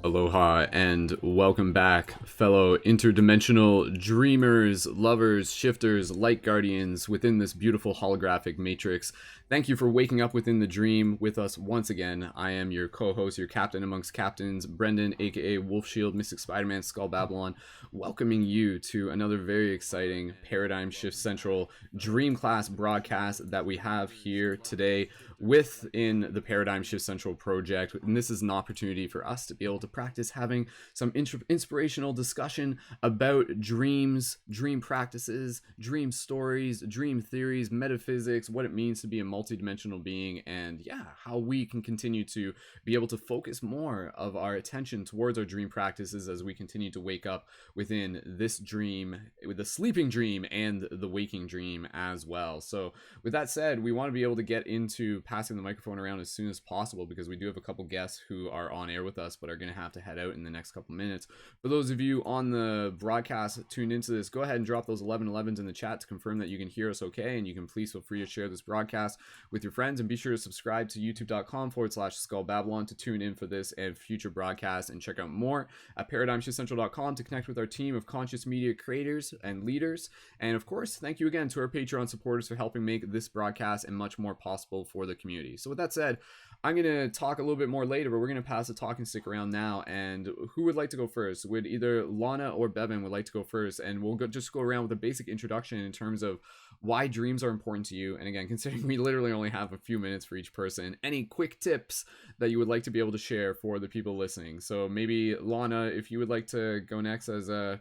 Aloha and welcome back, fellow interdimensional dreamers, lovers, shifters, light guardians within this beautiful holographic matrix. Thank you for waking up within the dream with us once again. I am your co-host, your captain amongst captains, Brendon, aka Wolf Shield, Mystic Spider-Man, Skull Babylon, welcoming you to another very exciting Paradigm Shift Central Dream Class broadcast that we have here today within the Paradigm Shift Central project. And this is an opportunity for us to be able to practice having some inspirational discussion about dreams, dream practices, dream stories, dream theories, metaphysics, what it means to be a multidimensional being, and how we can continue to be able to focus more of our attention towards our dream practices as we continue to wake up within this dream, with the sleeping dream and the waking dream as well. So with that said, we want to be able to get into passing the microphone around as soon as possible because we do have a couple guests who are on air with us but are going to have to head out in the next couple minutes. For those of you on the broadcast tuned into this, go ahead and drop those 1111s in the chat to confirm that you can hear us okay, and you can please feel free to share this broadcast with your friends, and be sure to subscribe to youtube.com/Skull Babylon to tune in for this and future broadcasts, and check out more at paradigmshiftcentral.com to connect with our team of conscious media creators and leaders. And of course, thank you again to our Patreon supporters for helping make this broadcast and much more possible for the community. So with that said, I'm going to talk a little bit more later, but we're going to pass the talking stick around now. And who would like to go first? Would either Lana or Bevin would like to go first? And we'll just go around with a basic introduction in terms of why dreams are important to you. And again, considering we literally only have a few minutes for each person, any quick tips that you would like to be able to share for the people listening. So maybe Lana, if you would like to go next as our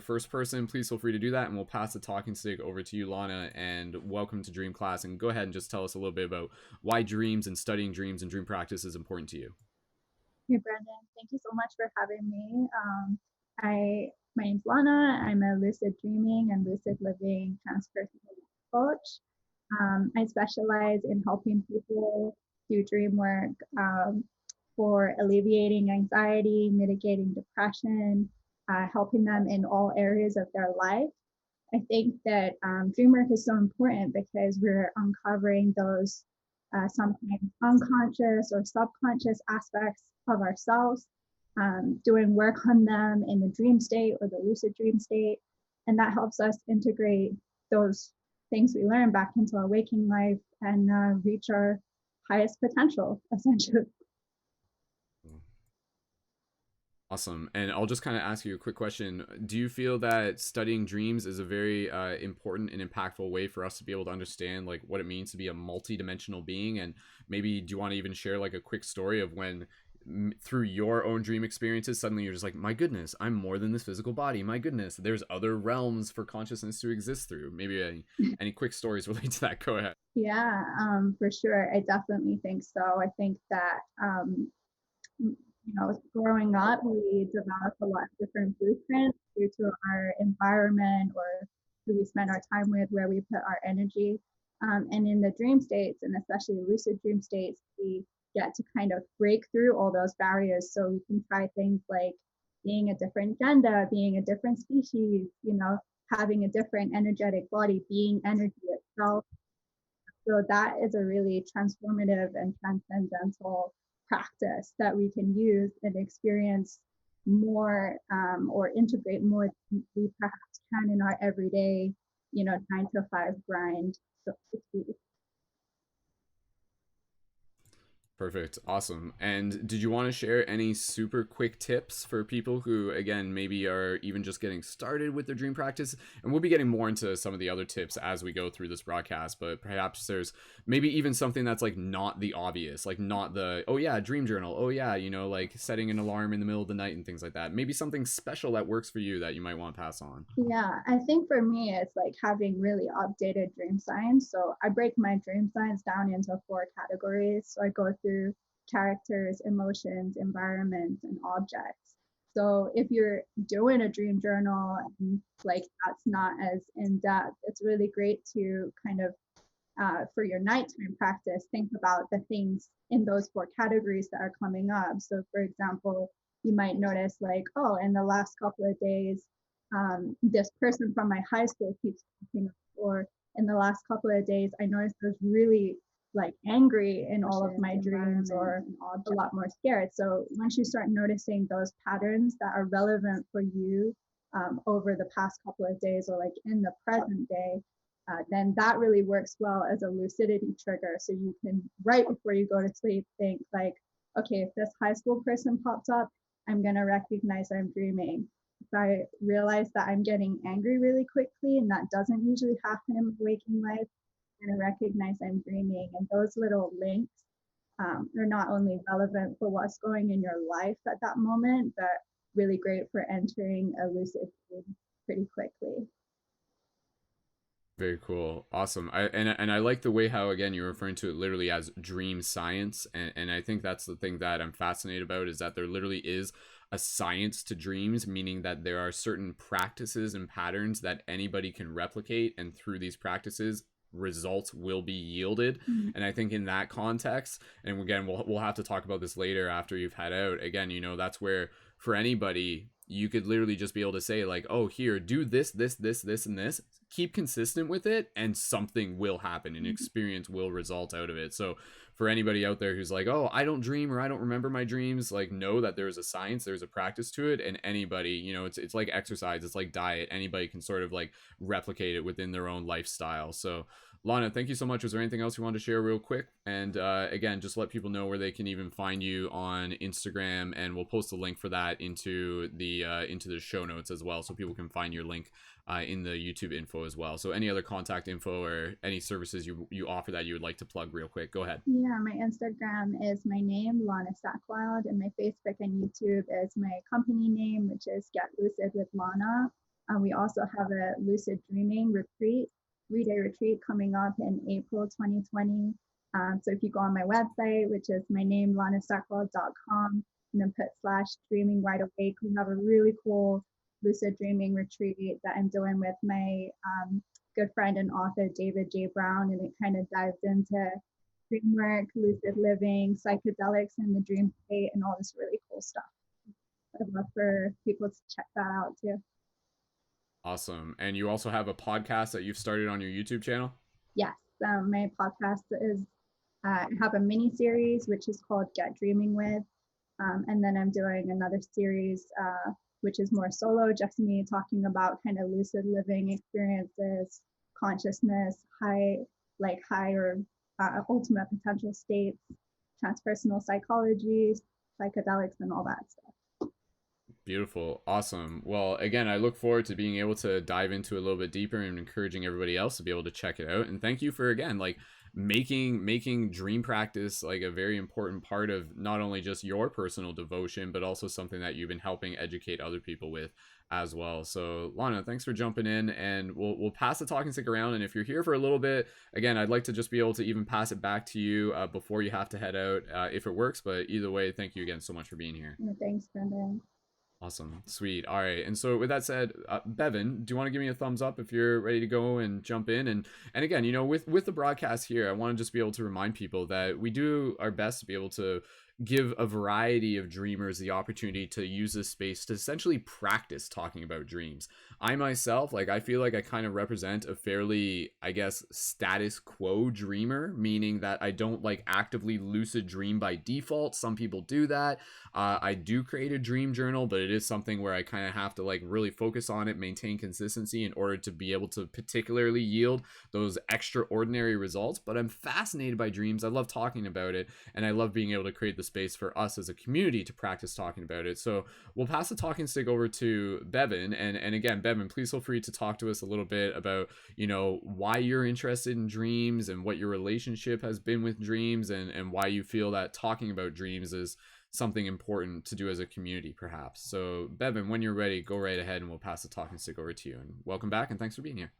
first person, please feel free to do that, and we'll pass the talking stick over to you, Lana, and welcome to Dream Class. And go ahead and just tell us a little bit about why dreams and studying dreams and dream practice is important to you. Hey, Brendon. Thank you so much for having me. My name's Lana. I'm a lucid dreaming and lucid living transpersonal coach. I specialize in helping people do dream work for alleviating anxiety, mitigating depression, helping them in all areas of their life. I think that dream work is so important because we're uncovering those sometimes unconscious or subconscious aspects of ourselves, doing work on them in the dream state or the lucid dream state. And that helps us integrate those things we learn back into our waking life and reach our highest potential, essentially. Awesome. And I'll just kind of ask you a quick question. Do you feel that studying dreams is a very important and impactful way for us to be able to understand like what it means to be a multi-dimensional being? And maybe do you want to even share like a quick story of when through your own dream experiences suddenly you're just like, my goodness, I'm more than this physical body, my goodness, there's other realms for consciousness to exist through? Maybe any quick stories related to that? Go ahead. Yeah, for sure. I definitely think so. I think that growing up, we developed a lot of different blueprints due to our environment or who we spend our time with, where we put our energy. And in the dream states, and especially lucid dream states, we get to kind of break through all those barriers. So we can try things like being a different gender, being a different species, having a different energetic body, being energy itself. So that is a really transformative and transcendental practice that we can use and experience more or integrate more than we perhaps can in our everyday, 9 to 5 grind, so to speak. Perfect. Awesome. And did you want to share any super quick tips for people who, again, maybe are even just getting started with their dream practice? And we'll be getting more into some of the other tips as we go through this broadcast, but perhaps there's maybe even something that's like not the obvious, like not the, oh yeah, dream journal. Oh yeah, like setting an alarm in the middle of the night and things like that. Maybe something special that works for you that you might want to pass on. Yeah, I think for me, it's like having really updated dream science. So I break my dream science down into 4 categories. So I go through characters, emotions, environments, and objects. So if you're doing a dream journal and like that's not as in depth, it's really great to kind of for your nighttime practice, think about the things in those 4 categories that are coming up. So for example, you might notice like, oh, in the last couple of days, this person from my high school keeps talking, or in the last couple of days, I noticed there's really like angry in all of Emotions, my dreams or environment, and a object. lot more scared. So once you start noticing those patterns that are relevant for you over the past couple of days or like in the present day, then that really works well as a lucidity trigger. So you can, right before you go to sleep, think like, okay, if this high school person pops up, I'm going to recognize I'm dreaming. If I realize that I'm getting angry really quickly, and that doesn't usually happen in waking life, I'm going to recognize I'm dreaming. And those little links are not only relevant for what's going in your life at that moment, but really great for entering a lucid dream pretty quickly. Very cool. Awesome. And I like the way how again you're referring to it literally as dream science. And I think that's the thing that I'm fascinated about is that there literally is a science to dreams, meaning that there are certain practices and patterns that anybody can replicate, and through these practices results will be yielded. Mm-hmm. And I think in that context, and again we'll have to talk about this later after you've had out, again, that's where for anybody you could literally just be able to say like, oh, here, do this and this, keep consistent with it, and something will happen, an experience will result out of it. So for anybody out there who's like, oh, I don't dream or I don't remember my dreams, like, know that there's a science, there's a practice to it, and anybody, it's like exercise, it's like diet, anybody can sort of like replicate it within their own lifestyle. So Lana, thank you so much. Was there anything else you wanted to share real quick? And again, just let people know where they can even find you on Instagram, and we'll post a link for that into the show notes as well, so people can find your link in the YouTube info as well. So any other contact info or any services you offer that you would like to plug real quick, go ahead. Yeah, my Instagram is my name, Lana Sackwild, and my Facebook and YouTube is my company name, which is Get Lucid with Lana. We also have a lucid dreaming retreat, 3-day retreat coming up in April 2020. So if you go on my website, which is my name, lanasackwald.com, and then put /dreaming wide awake, we have a really cool lucid dreaming retreat that I'm doing with my good friend and author, David J. Brown, and it kind of dives into dream work, lucid living, psychedelics in the dream state, and all this really cool stuff. I'd love for people to check that out too. Awesome. And you also have a podcast that you've started on your YouTube channel? Yes, my podcast is, I have a mini series which is called Get Dreaming With. And then I'm doing another series which is more solo, just me talking about kind of lucid living experiences, consciousness, high or ultimate potential states, transpersonal psychology, psychedelics, and all that stuff. Beautiful. Awesome. Well, again, I look forward to being able to dive into a little bit deeper and encouraging everybody else to be able to check it out. And thank you for, again, like making dream practice like a very important part of not only just your personal devotion, but also something that you've been helping educate other people with as well. So Lana, thanks for jumping in, and we'll pass the talking stick around. And if you're here for a little bit, again, I'd like to just be able to even pass it back to you before you have to head out, if it works. But either way, thank you again so much for being here. Thanks, Brendon. Awesome. Sweet. All right. And so with that said, Bevin, do you want to give me a thumbs up if you're ready to go and jump in? And again, with the broadcast here, I want to just be able to remind people that we do our best to be able to give a variety of dreamers the opportunity to use this space to essentially practice talking about dreams. I myself, like, I feel like I kind of represent a fairly, I guess, status quo dreamer, meaning that I don't like actively lucid dream by default. Some people do that. I do create a dream journal, but it is something where I kind of have to like really focus on it, maintain consistency in order to be able to particularly yield those extraordinary results. But I'm fascinated by dreams. I love talking about it, and I love being able to create the space for us as a community to practice talking about it. So we'll pass the talking stick over to Bevin, and again, Bevin, please feel free to talk to us a little bit about why you're interested in dreams and what your relationship has been with dreams, and why you feel that talking about dreams is something important to do as a community, perhaps. So Bevin, when you're ready, go right ahead, and we'll pass the talking stick over to you. And welcome back, and thanks for being here.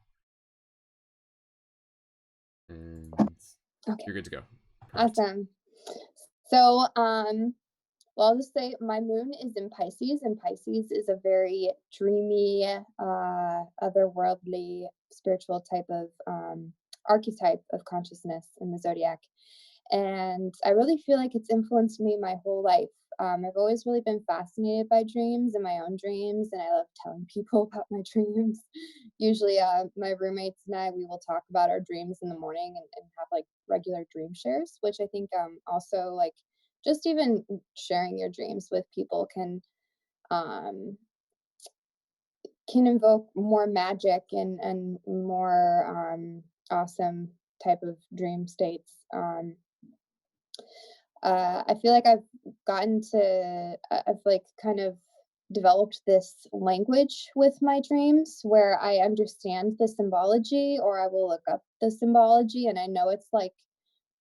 And Okay. You're good to go. Perfect. Awesome. So, well, I'll just say my moon is in Pisces, and Pisces is a very dreamy, otherworldly, spiritual type of archetype of consciousness in the zodiac. And I really feel like it's influenced me my whole life. I've always really been fascinated by dreams and my own dreams, and I love telling people about my dreams. Usually, my roommates and I, we will talk about our dreams in the morning and have like regular dream shares, which I think also like just even sharing your dreams with people um, can invoke more magic and more awesome type of dream states. I feel like I've like kind of developed this language with my dreams where I understand the symbology, or I will look up the symbology, and I know it's like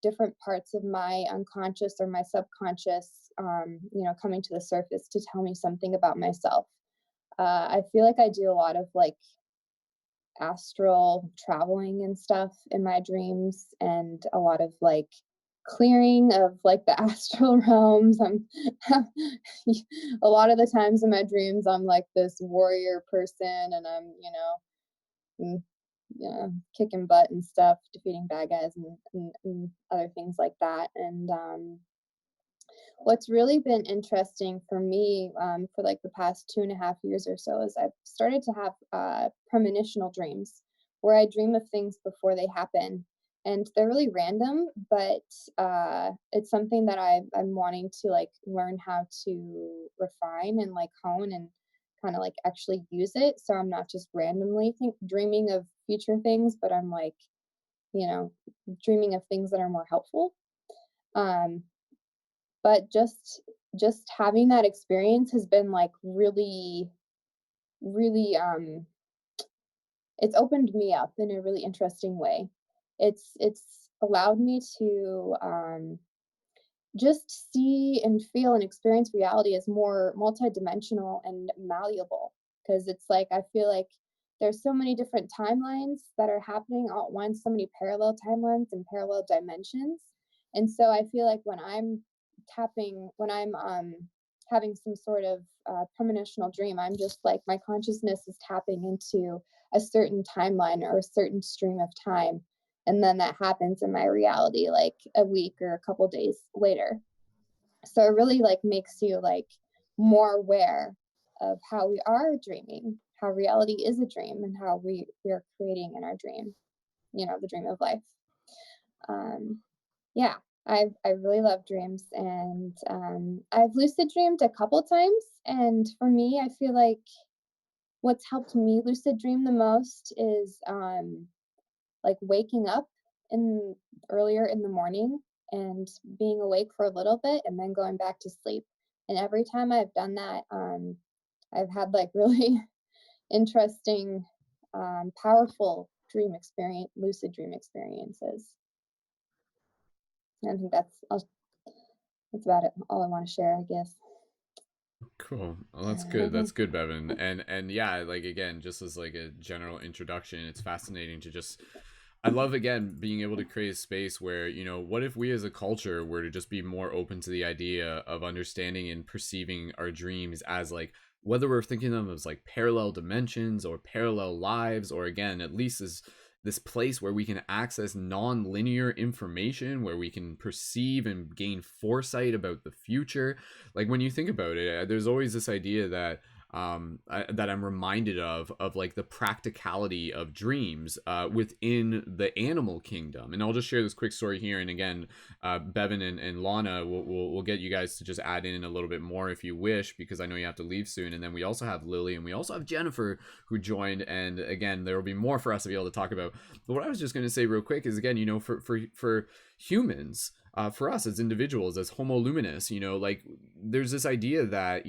different parts of my unconscious or my subconscious, coming to the surface to tell me something about myself. I feel like I do a lot of like astral traveling and stuff in my dreams, and a lot of like clearing of like the astral realms. I'm a lot of the times in my dreams I'm like this warrior person, and I'm mm, kicking butt and stuff, defeating bad guys and other things like that. And what's really been interesting for me, for like the past 2.5 years or so, is I've started to have premonitional dreams where I dream of things before they happen. And they're really random, but it's something that I'm wanting to like learn how to refine and like hone and kind of like actually use it. So I'm not just randomly dreaming of future things, but I'm like, you know, dreaming of things that are more helpful. Um, but just having that experience has been like really really it's opened me up in a really interesting way. It's allowed me to just see and feel and experience reality as more multidimensional and malleable, because it's like I feel like there's so many different timelines that are happening all at once, so many parallel timelines and parallel dimensions. And so I feel like when I'm having some sort of premonitional dream, I'm just like my consciousness is tapping into a certain timeline or a certain stream of time, and then that happens in my reality like a week or a couple days later. So it really like makes you like more aware of how we are dreaming, how reality is a dream, and how we are creating in our dream, the dream of life. um yeah, I really love dreams, and I've lucid dreamed a couple times, and for me I feel like what's helped me lucid dream the most is like waking up in earlier in the morning and being awake for a little bit and then going back to sleep. And every time I've done that, I've had like really interesting, powerful lucid dream experiences. And I think that's about it. All I want to share, I guess. Cool. Well, that's good. That's good, Bevin. And yeah, like again, just as like a general introduction, it's fascinating to just I love again being able to create a space where, what if we as a culture were to just be more open to the idea of understanding and perceiving our dreams as like whether we're thinking of them as like parallel dimensions or parallel lives, or again, at least as this place where we can access non-linear information, where we can perceive and gain foresight about the future. Like when you think about it, there's always this idea that that I'm reminded of like the practicality of dreams within the animal kingdom. And I'll just share this quick story here. And again, Bevin and Lana, we'll get you guys to just add in a little bit more if you wish, because I know you have to leave soon. And then we also have Lilly and we also have Jennifer who joined. And again, there will be more for us to be able to talk about. But what I was just going to say real quick is, again, for humans, for us as individuals, as Homo luminous, like there's this idea that,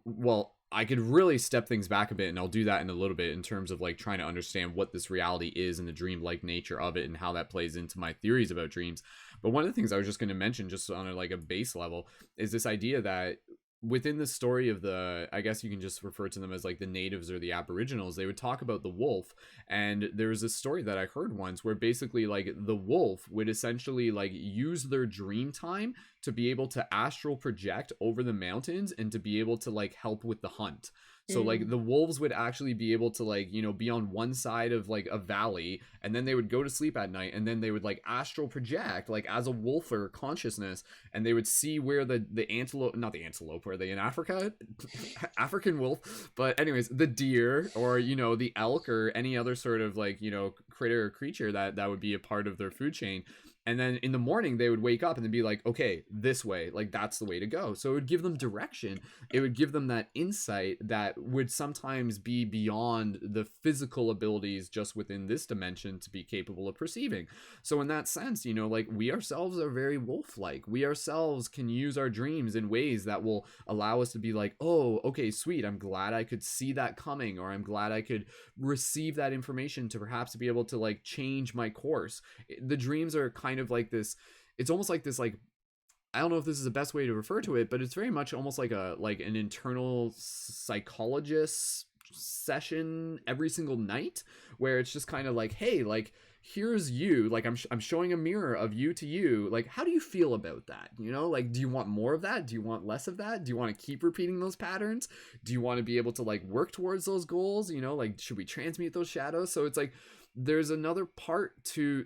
well, I could really step things back a bit, and I'll do that in a little bit in terms of like trying to understand what this reality is and the dream-like nature of it and how that plays into my theories about dreams. But one of the things I was just going to mention, just on a base level, is this idea that within the story of I guess you can just refer to them as like the natives or the aboriginals, they would talk about the wolf. And there was this story that I heard once where basically like the wolf would essentially like use their dream time to be able to astral project over the mountains and to be able to like help with the hunt. So like the wolves would actually be able to like, you know, be on one side of like a valley, and then they would go to sleep at night, and then they would like astral project like as a wolfer consciousness, and they would see where the antelope, not the antelope, were they in Africa? African wolf. But anyways, the deer, or you know, the elk, or any other sort of like, you know, critter or creature that would be a part of their food chain. And then in the morning they would wake up and they'd be like, okay, this way, like that's the way to go. So it would give them direction. It would give them that insight that would sometimes be beyond the physical abilities just within this dimension to be capable of perceiving. So in that sense, you know, like we ourselves are very wolf-like. We ourselves can use our dreams in ways that will allow us to be like, oh, okay, sweet, I'm glad I could see that coming, or I'm glad I could receive that information to perhaps be able to like change my course. The dreams are kind of like this, it's almost like this, like, I don't know if this is the best way to refer to it, but it's very much almost like an internal psychologist session every single night, where it's just kind of like, hey, like here's you, like I'm showing a mirror of you to you, like how do you feel about that, you know, like do you want more of that, do you want less of that, do you want to keep repeating those patterns, do you want to be able to like work towards those goals, you know, like should we transmute those shadows? So it's like there's another part to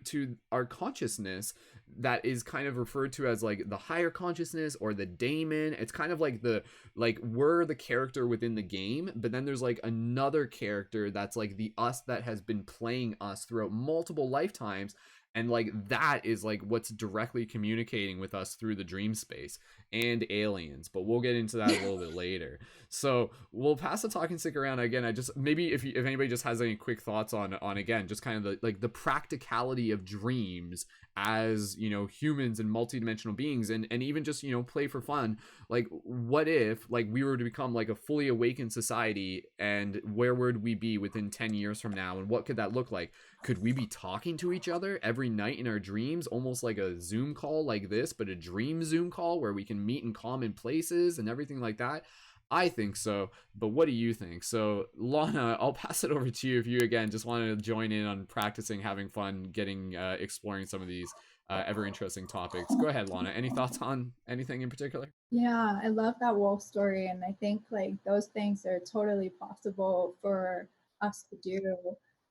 our consciousness that is kind of referred to as like the higher consciousness or the daemon. It's kind of like the, like we're the character within the game, but then there's like another character that's like the us that has been playing us throughout multiple lifetimes, and like that is like what's directly communicating with us through the dream space and aliens, but we'll get into that a little bit later. So we'll pass the talking stick around again. I just, maybe if anybody just has any quick thoughts on again just kind of the like the practicality of dreams as, you know, humans and multidimensional beings, and even just, you know, play for fun. Like what if like we were to become like a fully awakened society, and where would we be within 10 years from now, and what could that look like? Could we be talking to each other every night in our dreams, almost like a Zoom call like this, but a dream Zoom call where we can meet in common places and everything like that? I think so, but what do you think? So Lana, I'll pass it over to you if you again just wanted to join in on practicing, having fun, getting exploring some of these ever interesting topics. Go ahead, Lana. Any thoughts on anything in particular? Yeah, I love that wolf story, and I think like those things are totally possible for us to do.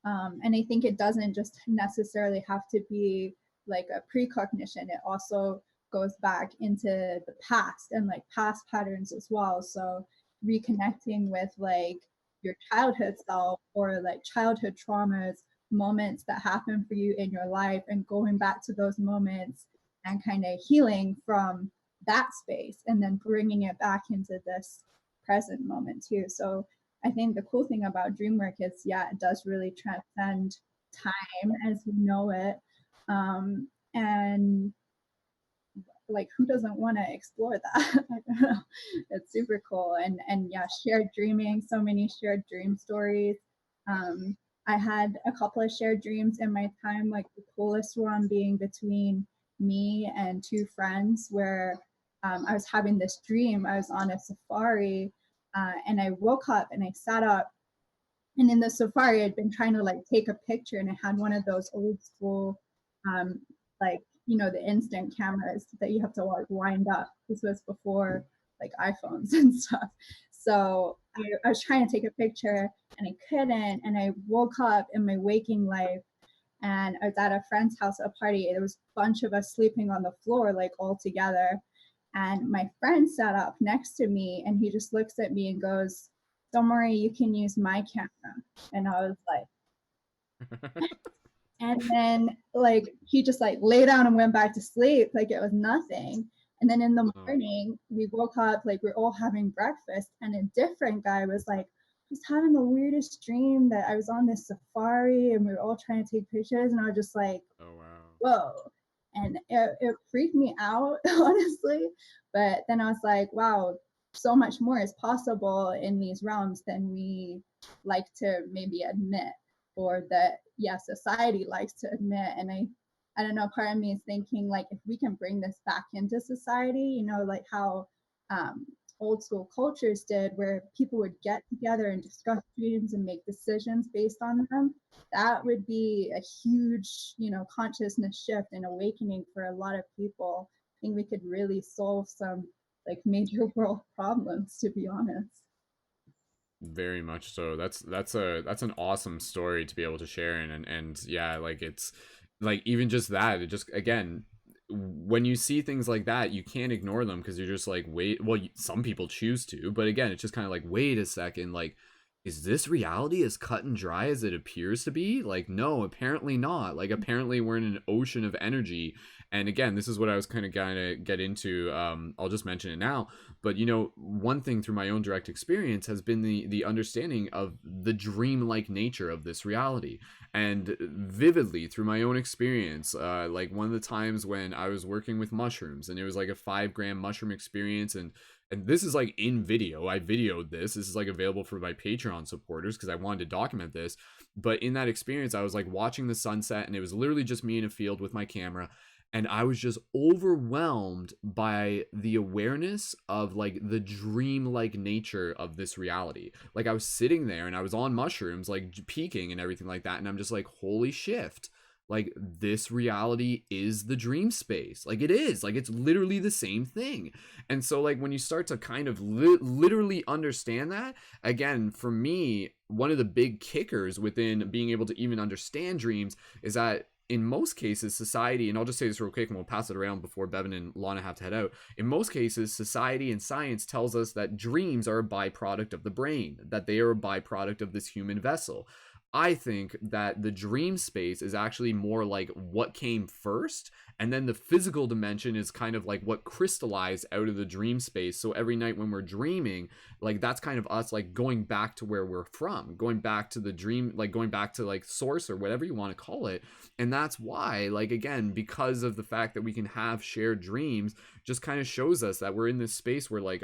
And I think it doesn't just necessarily have to be like a precognition. It also goes back into the past and like past patterns as well. So reconnecting with like your childhood self, or like childhood traumas, moments that happen for you in your life, and going back to those moments and kind of healing from that space, and then bringing it back into this present moment too. So I think the cool thing about dream work is, yeah, it does really transcend time as we know it. And like, who doesn't want to explore that? I don't know. It's super cool. And yeah, shared dreaming, so many shared dream stories. um I had a couple of shared dreams in my time, like the coolest one being between me and two friends, where I was having this dream. I was on a safari, and I woke up and I sat up, and in the safari I'd been trying to like take a picture, and I had one of those old school um like, you know, the instant cameras that you have to like wind up. This was before like iPhones and stuff. So I was trying to take a picture and I couldn't, and I woke up in my waking life, and I was at a friend's house at a party. There was a bunch of us sleeping on the floor like all together, and my friend sat up next to me, and he just looks at me and goes, "Don't worry, you can use my camera." And I was like, and then like he just like lay down and went back to sleep like it was nothing. And then in the Oh. morning we woke up, like we're all having breakfast, and a different guy was like, "I was having the weirdest dream that I was on this safari and we were all trying to take pictures." And I was just like, Oh wow. whoa. And it freaked me out, honestly. But then I was like, wow, so much more is possible in these realms than we like to maybe admit, or that, yeah, society likes to admit. And I don't know, part of me is thinking like, if we can bring this back into society, you know, like how um, old school cultures did, where people would get together and discuss dreams and make decisions based on them, that would be a huge, you know, consciousness shift and awakening for a lot of people. think we could really solve some like major world problems, to be honest. Very much so. That's an awesome story to be able to share, and yeah, like it's like even just that, it just again, when you see things like that, you can't ignore them because you're just like, wait, well, some people choose to, but again, it's just kind of like, wait a second, like, is this reality as cut and dry as it appears to be? Like, no, apparently not. Like, apparently we're in an ocean of energy. And again, this is what I was kind of gonna get into. I'll just mention it now. But you know, one thing through my own direct experience has been the understanding of the dream-like nature of this reality, and vividly through my own experience, like one of the times when I was working with mushrooms, and it was like a 5 gram mushroom experience, and this is like in video. I videoed this. This is like available for my Patreon supporters because I wanted to document this. But in that experience, I was like watching the sunset, and it was literally just me in a field with my camera, and I was just overwhelmed by the awareness of like the dream-like nature of this reality. Like I was sitting there and I was on mushrooms, like peaking and everything like that, and I'm just like, holy shift. Like this reality is the dream space. Like it is. Like it's literally the same thing. And so like when you start to kind of literally understand that, again, for me, one of the big kickers within being able to even understand dreams is that in most cases, society, and I'll just say this real quick and we'll pass it around before Bevin and Lana have to head out. In most cases, society and science tells us that dreams are a byproduct of the brain, that they are a byproduct of this human vessel. I think that the dream space is actually more like what came first, and then the physical dimension is kind of like what crystallized out of the dream space. So every night when we're dreaming, like that's kind of us like going back to where we're from, going back to the dream, like going back to like source or whatever you want to call it. And that's why, like, again, because of the fact that we can have shared dreams, just kind of shows us that we're in this space where like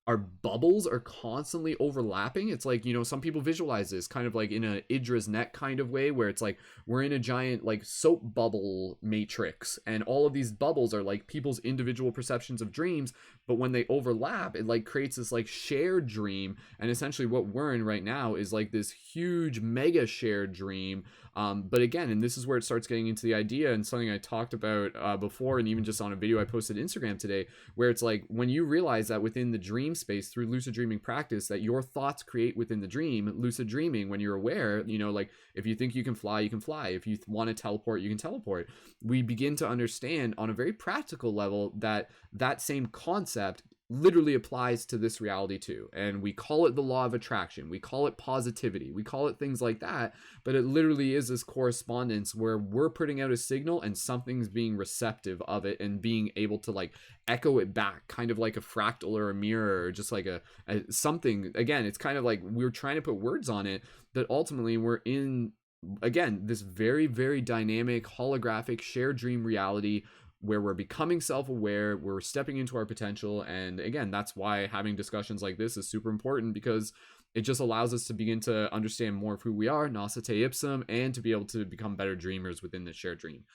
our bubbles are constantly overlapping. It's like, you know, some people visualize this kind of like in a Idra's neck kind of way, where it's like we're in a giant like soap bubble matrix, and all of these bubbles are like people's individual perceptions of dreams, but when they overlap, it like creates this like shared dream. And essentially what we're in right now is like this huge mega shared dream. But again, and this is where it starts getting into the idea, and something I talked about before, and even just on a video I posted Instagram today, where it's like when you realize that within the dream space through lucid dreaming practice, that your thoughts create within the dream. Lucid dreaming, when you're aware, you know, like if you think you can fly, you can fly. If you want to teleport, you can teleport. We begin to understand on a very practical level that that same concept literally applies to this reality too. And we call it the law of attraction, we call it positivity, we call it things like that, but it literally is this correspondence where we're putting out a signal and something's being receptive of it and being able to like echo it back, kind of like a fractal or a mirror, or just like a something. Again, it's kind of like we're trying to put words on it, but ultimately we're in, again, this very, very dynamic holographic shared dream reality where we're becoming self-aware, we're stepping into our potential. And again, that's why having discussions like this is super important, because it just allows us to begin to understand more of who we are, nasa te ipsum, and to be able to become better dreamers within the shared dream.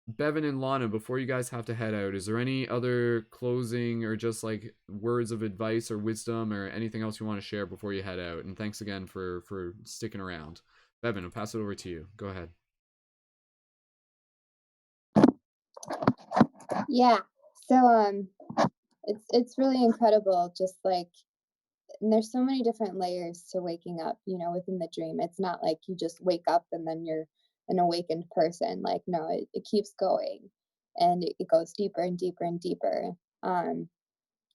Bevin and Lana, before you guys have to head out, is there any other closing or just like words of advice or wisdom or anything else you want to share before you head out? And thanks again for sticking around. Bevin, I'll pass it over to you. Go ahead. Yeah. So it's really incredible, just like, and there's so many different layers to waking up, you know, within the dream. It's not like you just wake up and then you're an awakened person. Like, no, it keeps going, and it goes deeper and deeper and deeper. Um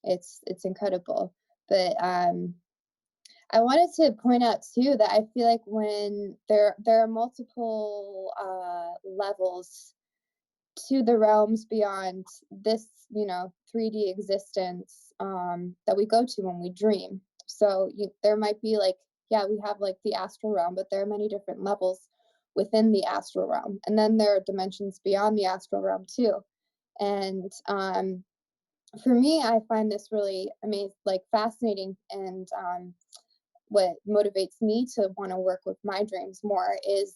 it's incredible. But I wanted to point out too that I feel like when there are multiple levels to the realms beyond this, you know, 3D existence, that we go to when we dream. So there might be like, yeah, we have like the astral realm, but there are many different levels within the astral realm, and then there are dimensions beyond the astral realm too. And for me, I find this really amazing, like fascinating, and what motivates me to want to work with my dreams more is,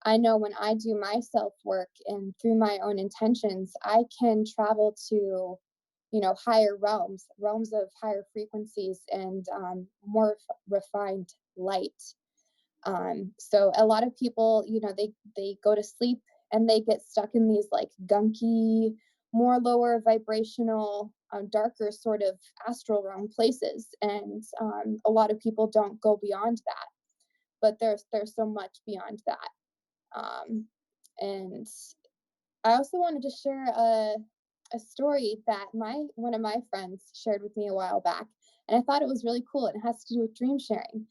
I know when I do my self work and through my own intentions, I can travel to, you know, higher realms of higher frequencies, and more refined light. So a lot of people, you know, they go to sleep and they get stuck in these like gunky more lower vibrational, darker sort of astral realm places, and a lot of people don't go beyond that. But there's so much beyond that, um, and I also wanted to share a story that my one of my friends shared with me a while back, and I thought it was really cool. And it has to do with dream sharing.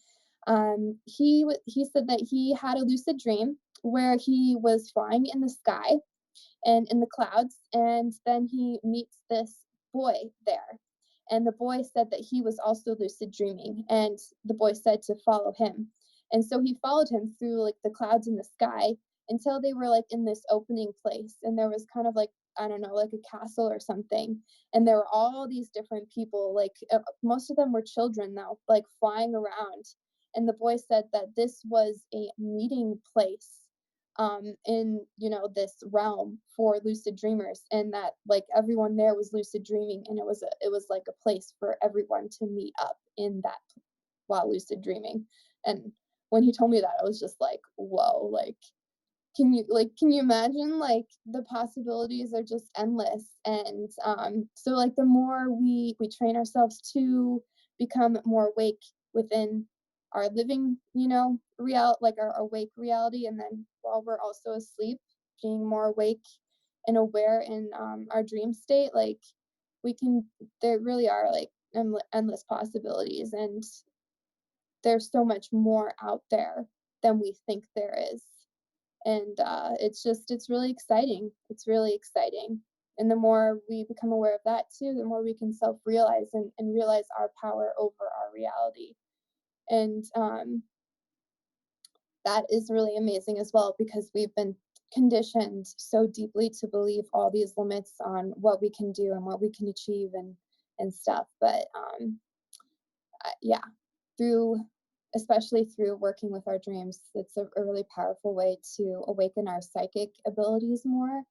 He said that he had a lucid dream where he was flying in the sky and in the clouds, and then he meets this boy there. And the boy said that he was also lucid dreaming, and the boy said to follow him. And so he followed him through like the clouds in the sky until they were like in this opening place, and there was kind of like, I don't know, like a castle or something. And there were all these different people, like most of them were children though, like flying around. And the boy said that this was a meeting place, in, you know, this realm for lucid dreamers, and that like everyone there was lucid dreaming, and it was like a place for everyone to meet up in that while lucid dreaming. And when he told me that, I was just like, whoa, like can you imagine, like the possibilities are just endless. And so like the more we train ourselves to become more awake within our living, you know, like our awake reality, and then while we're also asleep, being more awake and aware in our dream state, like we can there really are like endless possibilities, and there's so much more out there than we think there is. And it's really exciting. It's really exciting. And the more we become aware of that too, the more we can self-realize and realize our power over our reality. And that is really amazing as well, because we've been conditioned so deeply to believe all these limits on what we can do and what we can achieve and stuff. But yeah, through especially through working with our dreams, it's a really powerful way to awaken our psychic abilities more,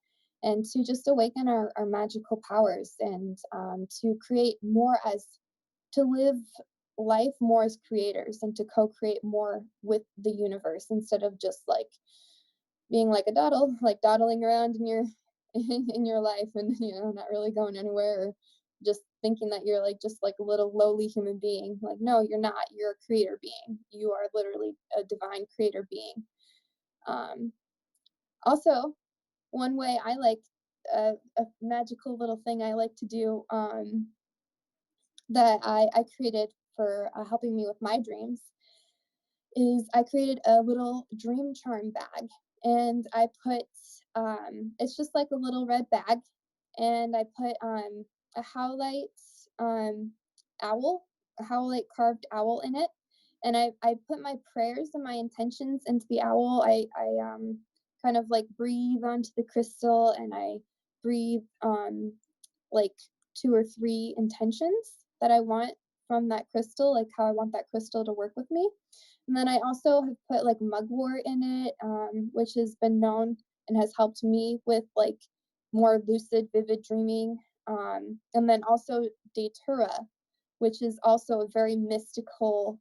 and to just awaken our magical powers, and to create more as to live life more as creators, and to co-create more with the universe, instead of just like being like a dawdle, like dawdling around in your in your life, and you know, not really going anywhere, or just thinking that you're like just like a little lowly human being. Like, no, you're not. You're a creator being. You are literally a divine creator being. Um, Also, one way I like a magical little thing I like to do, that I created for helping me with my dreams, is I created a little dream charm bag, and I put it's just like a little red bag, and I put a howlite um owl, a howlite carved owl in it, and I put my prayers and my intentions into the owl. I kind of like breathe onto the crystal, and I breathe like two or three intentions that I want from that crystal, like how I want that crystal to work with me. And then I also have put like mugwort in it, which has been known and has helped me with like more lucid, vivid dreaming. And then also datura, which is also a very mystical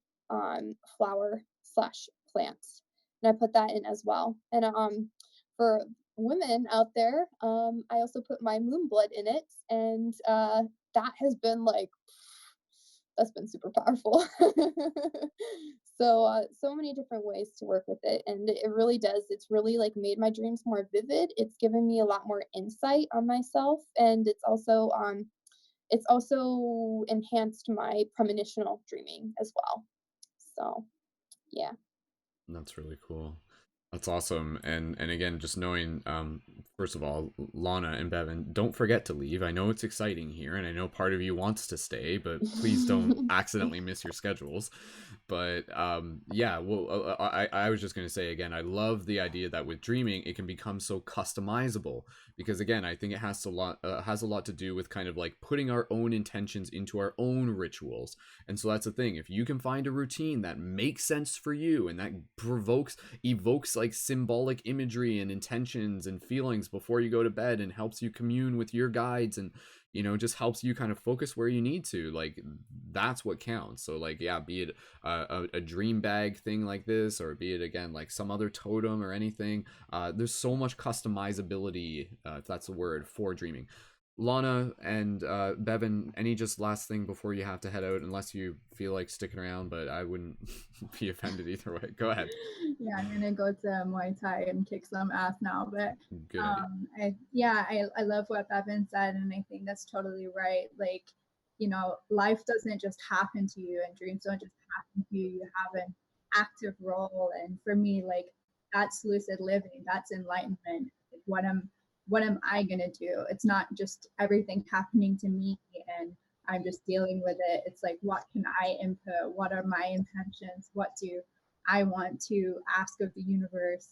flower slash plant. And I put that in as well. And for women out there, I also put my moon blood in it, and that has been like that's been super powerful. So so many different ways to work with it, and it really does. It's really like made my dreams more vivid. It's given me a lot more insight on myself, and it's also enhanced my premonitional dreaming as well. So yeah. That's really cool. That's awesome. And again, just knowing, first of all, Lana and Bevin, don't forget to leave. I know it's exciting here, and I know part of you wants to stay, but please don't accidentally miss your schedules. But yeah, well, I was just gonna say again, I love the idea that with dreaming, it can become so customizable, because again, I think it has a lot to do with kind of like putting our own intentions into our own rituals. And so that's the thing. If you can find a routine that makes sense for you and that evokes like symbolic imagery and intentions and feelings before you go to bed, and helps you commune with your guides, and you know, just helps you kind of focus where you need to, like that's what counts. So like, yeah, be it a dream bag thing like this, or be it again like some other totem or anything, there's so much customizability, if that's the word, for dreaming. Lana and Bevin, any just last thing before you have to head out, unless you feel like sticking around, but I wouldn't be offended either way. Go ahead. Yeah, I'm gonna go to Muay Thai and kick some ass now. But Good idea. I love what Bevin said, and I think that's totally right. Like, life doesn't just happen to you, and dreams don't just happen to you. You have an active role, and for me, like, that's lucid living. That's enlightenment. Like, what am I gonna do? It's not just everything happening to me and I'm just dealing with it. It's like, what can I input? What are my intentions? What do I want to ask of the universe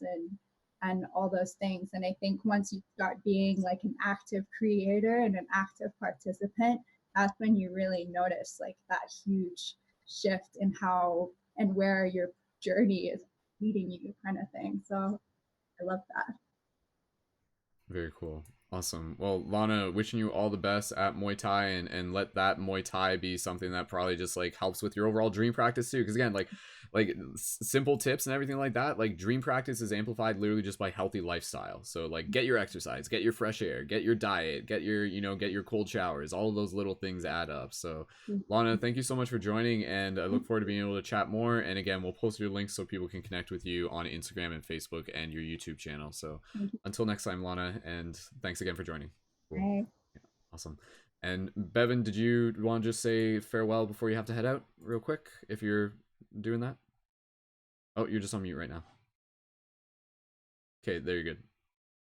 and all those things. And I think once you start being like an active creator and an active participant, that's when you really notice like that huge shift in how and where your journey is leading you, kind of thing. So I love that. Very cool. Awesome. Well, Lana, wishing you all the best at Muay Thai, and let that Muay Thai be something that probably just like helps with your overall dream practice too. Because again, like simple tips and everything like that, like dream practice is amplified literally just by healthy lifestyle. So like get your exercise, get your fresh air, get your diet, get your get your cold showers. All of those little things add up. So Lana, thank you so much for joining, and I look forward to being able to chat more. And again, we'll post your links so people can connect with you on Instagram and Facebook and your YouTube channel. So until next time, Lana, and thanks again for joining. Cool. Bye. Yeah, awesome. And Bevin, did you want to just say farewell before you have to head out real quick, if you're doing that? Oh, you're just on mute right now. Okay, there you're good.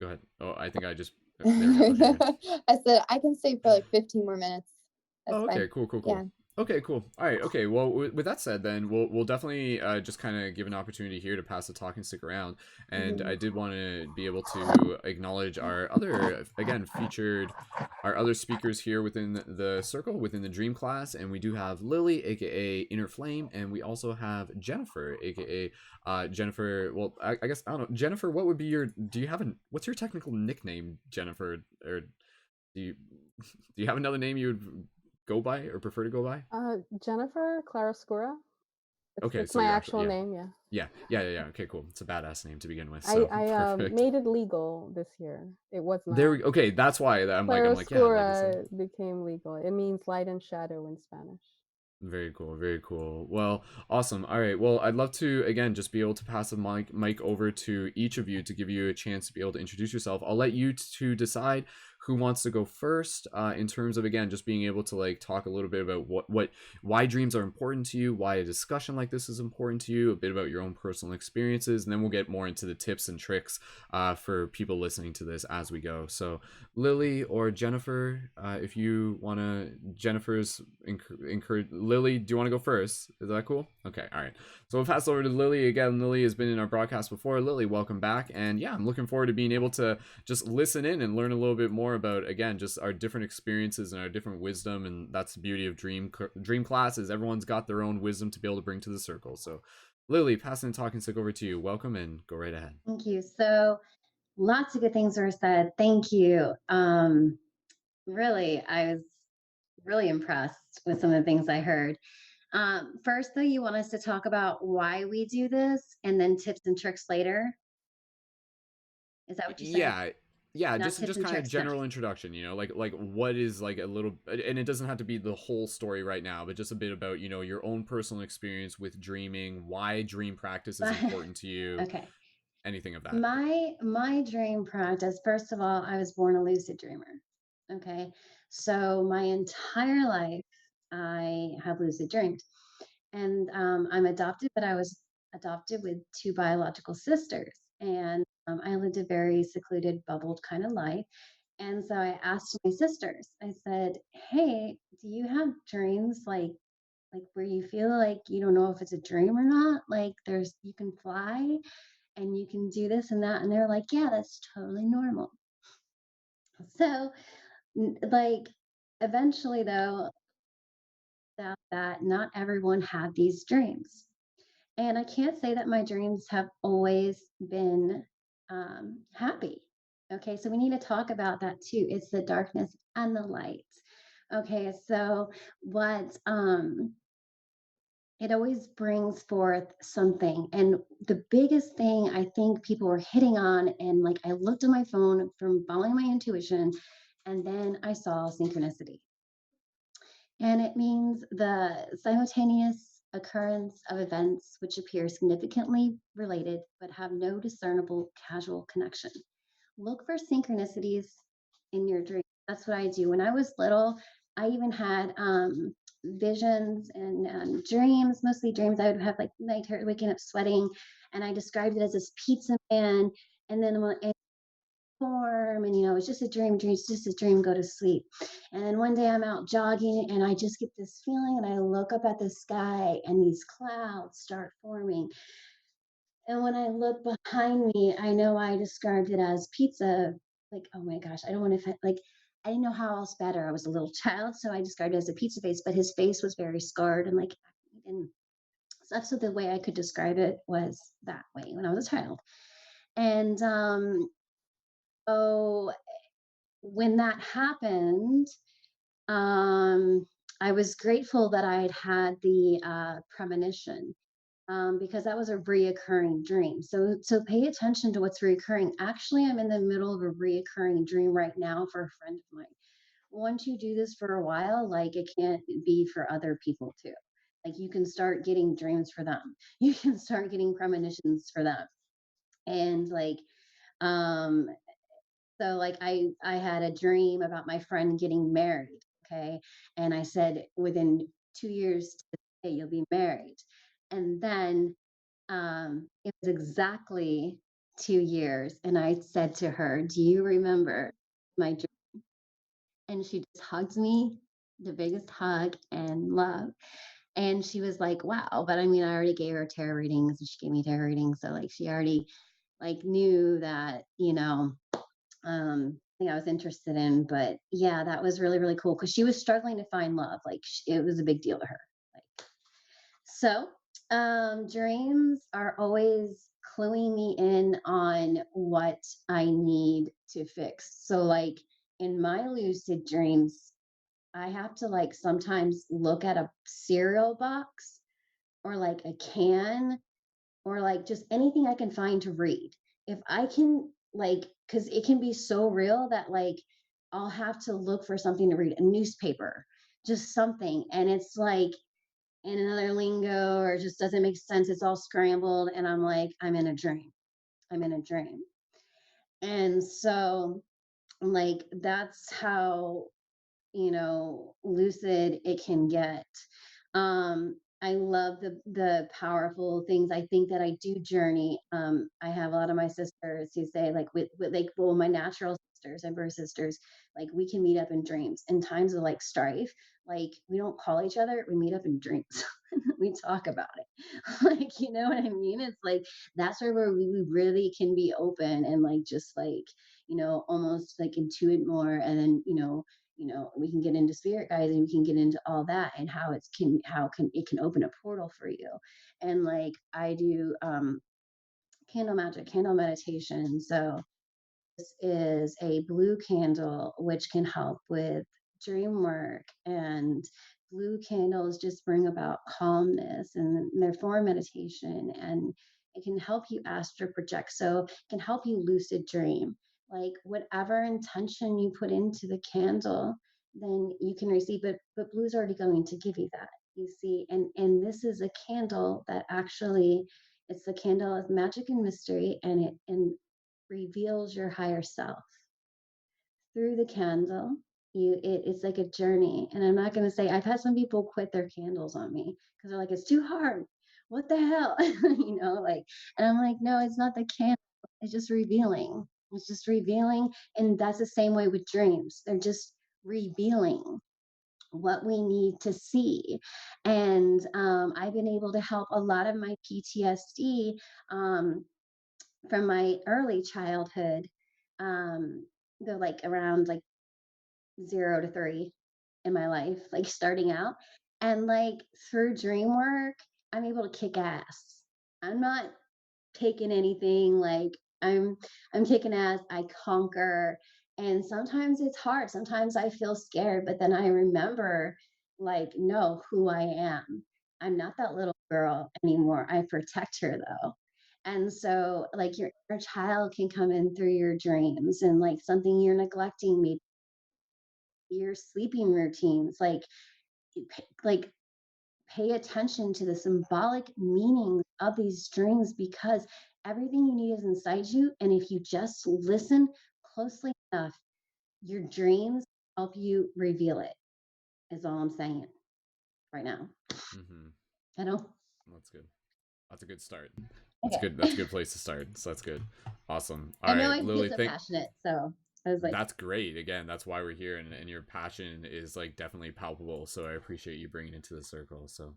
Go ahead. Oh, I think I just... There we go. Okay, I said I can stay for like 15 more minutes. That's okay, fine. cool. Yeah. Okay, cool. All right. Okay. Well, with that said, then we'll definitely just kind of give an opportunity here to pass the talk and stick around. And I did want to be able to acknowledge our other, again, featured our other speakers here within the circle, within the Dream class. And we do have Lilly, aka Inner Flame, and we also have Jennifer, aka Jennifer. Well, I guess I don't know, Jennifer. What would be your? Do you have what's your technical nickname, Jennifer? Or do you have another name you would go by or prefer to go by? Jennifer Claroscura. Okay, It's so my your actual name, yeah. Yeah. Okay, cool. It's a badass name to begin with. So I perfect. made it legal this year. It was not. There we okay. That's why I'm like yeah. Claroscura became legal. It means light and shadow in Spanish. Very cool. Well, awesome. All right. Well, I'd love to again just be able to pass the mic over to each of you to give you a chance to be able to introduce yourself. I'll let you two decide who wants to go first, in terms of again just being able to like talk a little bit about why dreams are important to you, why a discussion like this is important to you, a bit about your own personal experiences, and then we'll get more into the tips and tricks for people listening to this as we go. So Lilly or Jennifer, if you want to, Jennifer's encourage. Lilly, do you want to go first? Is that cool? Okay, all right. So we'll pass over to Lilly again. Lilly has been in our broadcast before. Lilly, welcome back. And yeah, I'm looking forward to being able to just listen in and learn a little bit more about, again, just our different experiences and our different wisdom. And that's the beauty of dream classes. Everyone's got their own wisdom to be able to bring to the circle. So Lilly, passing the talking stick over to you. Welcome and go right ahead. Thank you. So lots of good things were said. Thank you. Really, I was really impressed with some of the things I heard. First, though, you want us to talk about why we do this and then tips and tricks later? Is that what you said? Yeah, Not just tips and kind of tricks, general introduction, like what is like a little, and it doesn't have to be the whole story right now, but just a bit about, your own personal experience with dreaming, why dream practice is important to you. Okay. Anything of that. My dream practice, first of all, I was born a lucid dreamer. Okay. So my entire life, I have lucid dreamed. And I'm adopted, but I was adopted with two biological sisters. And I lived a very secluded, bubbled kind of life. And so I asked my sisters, I said, hey, do you have dreams like where you feel like you don't know if it's a dream or not? Like you can fly and you can do this and that. And they're like, yeah, that's totally normal. So like eventually though, that not everyone had these dreams. And I can't say that my dreams have always been happy. Okay, so we need to talk about that too. It's the darkness and the light. Okay, so what it always brings forth something. And the biggest thing I think people are hitting on, and like I looked at my phone from following my intuition, And then I saw synchronicity. And it means the simultaneous occurrence of events which appear significantly related but have no discernible causal connection. Look for synchronicities in your dream. That's what I do. When I was little, I even had visions and dreams, mostly dreams. I would have like night terrors, waking up sweating, and I described it as this pizza man. And then storm, and it's just a dream, it's just a dream, go to sleep. And then one day I'm out jogging and I just get this feeling, and I look up at the sky and these clouds start forming. And when I look behind me, I know I described it as pizza. Like, oh my gosh, I don't want to, like, I didn't know how else better. I was a little child, so I described it as a pizza face, but his face was very scarred and like, and so the way I could describe it was that way when I was a child. And oh, when that happened, um, I was grateful that I had had the premonition, because that was a reoccurring dream. So pay attention to what's reoccurring. Actually, I'm in the middle of a reoccurring dream right now for a friend of mine. Once you do this for a while, like, it can't be for other people too. Like, you can start getting dreams for them. You can start getting premonitions for them. And like, um, so like I had a dream about my friend getting married, okay? And I said within 2 years to this day you'll be married. And then it was exactly 2 years, and I said to her, "Do you remember my dream?" And she just hugged me, the biggest hug and love. And she was like, "Wow, but I mean, I already gave her tarot readings, and she gave me tarot readings, so like she already like knew that, thing I was interested in." But yeah, that was really, really cool because she was struggling to find love. Like, it was a big deal to her. Like, so, dreams are always cluing me in on what I need to fix. So, like, in my lucid dreams, I have to like sometimes look at a cereal box or like a can or like just anything I can find to read. If I can, like, because it can be so real that like I'll have to look for something to read, a newspaper, just something. And it's like in another lingo or it just doesn't make sense. It's all scrambled. And I'm like, I'm in a dream. I'm in a dream. And so, like, that's how lucid it can get. I love the powerful things. I think that I do journey. I have a lot of my sisters who say like with like, well, my natural sisters and birth sisters, like, we can meet up in dreams in times of like strife. Like, we don't call each other, we meet up in dreams. We talk about it. Like, you know what I mean? It's like that's where we really can be open and like just like, almost like intuit more. And then, we can get into spirit guides and we can get into all that and how can it can open a portal for you. And like, I do candle magic, candle meditation. So this is a blue candle which can help with dream work, and blue candles just bring about calmness, and they're for meditation, and it can help you astral project, so it can help you lucid dream. Like, whatever intention you put into the candle, then you can receive it. But blue's already going to give you that, you see. And this is a candle that actually, it's the candle of magic and mystery, and it reveals your higher self through the candle. It's like a journey. And I'm not going to say, I've had some people quit their candles on me because they're like, it's too hard, what the hell? Like, and I'm like, no, it's not the candle, it's just revealing. It's just revealing. And that's the same way with dreams, they're just revealing what we need to see. And I've been able to help a lot of my PTSD, um, from my early childhood, um, the like around like 0 to 3 in my life, like starting out. And like through dream work, I'm able to kick ass. I'm not taking anything, like, I'm I'm kicking ass, I conquer. And sometimes it's hard. Sometimes I feel scared, but then I remember, like, no, who I am. I'm not that little girl anymore. I protect her though. And so like your inner child can come in through your dreams, and like something you're neglecting, maybe your sleeping routines. Like pay attention to the symbolic meanings of these dreams, because everything you need is inside you. And if you just listen closely enough, your dreams help you reveal it, is all I'm saying right now. Mm-hmm. I know. That's good. That's a good start. That's Okay. good. That's a good place to start. So that's good. Awesome. All I know right, I Lily, get so thank. passionate, so I was like, That's great. Again, that's why we're here, and your passion is like definitely palpable. So I appreciate you bringing it to the circle. So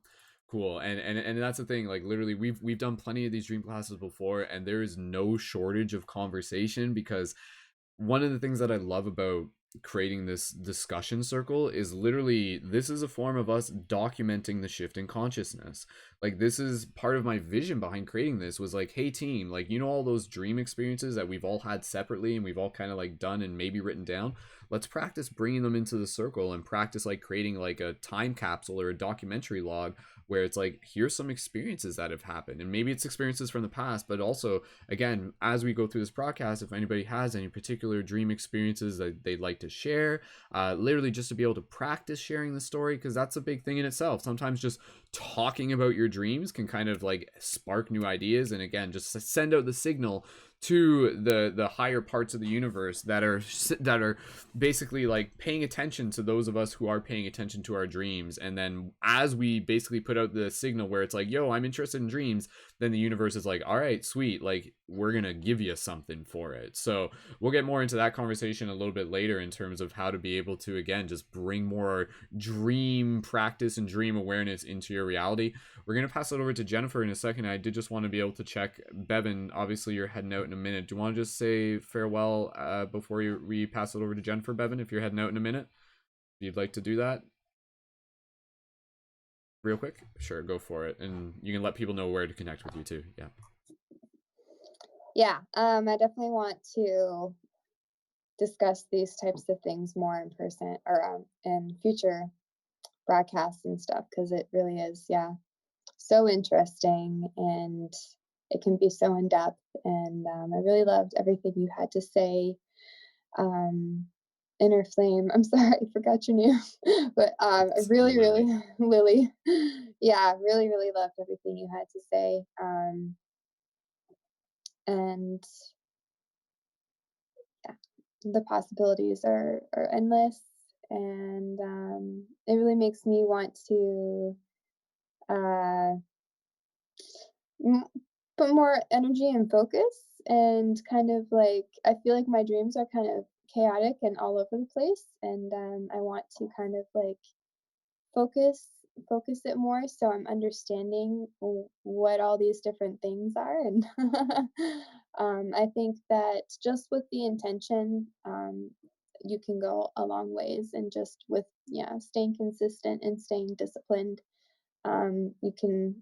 cool. And that's the thing. Like literally, we've done plenty of these dream classes before, and there is no shortage of conversation, because one of the things that I love about creating this discussion circle is literally this is a form of us documenting the shift in consciousness. Like this is part of my vision behind creating this, was like, hey team, like, you know, all those dream experiences that we've all had separately and we've all kind of like done and maybe written down, let's practice bringing them into the circle and practice like creating like a time capsule or a documentary log where it's like, here's some experiences that have happened, and maybe it's experiences from the past, but also, again, as we go through this broadcast, if anybody has any particular dream experiences that they'd like to share, literally just to be able to practice sharing the story, because that's a big thing in itself. Sometimes just talking about your dreams can kind of like spark new ideas, and again, just send out the signal to the higher parts of the universe that are basically like paying attention to those of us who are paying attention to our dreams. And then as we basically put out the signal where it's like, yo, I'm interested in dreams, then the universe is like, all right, sweet, like we're gonna give you something for it. So we'll get more into that conversation a little bit later in terms of how to be able to, again, just bring more dream practice and dream awareness into your reality. We're gonna pass it over to Jennifer in a second. I did just want to be able to check, Bevin, obviously you're heading out in a minute. Do you want to just say farewell before we pass it over to Jennifer, Bevin, if you're heading out in a minute? If you'd like to do that real quick, sure, go for it. And you can let people know where to connect with you too. Yeah, I definitely want to discuss these types of things more in person, or in future broadcasts and stuff, because it really is, yeah, so interesting, and it can be so in depth. And I really loved everything you had to say. Inner Flame, I'm sorry, I forgot your name, but I It's really, Lily. really, Lily, yeah, really, really loved everything you had to say. And yeah, the possibilities are endless, and it really makes me want to uh, put more energy and focus, and kind of like, I feel like my dreams are kind of chaotic and all over the place, and I want to kind of like focus focus it more, so I'm understanding what all these different things are. And I think that just with the intention, you can go a long ways, and just with, yeah, staying consistent and staying disciplined, you can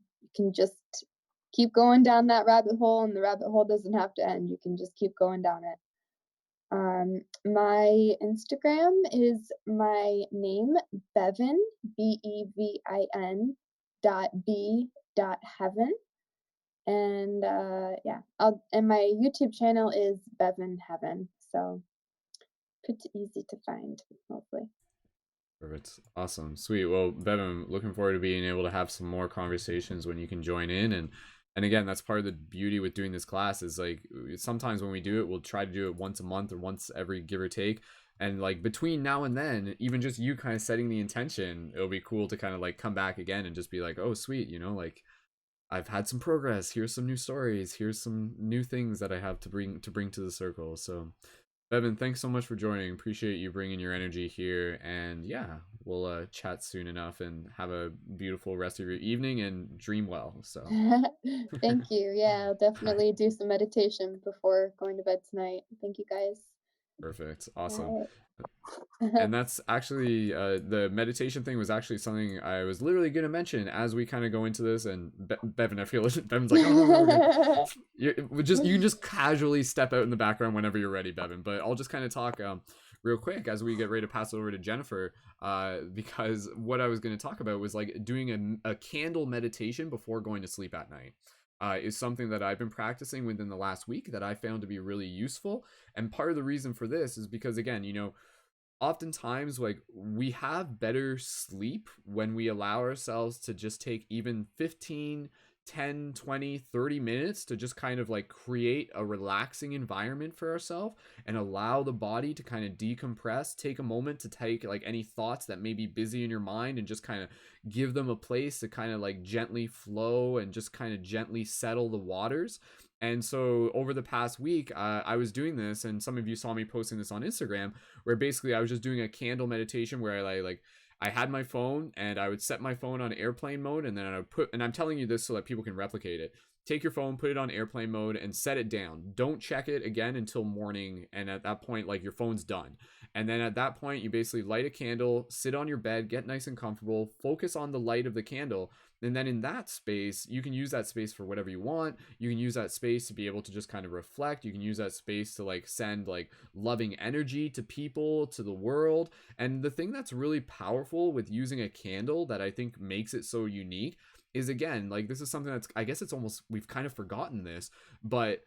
just keep going down that rabbit hole, and the rabbit hole doesn't have to end. You can just keep going down it. My Instagram is my name, Bevin, Bevin .b.heaven. And yeah, and my YouTube channel is Bevin Heaven. So pretty easy to find, hopefully. Perfect. Awesome. Sweet. Well, Bevin, looking forward to being able to have some more conversations when you can join in. And again, that's part of the beauty with doing this class, is like sometimes when we do it, we'll try to do it once a month or once every give or take. And like between now and then, even just you kind of setting the intention, it'll be cool to kind of like come back again and just be like, oh, sweet, you know, like I've had some progress. Here's some new stories. Here's some new things that I have to bring to the circle. So Bevin, thanks so much for joining. Appreciate you bringing your energy here. And yeah, we'll chat soon enough, and have a beautiful rest of your evening and dream well. So, Thank you. Yeah, I'll all right, definitely do some meditation before going to bed tonight. Thank you, guys. perfect. Awesome. All And right. that's actually the meditation thing was actually something I was literally going to mention as we kind of go into this. And Bevin, I feel Bevin's like, oh no, no, okay. You can just casually step out in the background whenever you're ready, Bevin. But I'll just kind of talk real quick as we get ready to pass it over to Jennifer, because what I was going to talk about was like doing a candle meditation before going to sleep at night. Is something that I've been practicing within the last week that I found to be really useful. And part of the reason for this is because, again, you know, oftentimes like we have better sleep when we allow ourselves to just take even 15, 10, 20, 30 minutes to just kind of like create a relaxing environment for ourselves and allow the body to kind of decompress, take a moment to take like any thoughts that may be busy in your mind and just kind of give them a place to kind of like gently flow and just kind of gently settle the waters. And so over the past week, I was doing this, and some of you saw me posting this on Instagram, where basically I was just doing a candle meditation where I had my phone and I would set my phone on airplane mode, and then I would put, and I'm telling you this so that people can replicate it. Take your phone, put it on airplane mode, and set it down. Don't check it again until morning. And at that point, like, your phone's done. And then at that point, you basically light a candle, sit on your bed, get nice and comfortable, focus on the light of the candle. And then in that space, you can use that space for whatever you want. You can use that space to be able to just kind of reflect. You can use that space to like send like loving energy to people, to the world. And the thing that's really powerful with using a candle that I think makes it so unique is, again, like, this is something that's, I guess it's almost, we've kind of forgotten this, but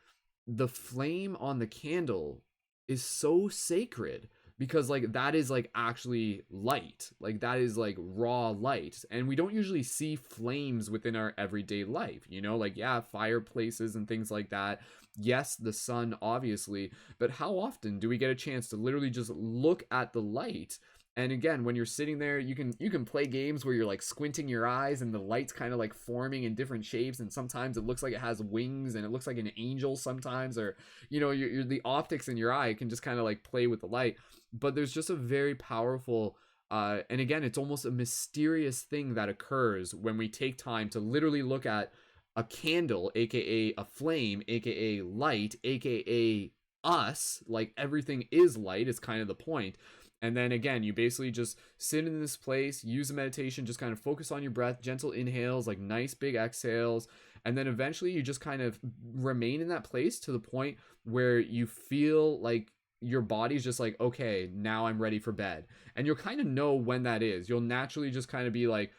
the flame on the candle is so sacred, because like that is like actually light, like that is like raw light, and we don't usually see flames within our everyday life, you know, like, yeah, fireplaces and things like that, yes, the sun obviously, but how often do we get a chance to literally just look at the light? And again, when you're sitting there, you can play games where you're like squinting your eyes and the light's kind of like forming in different shapes, and sometimes it looks like it has wings and it looks like an angel sometimes, or you know, you're the optics in your eye can just kind of like play with the light. But there's just a very powerful and again, it's almost a mysterious thing that occurs when we take time to literally look at a candle, aka a flame, aka light, aka us. Like, everything is light is kind of the point. And then again, you basically just sit in this place, use a meditation, just kind of focus on your breath, gentle inhales, like nice big exhales. And then eventually you just kind of remain in that place to the point where you feel like your body's just like, okay, now I'm ready for bed. And you'll kind of know when that is. You'll naturally just kind of be like,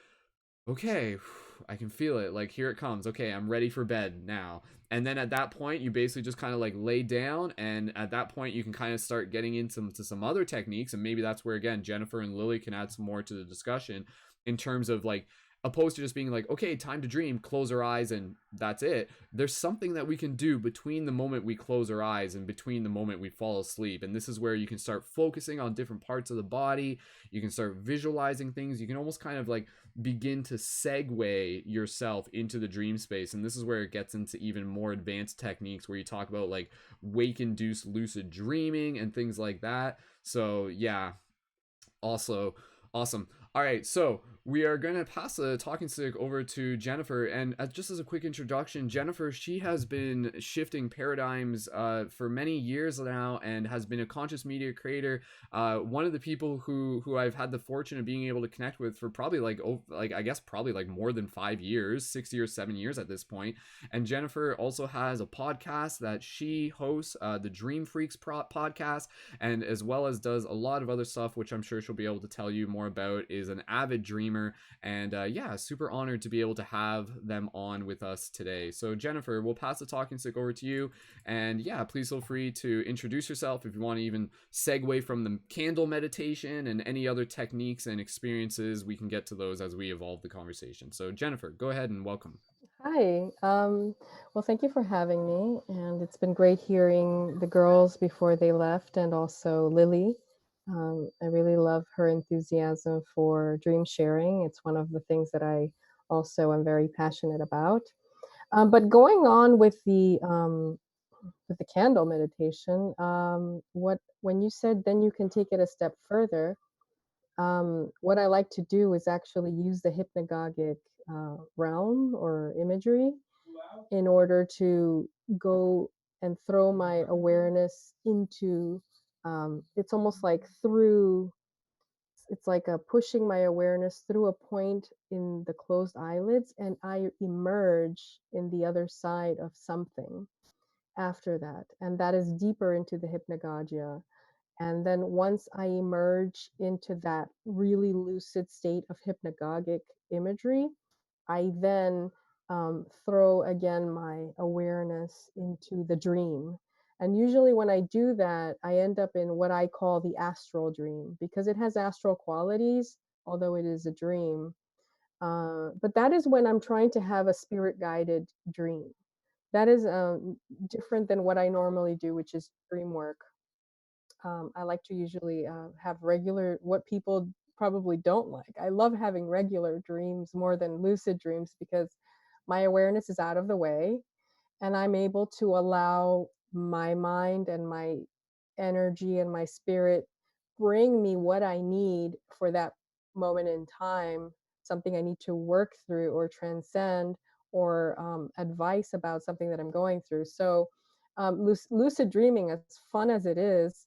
okay, I can feel it. Like, here it comes. Okay, I'm ready for bed now. And then at that point, you basically just kind of like lay down. And at that point, you can kind of start getting into some other techniques. And maybe that's where, again, Jennifer and Lilly can add some more to the discussion in terms of like, opposed to just being like, okay, time to dream, close our eyes, and that's it. There's something that we can do between the moment we close our eyes and between the moment we fall asleep. And this is where you can start focusing on different parts of the body. You can start visualizing things. You can almost kind of like begin to segue yourself into the dream space. And this is where it gets into even more advanced techniques where you talk about like wake induced lucid dreaming and things like that. So yeah, also awesome. All right, so we are going to pass the talking stick over to Jennifer. And just as a quick introduction, Jennifer, she has been shifting paradigms for many years now and has been a conscious media creator. One of the people who I've had the fortune of being able to connect with for probably I guess probably like more than 5 years, 6 years, 7 years at this point. And Jennifer also has a podcast that she hosts, the Dream Freaks podcast, and as well as does a lot of other stuff, which I'm sure she'll be able to tell you more about. Is an avid dreamer, and yeah, super honored to be able to have them on with us today. So Jennifer, we'll pass the talking stick over to you, and yeah, please feel free to introduce yourself if you want to even segue from the candle meditation and any other techniques and experiences. We can get to those as we evolve the conversation. So Jennifer, go ahead and welcome. Hi. Well, thank you for having me. And it's been great hearing the girls before they left, and also Lilly. I really love her enthusiasm for dream sharing. It's one of the things that I also am very passionate about. But going on with the candle meditation, when you said then you can take it a step further, what I like to do is actually use the hypnagogic realm or imagery in order to go and throw my awareness into, it's almost like through, it's like a pushing my awareness through a point in the closed eyelids, and I emerge in the other side of something after that. And that is deeper into the hypnagogia. And then once I emerge into that really lucid state of hypnagogic imagery, I then throw again my awareness into the dream. And usually when I do that, I end up in what I call the astral dream because it has astral qualities, although it is a dream. But that is when I'm trying to have a spirit guided dream. That is different than what I normally do, which is dream work. I like to usually have regular, what people probably don't like. I love having regular dreams more than lucid dreams because my awareness is out of the way and I'm able to allow my mind and my energy and my spirit bring me what I need for that moment in time, something I need to work through or transcend, or advice about something that I'm going through. So, lucid dreaming, as fun as it is,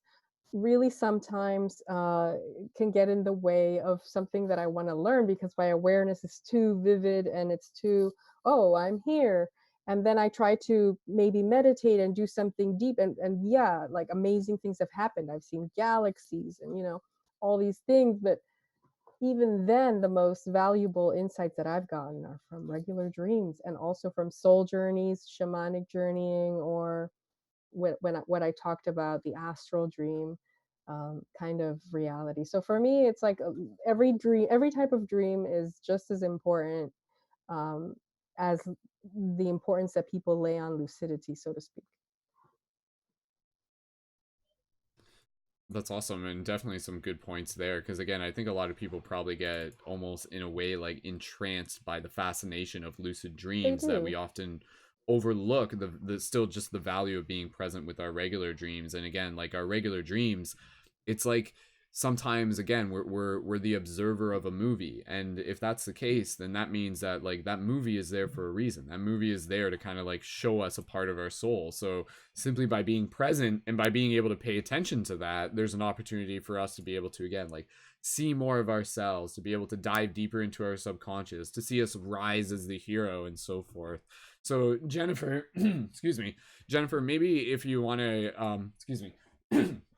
really sometimes can get in the way of something that I want to learn because my awareness is too vivid and it's too, oh, I'm here. And then I try to maybe meditate and do something deep. And yeah, like amazing things have happened. I've seen galaxies and, all these things. But even then, the most valuable insights that I've gotten are from regular dreams and also from soul journeys, shamanic journeying, or what I talked about, the astral dream kind of reality. So for me, it's like every dream, every type of dream is just as important um, as the importance that people lay on lucidity, so to speak. That's awesome, and definitely some good points there. Because again, I think a lot of people probably get almost in a way like entranced by the fascination of lucid They dreams that we do. often overlook the still just the value of being present with our regular dreams. And again, like our regular dreams, it's like sometimes again we're the observer of a movie, and if that's the case, then that means that like that movie is there for a reason. That movie is there to kind of like show us a part of our soul. So simply by being present and by being able to pay attention to that, there's an opportunity for us to be able to again like see more of ourselves, to be able to dive deeper into our subconscious, to see us rise as the hero and so forth. So Jennifer, excuse me, Jennifer, maybe if you want to excuse me,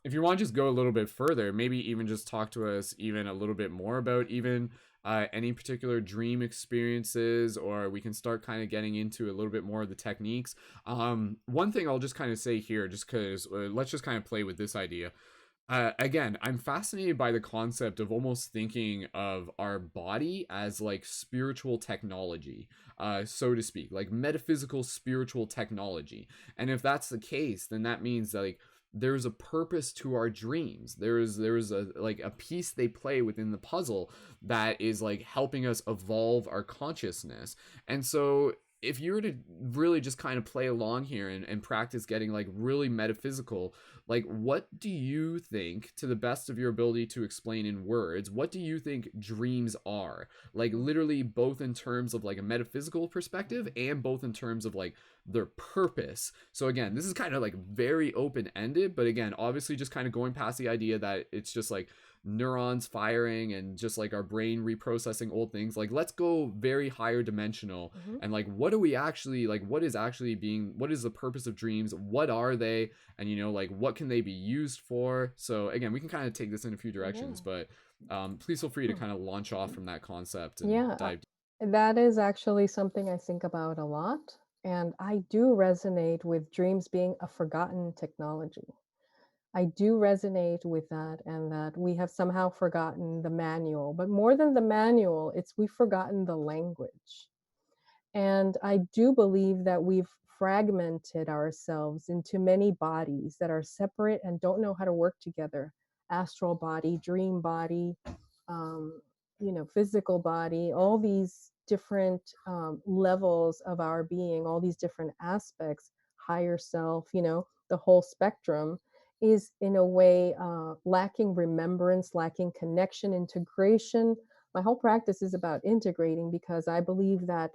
if you want to just go a little bit further, maybe even just talk to us even a little bit more about even any particular dream experiences, or we can start kind of getting into a little bit more of the techniques. One thing I'll just kind of say here, just because let's just kind of play with this idea. Again, I'm fascinated by the concept of almost thinking of our body as like spiritual technology, so to speak, like metaphysical spiritual technology. And if that's the case, then that means that, like, there's a purpose to our dreams. There's a like a piece they play within the puzzle that is like helping us evolve our consciousness. And so if you were to really just kind of play along here and practice getting like really metaphysical, like what do you think, to the best of your ability to explain in words, what do you think dreams are? Like literally both in terms of like a metaphysical perspective and both in terms of like their purpose. So again, this is kind of like very open ended, but again, obviously just kind of going past the idea that it's just like neurons firing and just like our brain reprocessing old things. Like let's go very higher dimensional and like what do we actually like, what is actually being, what is the purpose of dreams, what are they, and like what can they be used for? So again, we can kind of take this in a few directions, Yeah. but please feel free to kind of launch off from that concept and Yeah, dive deep. that is actually something I think about a lot. And I do resonate with dreams being a forgotten technology. I do resonate with that, and that we have somehow forgotten the manual. But more than the manual, it's we've forgotten the language. And I do believe that we've fragmented ourselves into many bodies that are separate and don't know how to work together. Astral body, dream body, um, physical body, all these different levels of our being, all these different aspects, higher self, the whole spectrum is in a way lacking remembrance, lacking connection, integration. My whole practice is about integrating because I believe that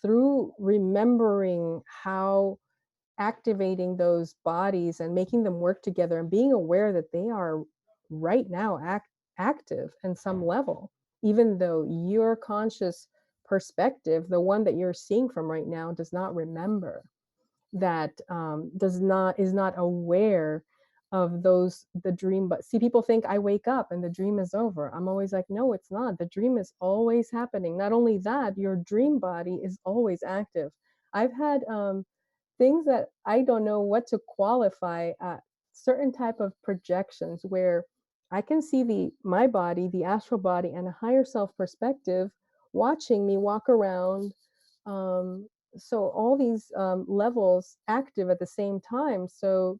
through remembering how activating those bodies and making them work together and being aware that they are right now active in some level, even though your conscious perspective, the one that you're seeing from right now, does not remember, that does not is not aware of those the dream. But see, people think I wake up and the dream is over. I'm always like, no, it's not. The dream is always happening. Not only that, your dream body is always active. I've had things that I don't know what to qualify, certain type of projections where I can see my body, the astral body, and a higher self perspective watching me walk around. Um, so all these levels active at the same time. So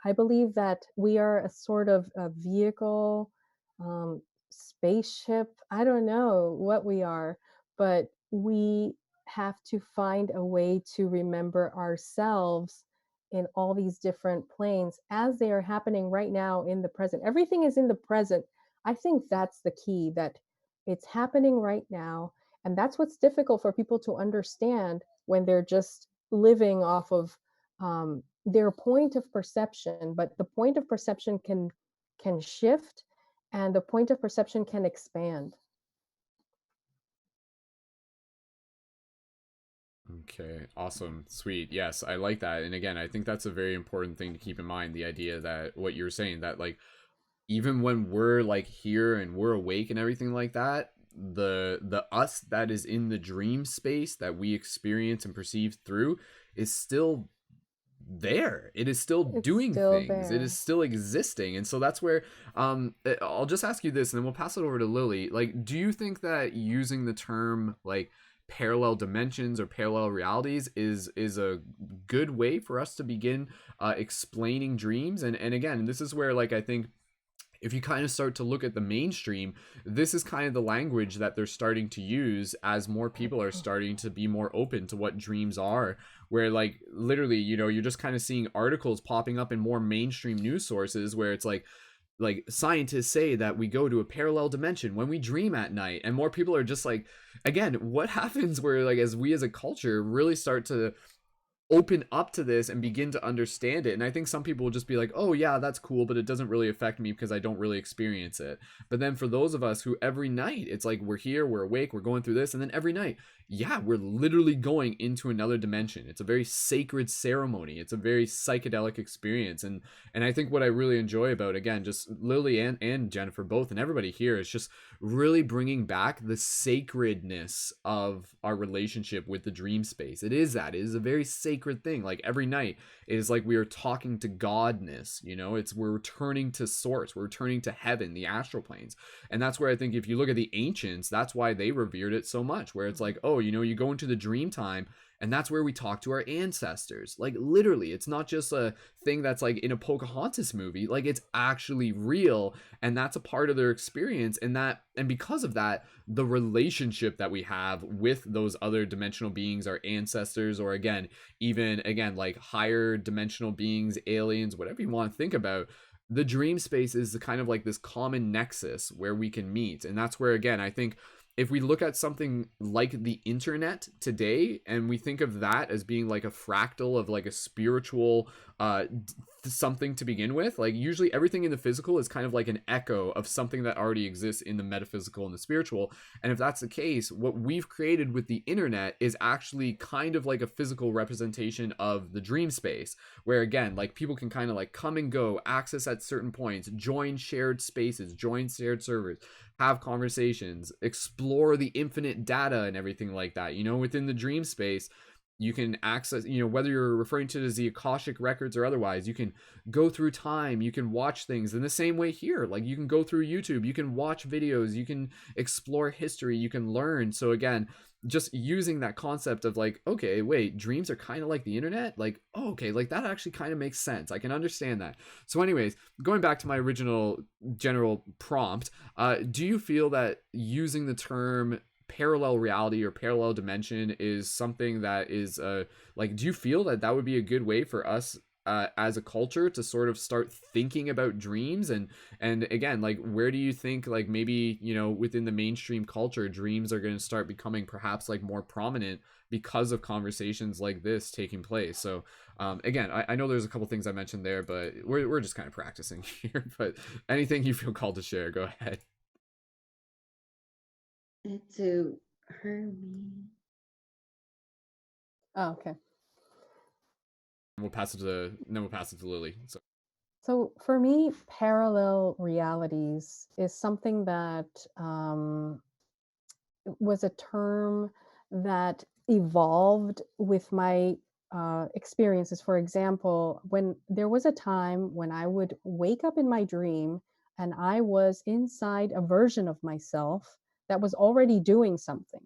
I believe that we are a sort of a vehicle, um, spaceship. I don't know what we are, but we have to find a way to remember ourselves in all these different planes as they are happening right now in the present. Everything is in the present. I think that's the key, that it's happening right now. And that's what's difficult for people to understand when they're just living off of their point of perception. But the point of perception can shift, and the point of perception can expand. Okay, awesome. Sweet. Yes, I like that. And again, I think that's a very important thing to keep in mind, the idea that what you're saying, that like even when we're like here and we're awake and everything like that, the us that is in the dream space that we experience and perceive through is still there. It is still It's doing still things. It there. is still existing. And so that's where I'll just ask you this and then we'll pass it over to Lily. Like, do you think that using the term like parallel dimensions or parallel realities is a good way for us to begin explaining dreams? And again, this is where like I think if you kind of start to look at the mainstream, this is kind of the language that they're starting to use as more people are starting to be more open to what dreams are. Where, like, literally, you know, you're just kind of seeing articles popping up in more mainstream news sources where it's like scientists say that we go to a parallel dimension when we dream at night, and more people are just like, again, what happens where like as we as a culture really start to open up to this and begin to understand it. And I think some people will just be like, oh yeah, that's cool, but it doesn't really affect me because I don't really experience it. But then for those of us who every night it's like we're here, we're awake, we're going through this, and then every night, yeah, we're literally going into another dimension. It's a very sacred ceremony. It's a very psychedelic experience. And I think what I really enjoy about, again, just Lily and Jennifer both and everybody here is just really bringing back the sacredness of our relationship with the dream space. It is that. It is a very sacred thing. Like every night, it is like we are talking to godness, you know? It's we're returning to source. We're returning to heaven, the astral planes. And that's where I think if you look at the ancients, that's why they revered it so much, where it's like, oh, you know, you go into the dream time and that's where we talk to our ancestors. Like literally, it's not just a thing that's like in a Pocahontas movie. Like it's actually real, and that's a part of their experience. And because of that, the relationship that we have with those other dimensional beings, our ancestors, or even like higher dimensional beings, aliens, whatever you want to think about, the dream space is the kind of like this common nexus where we can meet. And that's where, again, I think if we look at something like the internet today and we think of that as being like a fractal of like a spiritual something to begin with, like usually everything in the physical is kind of like an echo of something that already exists in the metaphysical and the spiritual. And if that's the case, what we've created with the internet is actually kind of like a physical representation of the dream space, where again, like people can kind of like come and go, access at certain points, join shared spaces, join shared servers, have conversations, explore the infinite data and everything like that. You know, within the dream space, you can access, you know, whether you're referring to it as the Akashic records or otherwise, you can go through time, you can watch things in the same way here. Like you can go through YouTube, you can watch videos, you can explore history, you can learn. So again, just using that concept of like, okay, wait, dreams are kind of like the internet. Like, oh, okay, like that actually kind of makes sense. I can understand that. So anyways, going back to my original general prompt, do you feel that using the term parallel reality or parallel dimension is something that is like, do you feel that that would be a good way for us as a culture to sort of start thinking about dreams? And again, like where do you think like maybe, you know, within the mainstream culture dreams are going to start becoming perhaps like more prominent because of conversations like this taking place? So again, I know there's a couple things I mentioned there, but we're just kind of practicing here. But anything you feel called to share, go ahead. To her, me. Oh, okay. We'll pass it to Lily. So for me, parallel realities is something that was a term that evolved with my experiences. For example, when there was a time when I would wake up in my dream and I was inside a version of myself that was already doing something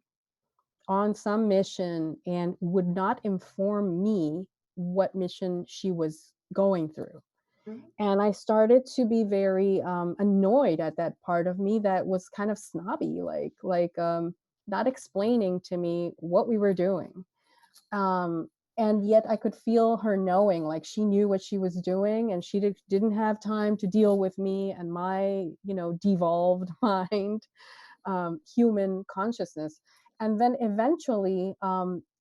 on some mission and would not inform me what mission she was going through. Mhm. And I started to be very annoyed at that part of me that was kind of snobby, not explaining to me what we were doing. Um, and yet I could feel her knowing, like she knew what she was doing, and she didn't have time to deal with me and my, devolved mind, human consciousness. And then eventually,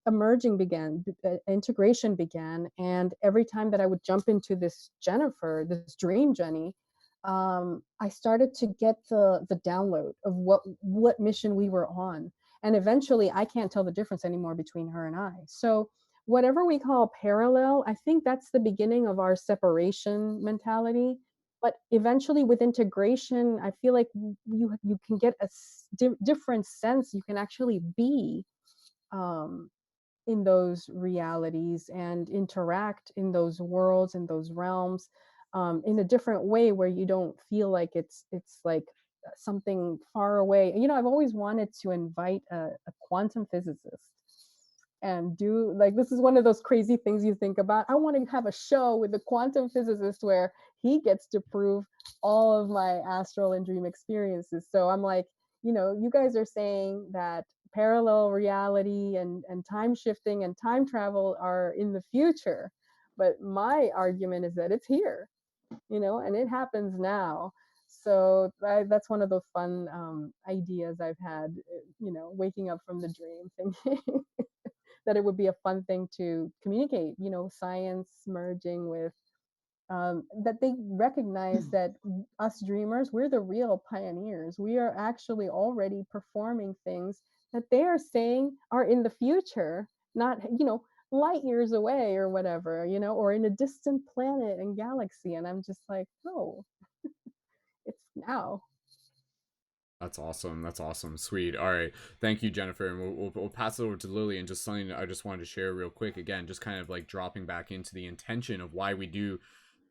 emerging began, integration began. And every time that I would jump into this Jennifer, this dream Jenny, I started to get the download of what mission we were on. And eventually, I can't tell the difference anymore between her and I. So whatever we call parallel, I think that's the beginning of our separation mentality. But eventually with integration, I feel like you can get a different sense. You can actually be um, in those realities and interact in those worlds, in those realms, in a different way, where you don't feel like it's like something far away. I've always wanted to invite a quantum physicist and do, like, this is one of those crazy things you think about. I want to have a show with the quantum physicist where he gets to prove all of my astral and dream experiences. So I'm like, you guys are saying that parallel reality and time shifting and time travel are in the future, but my argument is that it's here, and it happens now. So that's one of those fun ideas I've had, waking up from the dream thinking that it would be a fun thing to communicate, science merging with that they recognize that us dreamers, we're the real pioneers. We are actually already performing things that they are saying are in the future, not, light years away or whatever, or in a distant planet and galaxy. And I'm just like, no, it's now. That's awesome. That's awesome. Sweet. All right. Thank you, Jennifer. And we'll pass it over to Lily. And just something I just wanted to share real quick. Again, just kind of like dropping back into the intention of why we do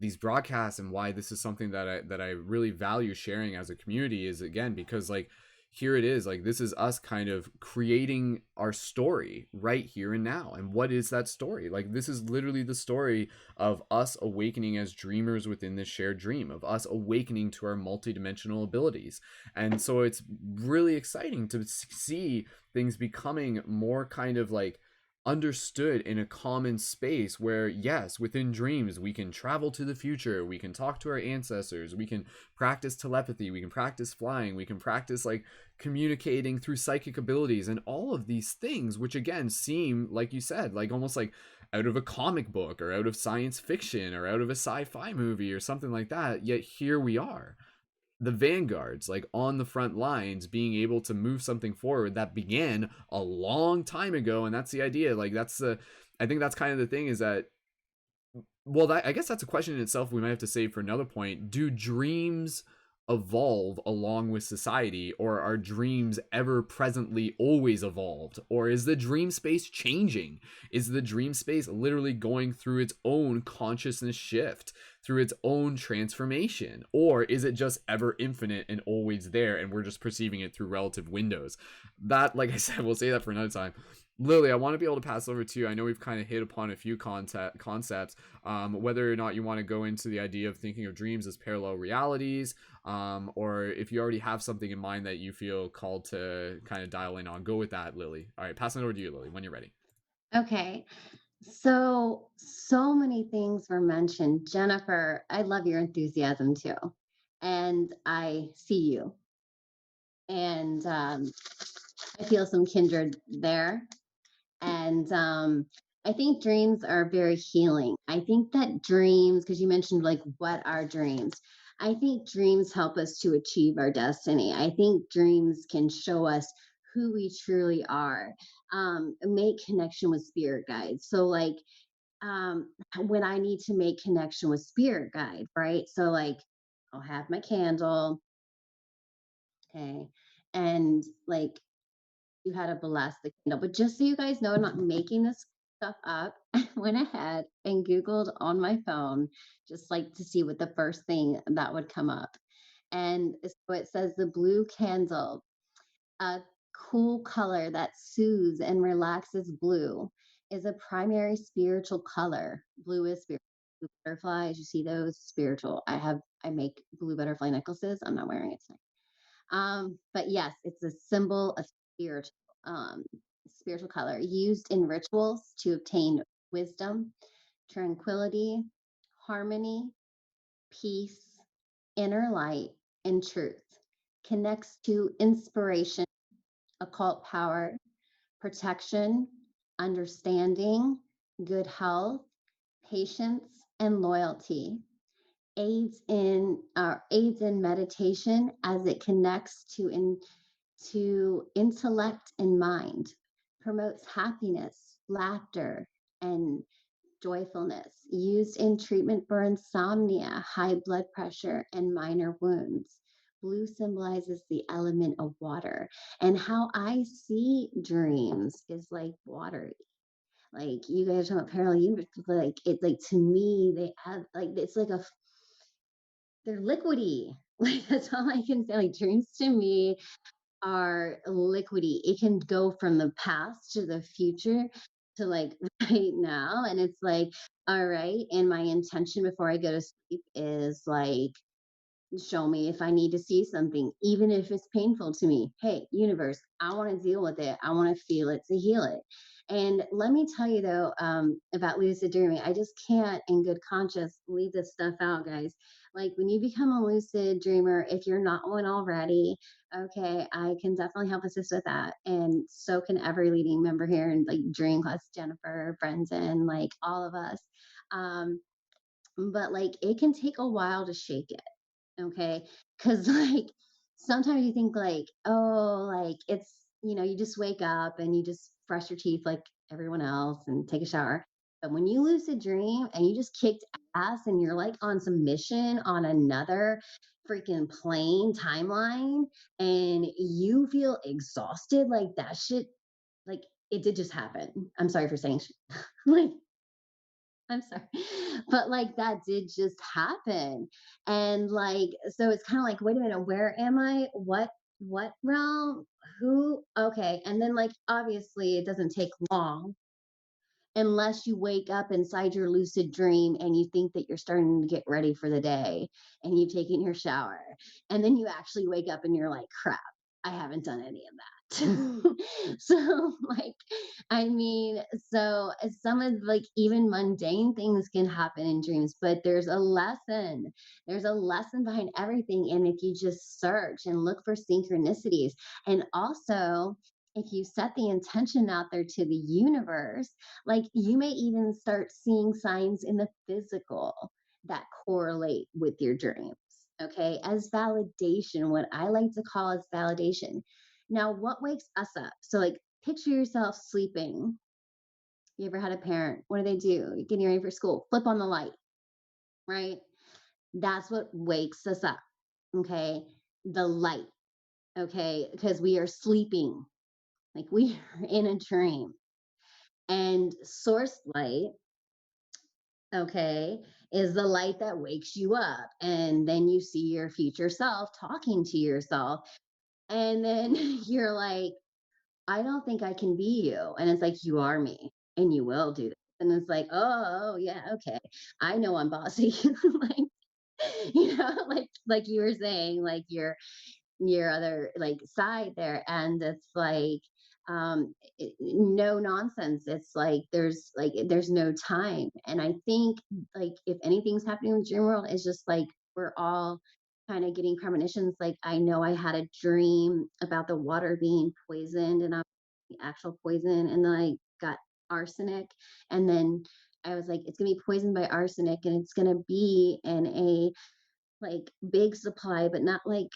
these broadcasts and why this is something that I really value sharing as a community is, again, because like here it is, like this is us kind of creating our story right here and now. And what is that story? Like this is literally the story of us awakening as dreamers within this shared dream, of us awakening to our multidimensional abilities. And so it's really exciting to see things becoming more kind of like understood in a common space where, yes, within dreams we can travel to the future, we can talk to our ancestors, we can practice telepathy, we can practice flying, we can practice like communicating through psychic abilities, and all of these things which again seem, like you said, like almost like out of a comic book or out of science fiction or out of a sci-fi movie or something like that. Yet here we are, the vanguards, like on the front lines, being able to move something forward that began a long time ago. And that's the idea. Like that's the, I think that's kind of the thing, is that, well, that, I guess that's a question in itself we might have to save for another point. Do dreams evolve along with society, or are dreams ever presently always evolved? Or is the dream space changing? Is the dream space literally going through its own consciousness shift, through its own transformation? Or is it just ever infinite and always there, and we're just perceiving it through relative windows? That, like I said, we'll say that for another time. Lily, I want to be able to pass over to you. I know we've kind of hit upon a few concepts, whether or not you want to go into the idea of thinking of dreams as parallel realities, or if you already have something in mind that you feel called to kind of dial in on, go with that, Lily. All right, passing it over to you, Lily, when you're ready. Okay. So many things were mentioned. Jennifer, I love your enthusiasm too. And I see you. And I feel some kindred there. And I think dreams are very healing. I think that dreams, because you mentioned like what are dreams? I think dreams help us to achieve our destiny. I think dreams can show us who we truly are, make connection with spirit guides. So, like, when I need to make connection with spirit guide, right? So, like, I'll have my candle, okay, and like you had to bless the candle. But just so you guys know, I'm not making this stuff up, I went ahead and Googled on my phone just like to see what the first thing that would come up. And so it says the blue candle, a cool color that soothes and relaxes. Blue is a primary spiritual color. Blue is spiritual. Blue butterflies, you see those spiritual. I make blue butterfly necklaces. I'm not wearing it tonight. But yes, it's a symbol of spiritual, um, spiritual color used in rituals to obtain wisdom, tranquility, harmony, peace, inner light, and truth. Connects to inspiration, occult power, protection, understanding, good health, patience, and loyalty. Aids in meditation as it connects to intellect and mind, promotes happiness, laughter, and joyfulness, used in treatment for insomnia, high blood pressure, and minor wounds. Blue symbolizes the element of water. And how I see dreams is like water. Like you guys are talking about parallel universe, like it, like to me, they have like it's like a they're liquidy. Like that's all I can say. Like dreams to me are liquidy. It can go from the past to the future to like right now. And it's like, all right. And my intention before I go to sleep is like show me if I need to see something, even if it's painful to me. Hey, universe, I want to deal with it. I want to feel it to heal it. And let me tell you though, about lucid dreaming, I just can't in good conscience leave this stuff out, guys. Like when you become a lucid dreamer, if you're not one already, okay, I can definitely help assist with that. And so can every leading member here in like Dream Class, Jennifer, Brendon, like all of us. Um, but like it can take a while to shake it. Okay. Cause like sometimes you think like, oh, like it's, you just wake up and you just brush your teeth like everyone else and take a shower. But when you lucid dream and you just kicked ass and you're like on some mission on another freaking plane timeline and you feel exhausted, like that shit, like it did just happen. I'm sorry for saying like I'm sorry. But like that did just happen. And like so it's kind of like wait a minute, where am I? What realm? Who? Okay. And then like obviously it doesn't take long unless you wake up inside your lucid dream and you think that you're starting to get ready for the day and you've taken your shower and then you actually wake up and you're like crap, I haven't done any of that. So like I mean, so some of like even mundane things can happen in dreams, but there's a lesson behind everything. And if you just search and look for synchronicities, and also if you set the intention out there to the universe, like you may even start seeing signs in the physical that correlate with your dreams. Okay. As validation, what I like to call as validation. Now, what wakes us up? So, like, picture yourself sleeping. You ever had a parent? What do? You're getting ready for school. Flip on the light, right? That's what wakes us up. Okay. The light. Okay. Because we are sleeping, like we are in a dream. And source light, okay, is the light that wakes you up. And then you see your future self talking to yourself. And then you're like, I don't think I can be you. And it's like, you are me and you will do this. And it's like, oh, yeah, okay. I know I'm bossy. Like, like you were saying, like your other like side there. And it's like, no nonsense. It's like there's no time. And I think like if anything's happening with dream world, it's just like we're all kind of getting premonitions. Like I know I had a dream about the water being poisoned and I the actual poison and then I got arsenic and then I was like it's gonna be poisoned by arsenic and it's gonna be in a like big supply but not like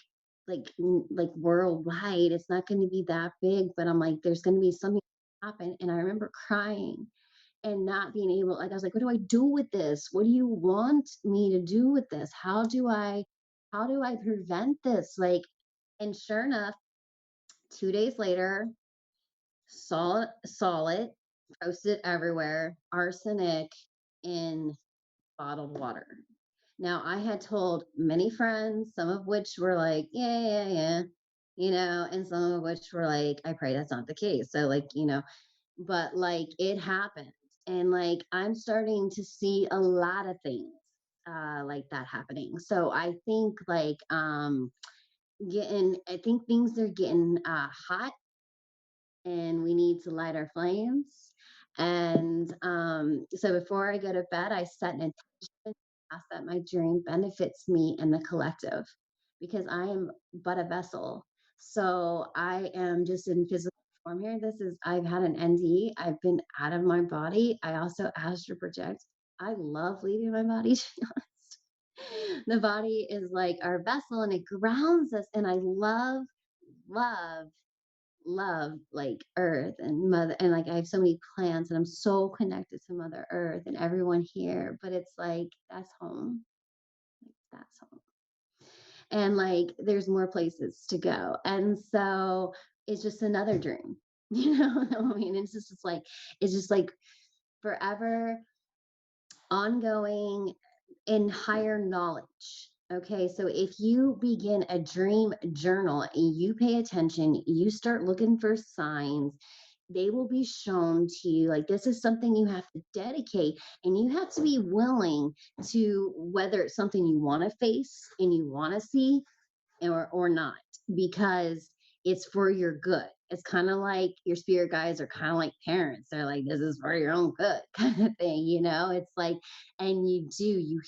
worldwide. It's not going to be that big, but I'm like there's going to be something happen. And I remember crying and not being able, like I was like what do I do with this? What do you want me to do with this? How do I prevent this? Like, and sure enough, 2 days later saw it, posted everywhere, arsenic in bottled water. Now, I had told many friends, some of which were like, yeah, yeah, yeah, and some of which were like, I pray that's not the case. So, like, but like it happened. And like I'm starting to see a lot of things like that happening. So I think like I think things are getting hot and we need to light our flames. And so before I go to bed, I set an intention, ask that my dream benefits me and the collective because I am but a vessel. So I am just in physical form here. I've had an NDE, I've been out of my body. I also astral project. I love leaving my body, to be honest. The body is like our vessel and it grounds us. And I love like earth and mother, and like I have so many plants and I'm so connected to mother earth and everyone here, but it's like that's home, and like there's more places to go, and so it's just another dream. I mean, it's just like forever ongoing in higher knowledge. Okay, so if you begin a dream journal and you pay attention, you start looking for signs, they will be shown to you. Like, this is something you have to dedicate, and you have to be willing to, whether it's something you want to face and you want to see, or not, because it's for your good. It's kind of like your spirit guides are kind of like parents. They're like, this is for your own good kind of thing. It's like, and you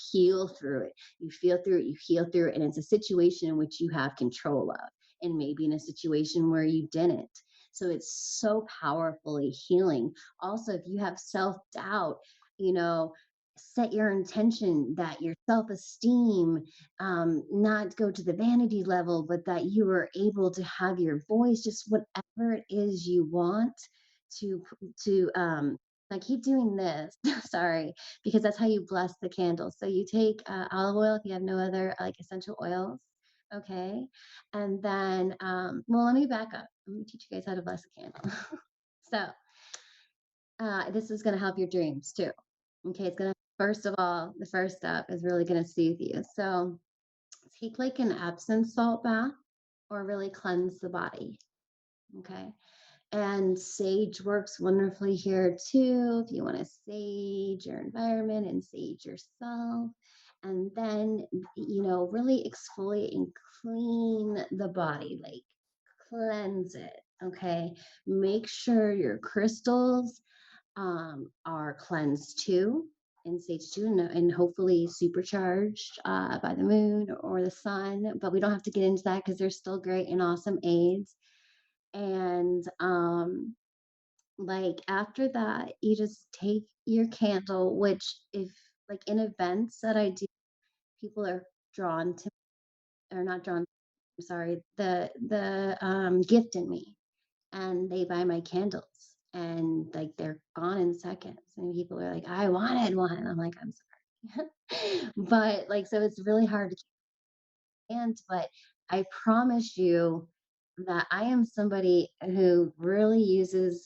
heal through it. You feel through it, you heal through it. And it's a situation in which you have control of, and maybe in a situation where you didn't. So it's so powerfully healing. Also, if you have self doubt, you know, set your intention that your self esteem not go to the vanity level, but that you are able to have your voice, just whatever it is you want to I keep doing this, sorry, because that's how you bless the candle. So you take olive oil if you have no other like essential oils, okay, and then well, let me back up. Let me teach you guys how to bless a candle. So this is going to help your dreams too. Okay, it's going to, first of all, the first step is really going to soothe you. So take like an Epsom salt bath or really cleanse the body. Okay. And sage works wonderfully here too. If you want to sage your environment and sage yourself, and then, really exfoliate and clean the body, like cleanse it. Okay. Make sure your crystals are cleansed too in stage 2, and hopefully supercharged by the moon or the sun, but we don't have to get into that because they're still great and awesome aids. And like after that, you just take your candle, which, if like in events that I do, people are drawn to, or not drawn, I'm sorry, the gift in me, and they buy my candles, and like they're gone in seconds, and people are like, I wanted one. I'm like, I'm sorry. But like, so it's really hard to stand, but I promise you that I am somebody who really uses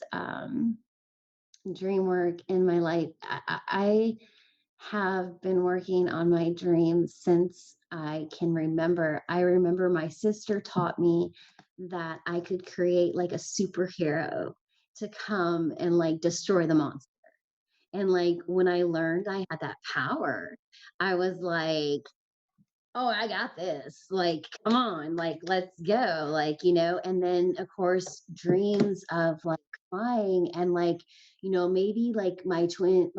dream work in my life. I have been working on my dreams since I can remember. I remember my sister taught me that I could create like a superhero to come and like destroy the monster. And like when I learned I had that power, I was like, oh, I got this. Like, come on, like, let's go. Like, and then of course, dreams of like flying and like, maybe like my twin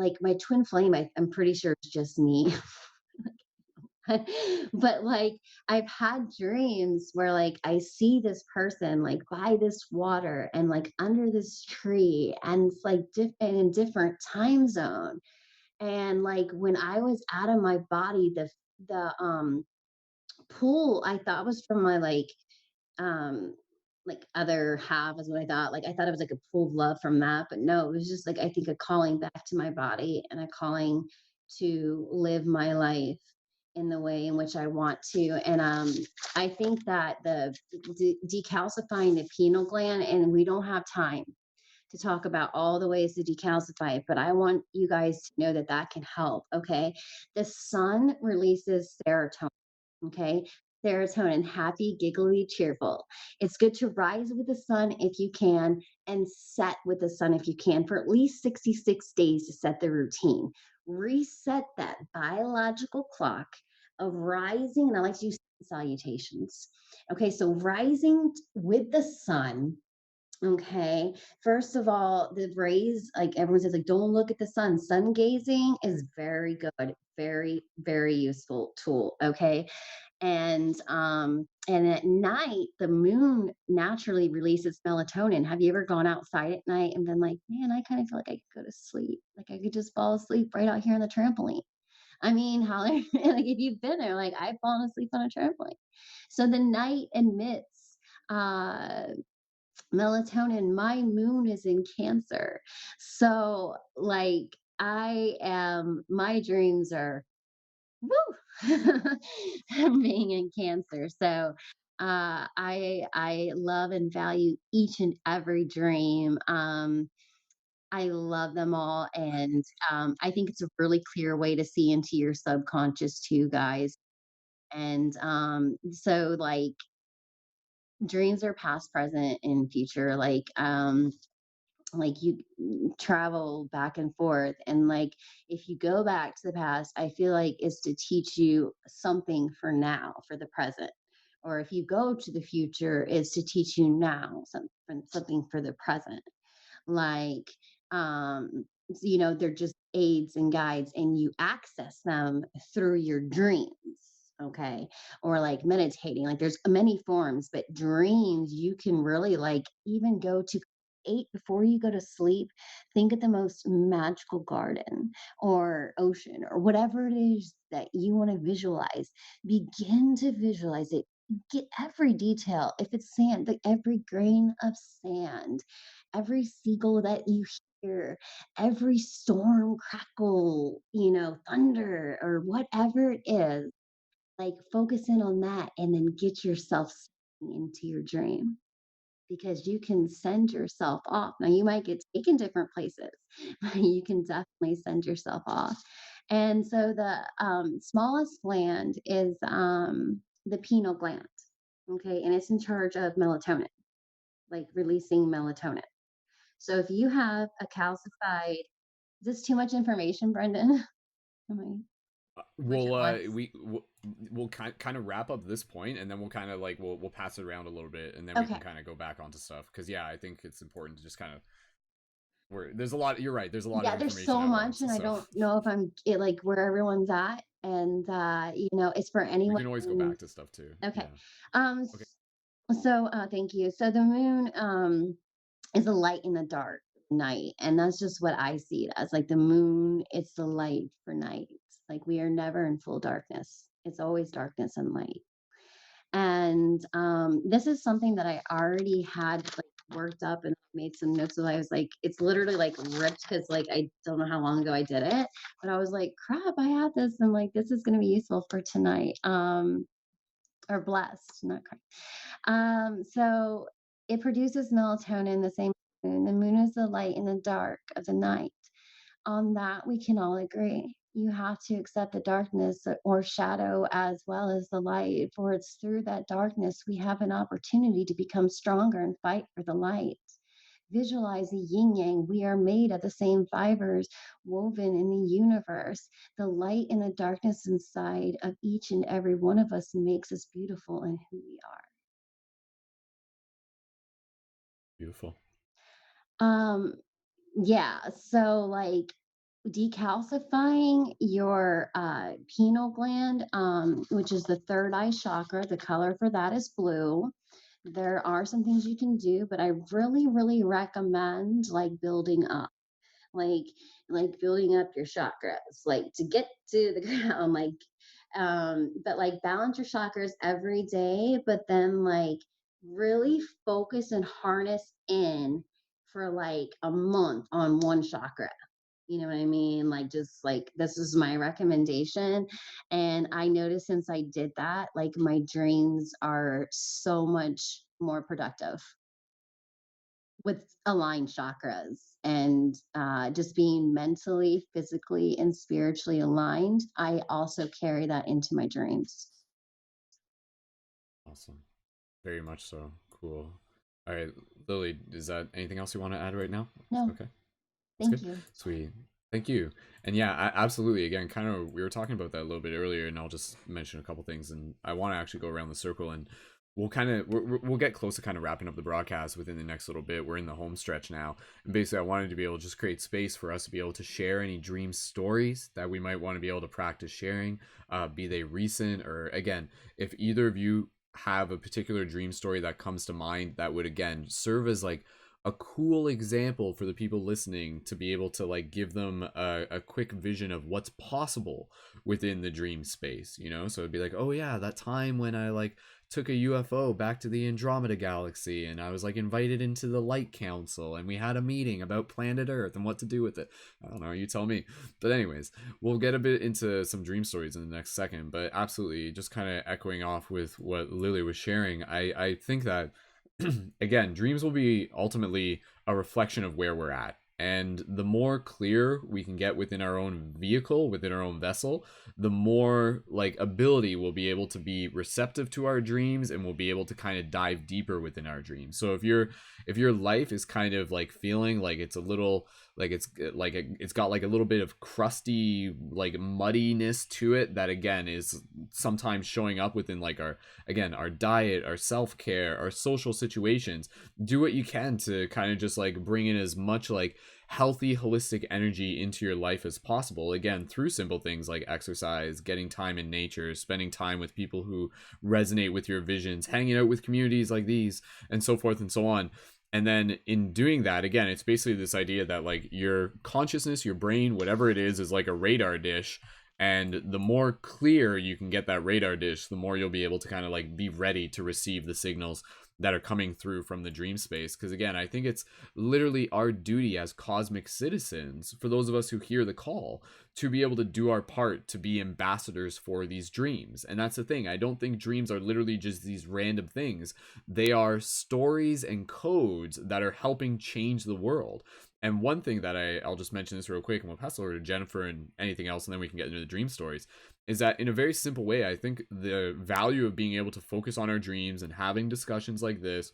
flame, I'm pretty sure it's just me. But like I've had dreams where like I see this person like by this water and like under this tree, and it's like and in different time zone. And like when I was out of my body, the pool I thought was from my um other half, is what I thought. Like I thought it was like a pool of love from that, but no, it was just like I think a calling back to my body and a calling to live my life in the way in which I want to. And I think that the decalcifying the pineal gland, and we don't have time to talk about all the ways to decalcify it, but I want you guys to know that that can help. Okay. The sun releases serotonin. Okay. Serotonin, happy, giggly, cheerful. It's good to rise with the sun if you can and set with the sun if you can for at least 66 days to set the routine. Reset that biological clock of rising, and I like to use salutations. Okay, so rising with the sun. Okay. First of all, the rays, like everyone says, like, don't look at the sun. Sun gazing is very good, very, very useful tool. Okay. And at night, the moon naturally releases melatonin. Have you ever gone outside at night and been like, man, I kind of feel like I could go to sleep. Like I could just fall asleep right out here on the trampoline. I mean, how like if you've been there, like I've fallen asleep on a trampoline. So the night emits uh melatonin. My moon is in Cancer. So like my dreams are woo being in Cancer. So I love and value each and every dream. I love them all, and I think it's a really clear way to see into your subconscious too, guys. And so like dreams are past, present, and future. Like you travel back and forth, and like if you go back to the past, I feel like it's to teach you something for now, for the present. Or if you go to the future, it's to teach you now something for the present. Like they're just aids and guides, and you access them through your dreams. Okay. Or like meditating, like there's many forms, but dreams you can really like even go to eight before you go to sleep. Think of the most magical garden or ocean or whatever it is that you want to visualize. Begin to visualize it. Get every detail. If it's sand, like every grain of sand, every seagull that you hear, every storm crackle, thunder or whatever it is, like focus in on that and then get yourself into your dream, because you can send yourself off. Now you might get taken different places, but you can definitely send yourself off. And so the smallest gland is the pineal gland. Okay. And it's in charge of melatonin, like releasing melatonin. So if you have a calcified, is this too much information, Brendan? Am I too much We'll at once? we'll kind of wrap up this point, and then we'll kind of like we'll pass it around a little bit, and then we Okay. can kind of go back onto stuff, because yeah, I think it's important to just kind of where there's a lot. You're right. There's a lot of Yeah, there's information so at much, once, and I so don't know if like where everyone's at, and it's for we anyone. can always go back to stuff too. Okay. Yeah. Um. Okay. So, thank you. So the moon is a light in the dark night, and that's just what I see it as. Like the moon, it's the light for night. Like we are never in full darkness. It's always darkness and light. And this is something that I already had like worked up and made some notes. So I was like, it's literally like ripped because like I don't know how long ago I did it, but I was like, crap, I had this, and like this is gonna be useful for tonight. Or blessed, not crap. So it produces melatonin, the same moon. The moon is the light in the dark of the night. On that, we can all agree. You have to accept the darkness or shadow as well as the light, for it's through that darkness we have an opportunity to become stronger and fight for the light. Visualize the yin yang. We are made of the same fibers woven in the universe. The light and the darkness inside of each and every one of us makes us beautiful in who we Beautiful. are. Yeah, so like decalcifying your pineal gland, which is the third eye chakra, the color for that is blue. There are some things you can do, but I really, really recommend like building up, like building up your chakras, like to get to the ground, but like balance your chakras every day, but then like really focus and harness in for like a month on one chakra. You know what I mean? Like, just like, this is my recommendation. And I noticed since I did that, like, my dreams are so much more productive. with aligned chakras and just being mentally, physically, and spiritually aligned, I also carry that into my dreams. Awesome. Very much so. Cool. All right, Lily, is that anything else you want to add right now? No. Okay. Thank Good. you. Sweet. Thank you. And yeah, absolutely. Again, kind of, we were talking about that a little bit earlier, and I'll just mention a couple things. And I want to actually go around the circle, and we'll kind of we'll get close to kind of wrapping up the broadcast within the next little bit. We're in the home stretch now, and basically, I wanted to be able to just create space for us to be able to share any dream stories that we might want to be able to practice sharing, be they recent or again, if either of you have a particular dream story that comes to mind that would again serve as like a cool example for the people listening to be able to like give them a quick vision of what's possible within the dream space, you know? So it'd be like, oh yeah, that time when I like took a UFO back to the Andromeda galaxy and I was like invited into the Light Council and we had a meeting about planet Earth and what to do with it. I don't know, you tell me. But anyways, we'll get a bit into some dream stories in the next second, but absolutely just kind of echoing off with what Lily was sharing. I think that again, dreams will be ultimately a reflection of where we're at. And the more clear we can get within our own vehicle, within our own vessel, the more like ability we'll be able to be receptive to our dreams and we'll be able to kind of dive deeper within our dreams. So if your life is kind of like feeling like it's a little like it's got like a little bit of crusty like muddiness to it that again is sometimes showing up within like our diet, our self-care, our social situations, do what you can to kind of just like bring in as much like healthy holistic energy into your life as possible, again through simple things like exercise, getting time in nature, spending time with people who resonate with your visions, hanging out with communities like these, and so forth and so on. And then in doing that, again, it's basically this idea that like your consciousness, your brain, whatever it is like a radar dish. And the more clear you can get that radar dish, the more you'll be able to kind of like be ready to receive the signals that are coming through from the dream space. Because again, I think it's literally our duty as cosmic citizens, for those of us who hear the call, to be able to do our part to be ambassadors for these dreams. And that's the thing. I don't think dreams are literally just these random things. They are stories and codes that are helping change the world. And one thing that I'll just mention this real quick, and we'll pass it over to Jennifer and anything else, and then we can get into the dream stories, is that in a very simple way, I think the value of being able to focus on our dreams and having discussions like this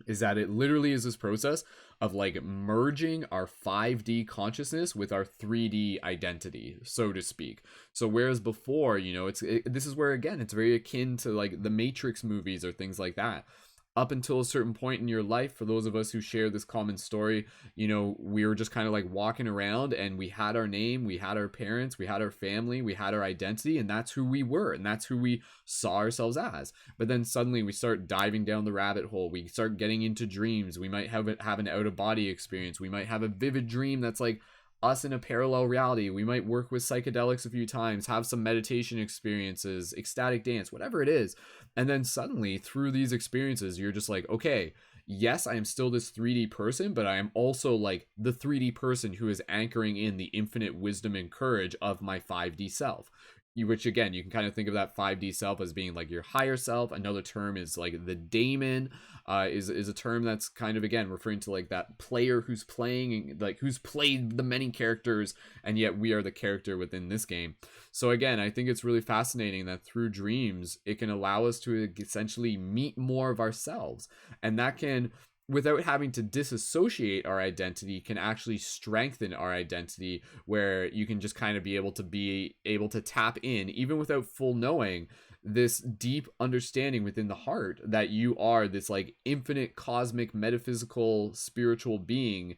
is that it literally is this process of like merging our 5D consciousness with our 3D identity, so to speak. So whereas before, you know, this is where again it's very akin to like the Matrix movies or things like that. Up until a certain point in your life, for those of us who share this common story, you know, we were just kind of like walking around and we had our name, we had our parents, we had our family, we had our identity, and that's who we were and that's who we saw ourselves as. But then suddenly we start diving down the rabbit hole, we start getting into dreams, we might have an out-of-body experience, we might have a vivid dream that's like us in a parallel reality, we might work with psychedelics a few times, have some meditation experiences, ecstatic dance, whatever it is. And then suddenly through these experiences, you're just like, okay, yes, I am still this 3D person, but I am also like the 3D person who is anchoring in the infinite wisdom and courage of my 5D self. Which again, you can kind of think of that 5D self as being like your higher self. Another term is like the daemon, is a term that's kind of again referring to like that player who's playing, like who's played the many characters, and yet we are the character within this game. So again, I think it's really fascinating that through dreams, it can allow us to essentially meet more of ourselves, and that can, without having to disassociate our identity, can actually strengthen our identity, where you can just kind of be able to tap in, even without full knowing, this deep understanding within the heart that you are this like infinite cosmic metaphysical spiritual being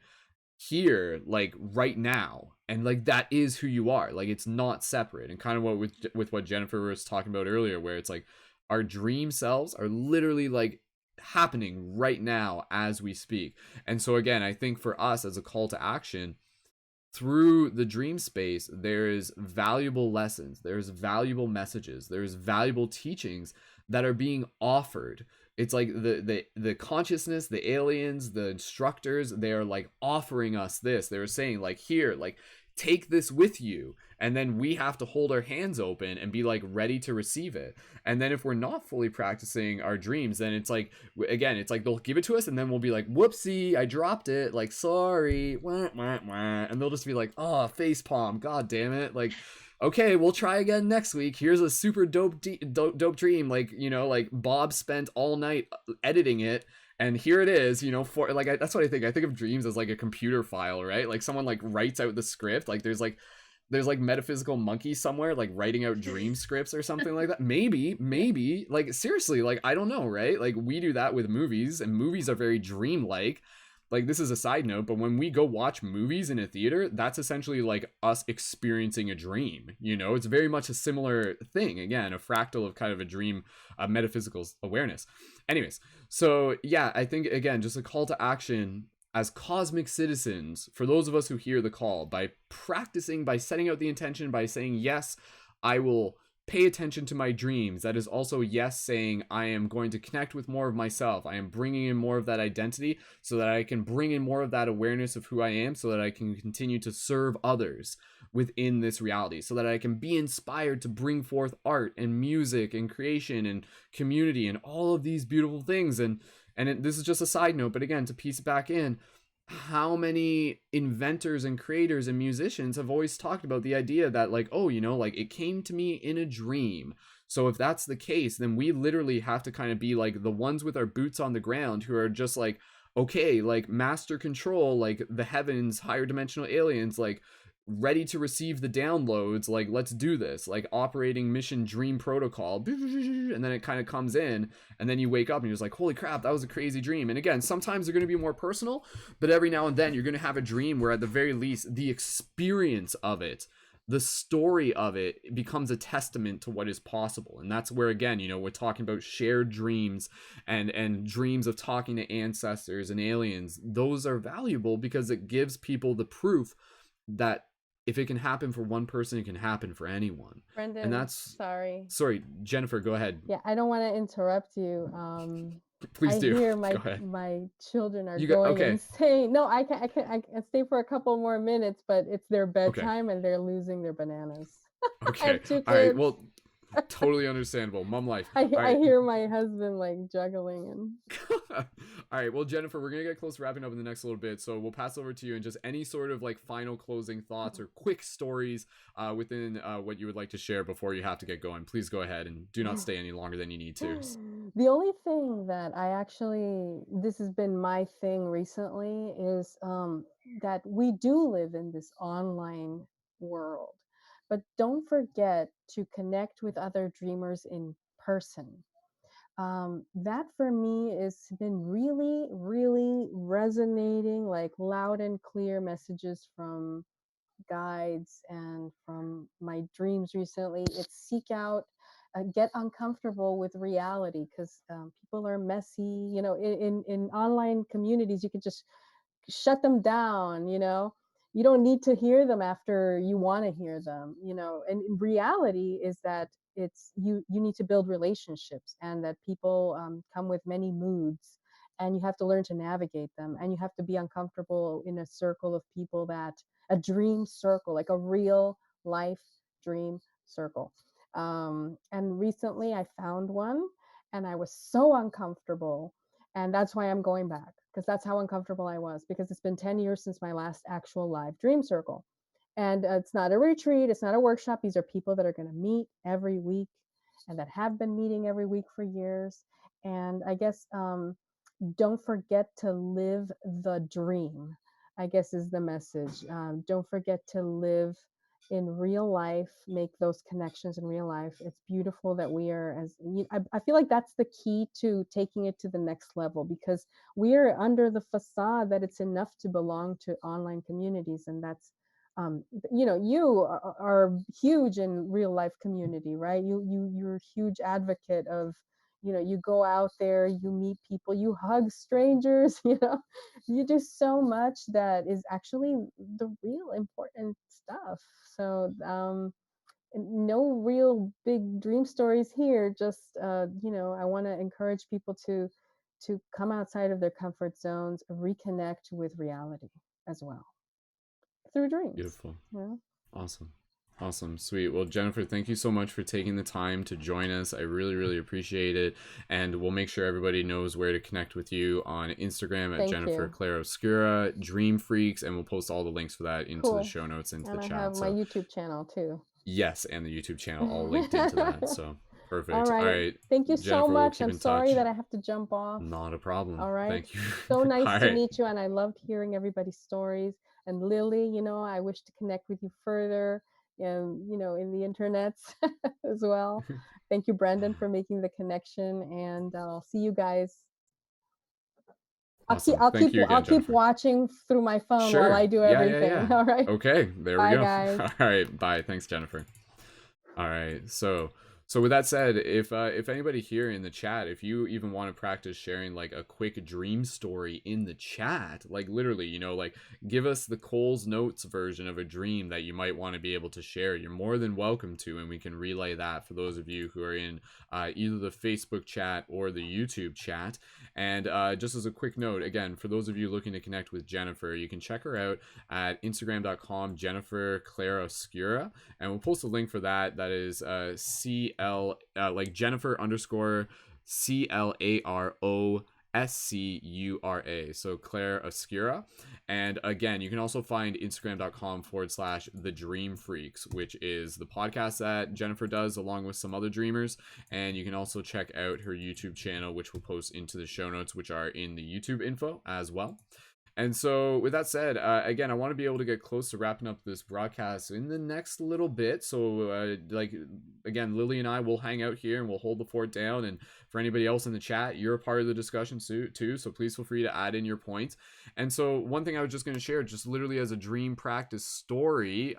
here, like right now, and like that is who you are. Like it's not separate. And kind of what with what Jennifer was talking about earlier, where it's like our dream selves are literally like happening right now as we speak. And so again, I think for us as a call to action, through the dream space, there's valuable lessons, there's valuable messages, there's valuable teachings that are being offered. It's like the consciousness, the aliens, the instructors, they are like offering us this. They're saying like, here, like take this with you, and then we have to hold our hands open and be like ready to receive it. And then if we're not fully practicing our dreams, then it's like, again, it's like they'll give it to us and then we'll be like, whoopsie, I dropped it, like, sorry, wah, wah, wah. And they'll just be like, oh, face palm, god damn it, like, okay, we'll try again next week. Here's a super dope dream, like, you know, like Bob spent all night editing it, and here it is, you know, for like, that's what I think of dreams as like a computer file, right? Like someone like writes out the script, like there's like metaphysical monkey somewhere like writing out dream scripts or something like that. Maybe like, seriously, like, I don't know, right? Like we do that with movies, and movies are very dreamlike. Like, this is a side note, but when we go watch movies in a theater, that's essentially like us experiencing a dream. You know, it's very much a similar thing. Again, a fractal of kind of a dream, metaphysical awareness. Anyways, so yeah, I think, again, just a call to action as cosmic citizens, for those of us who hear the call, by practicing, by setting out the intention, by saying, yes, I will pay attention to my dreams. That is also, yes, saying I am going to connect with more of myself. I am bringing in more of that identity so that I can bring in more of that awareness of who I am, so that I can continue to serve others within this reality, so that I can be inspired to bring forth art and music and creation and community and all of these beautiful things. This is just a side note, but again, to piece it back in, how many inventors and creators and musicians have always talked about the idea that, like, oh, you know, like, it came to me in a dream. So if that's the case, then we literally have to kind of be like the ones with our boots on the ground, who are just like, okay, like, master control, like the heavens, higher dimensional aliens, like, ready to receive the downloads, like, let's do this, like, operating mission dream protocol, and then it kind of comes in, and then you wake up and you're just like, holy crap, that was a crazy dream. And again, sometimes they're going to be more personal, but every now and then you're going to have a dream where, at the very least, the experience of it, the story of it, becomes a testament to what is possible. And that's where, again, you know, we're talking about shared dreams and dreams of talking to ancestors and aliens. Those are valuable because it gives people the proof that if it can happen for one person, it can happen for anyone. Brendon, And that's, sorry. sorry, Jennifer, go ahead. Yeah, I don't want to interrupt you. Please I do. hear Go ahead. my children are You go, going okay. insane. No, I can stay for a couple more minutes, but it's their Okay. bedtime and they're losing their bananas. I Okay. have 2 kids. All right. Well, totally understandable. Mom life. I All right. hear my husband like juggling and. All right. Well, Jennifer, we're gonna get close to wrapping up in the next little bit, so we'll pass over to you, and just any sort of like final closing thoughts or quick stories within what you would like to share before you have to get going. Please go ahead, and do not stay any longer than you need to. The only thing that this has been my thing recently, is that we do live in this online world, but don't forget to connect with other dreamers in person. That for me has been really, really resonating, like loud and clear messages from guides and from my dreams recently. It's seek out, get uncomfortable with reality, because people are messy. You know, in online communities, you can just shut them down. You know, you don't need to hear them after you want to hear them. You know, and in reality is that it's you need to build relationships, and that people come with many moods, and you have to learn to navigate them, and you have to be uncomfortable in a circle of people, that a dream circle, like a real life dream circle. And recently I found one, and I was so uncomfortable. And that's why I'm going back, because that's how uncomfortable I was, because it's been 10 years since my last actual live dream circle. And it's not a retreat, it's not a workshop. These are people that are going to meet every week, and that have been meeting every week for years. And I guess don't forget to live the dream, I guess, is the message. Don't forget to live in real life, make those connections in real life. It's beautiful that we are, I feel like that's the key to taking it to the next level, because we are under the facade that it's enough to belong to online communities. And that's, you know, you are huge in real life community, right? You're a huge advocate of, you know, you go out there, you meet people, you hug strangers, you know, you do so much that is actually the real important stuff. So no real big dream stories here, just you know, I want to encourage people to come outside of their comfort zones, reconnect with reality as well. through dreams. Beautiful. Yeah. Awesome. Sweet. Well, Jennifer, thank you so much for taking the time to join us. I really appreciate it. And we'll make sure everybody knows where to connect with you on Instagram at Thank Jennifer you. Claroscura, Dream Freaks, and we'll post all the links for that into the Cool. show notes, into And the I chat. have my YouTube channel too. Yes, and the YouTube channel all linked into that. So perfect. All right. Thank you Jennifer, so we'll much. keep I'm in sorry touch. that I have to jump off. Not a problem. All right. Thank you. So nice All to right. meet you, and I loved hearing everybody's stories. And Lilly, you know, I wish to connect with you further, you know, in the internets as well. Thank you, Brendon, for making the connection, and I'll see you guys. Awesome. I'll Thank you again, I'll keep Jennifer. watching through my phone Sure. while I do Yeah, everything. yeah. All right. Okay, there Bye, we go. guys. All right, bye. Thanks, Jennifer. All right, so with that said, if anybody here in the chat, if you even want to practice sharing like a quick dream story in the chat, like literally, you know, like give us the Cole's Notes version of a dream that you might want to be able to share, you're more than welcome to, and we can relay that for those of you who are in either the Facebook chat or the YouTube chat. And just as a quick note, again, for those of you looking to connect with Jennifer, you can check her out at Instagram.com, Jennifer Claroscura, and we'll post a link for that. That is like Jennifer _ CLAROSCURA, so Claroscura. And again, you can also find Instagram.com/The Dream Freaks, which is the podcast that Jennifer does along with some other dreamers. And you can also check out her YouTube channel, which we'll post into the show notes, which are in the YouTube info as well. And so with that said, again, I want to be able to get close to wrapping up this broadcast in the next little bit. So like, again, Lilly and I will hang out here and we'll hold the fort down. And for anybody else in the chat, you're a part of the discussion too. So please feel free to add in your points. And so one thing I was just going to share, just literally as a dream practice story,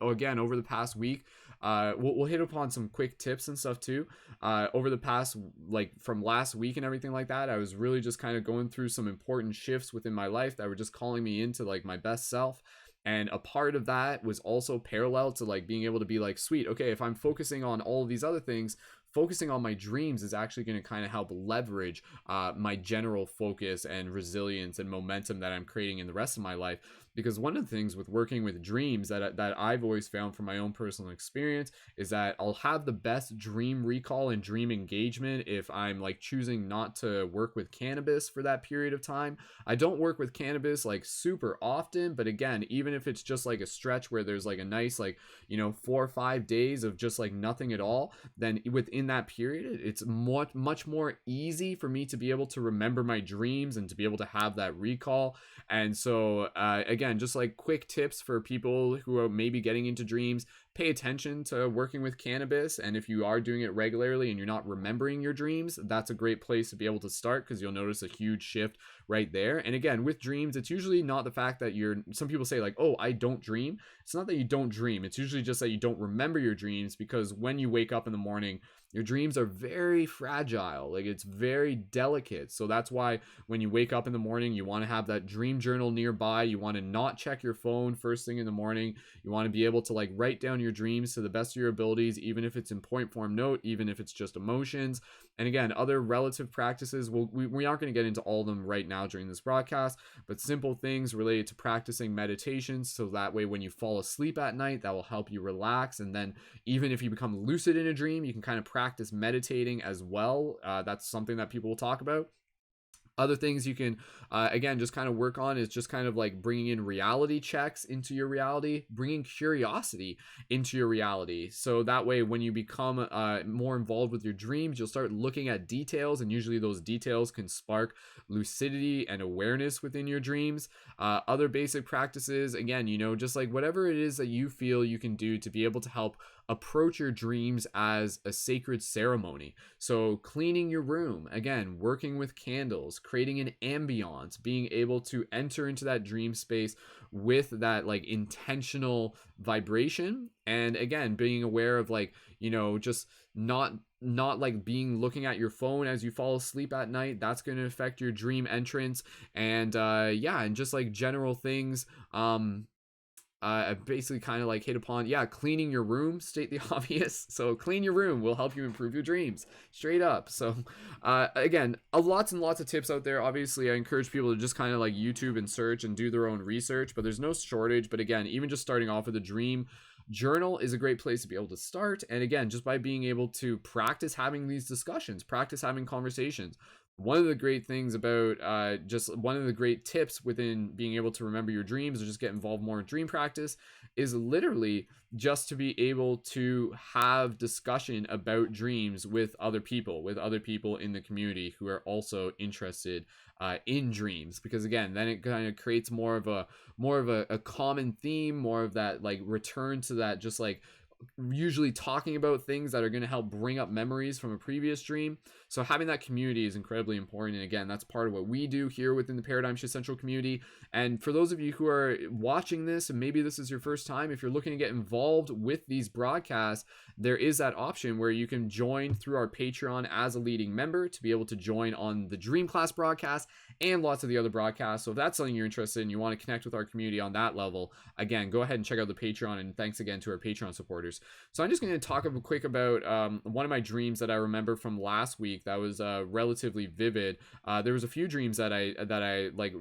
again, over the past week, we'll hit upon some quick tips and stuff too. Over the past, like from last week and everything like that, I was really just kind of going through some important shifts within my life that were just calling me into like my best self. And a part of that was also parallel to like being able to be like, sweet, okay, if I'm focusing on all of these other things, focusing on my dreams is actually going to kind of help leverage my general focus and resilience and momentum that I'm creating in the rest of my life. Because one of the things with working with dreams that I've always found from my own personal experience is that I'll have the best dream recall and dream engagement if I'm like choosing not to work with cannabis for that period of time. I don't work with cannabis like super often, but again, even if it's just like a stretch where there's like a nice, like, you know, 4 or 5 days of just like nothing at all, then within that period, it's much more easy for me to be able to remember my dreams and to be able to have that recall. And so again, just like quick tips for people who are maybe getting into dreams: pay attention to working with cannabis, and if you are doing it regularly and you're not remembering your dreams, that's a great place to be able to start, because you'll notice a huge shift right there. And again, with dreams, it's usually not the fact that some people say like, oh, I don't dream. It's not that you don't dream, it's usually just that you don't remember your dreams, because when you wake up in the morning, your dreams are very fragile, like it's very delicate. So that's why when you wake up in the morning, you want to have that dream journal nearby. You want to not check your phone first thing in the morning. You want to be able to like write down your dreams to the best of your abilities, even if it's in point form note, even if it's just emotions. And again, other relative practices, we aren't going to get into all of them right now during this broadcast, but simple things related to practicing meditations, so that way when you fall asleep at night, that will help you relax. And then even if you become lucid in a dream, you can kind of practice meditating as well. That's something that people will talk about. Other things you can, again, just kind of work on is just kind of like bringing in reality checks into your reality, bringing curiosity into your reality. So that way, when you become more involved with your dreams, you'll start looking at details, and usually those details can spark lucidity and awareness within your dreams. Other basic practices, again, you know, just like whatever it is that you feel you can do to be able to help approach your dreams as a sacred ceremony. So cleaning your room, again, working with candles, creating an ambiance, being able to enter into that dream space with that like intentional vibration. And again, being aware of like, you know, just not like looking at your phone as you fall asleep at night. That's going to affect your dream entrance. And yeah, and just like general things, I basically kind of like hit upon, yeah, cleaning your room, state the obvious. So clean your room will help you improve your dreams, straight up. So again, lots and lots of tips out there. Obviously, I encourage people to just kind of like YouTube and search and do their own research, but there's no shortage. But again, even just starting off with a dream journal is a great place to be able to start. And again, just by being able to practice having these discussions, practice having conversations. One of the great things about just one of the great tips within being able to remember your dreams or just get involved more in dream practice is literally just to be able to have discussion about dreams with other people in the community who are also interested in dreams, because again, then it kind of creates more of a common theme, more of that like return to that, just like usually talking about things that are going to help bring up memories from a previous dream. So having that community is incredibly important. And again, that's part of what we do here within the Paradigm Shift Central community. And for those of you who are watching this, and maybe this is your first time, if you're looking to get involved with these broadcasts, there is that option where you can join through our Patreon as a leading member to be able to join on the Dream Class broadcast and lots of the other broadcasts. So if that's something you're interested in, you want to connect with our community on that level, again, go ahead and check out the Patreon. And thanks again to our Patreon supporters. So I'm just going to talk quick about one of my dreams that I remember from last week that was relatively vivid. There was a few dreams that I like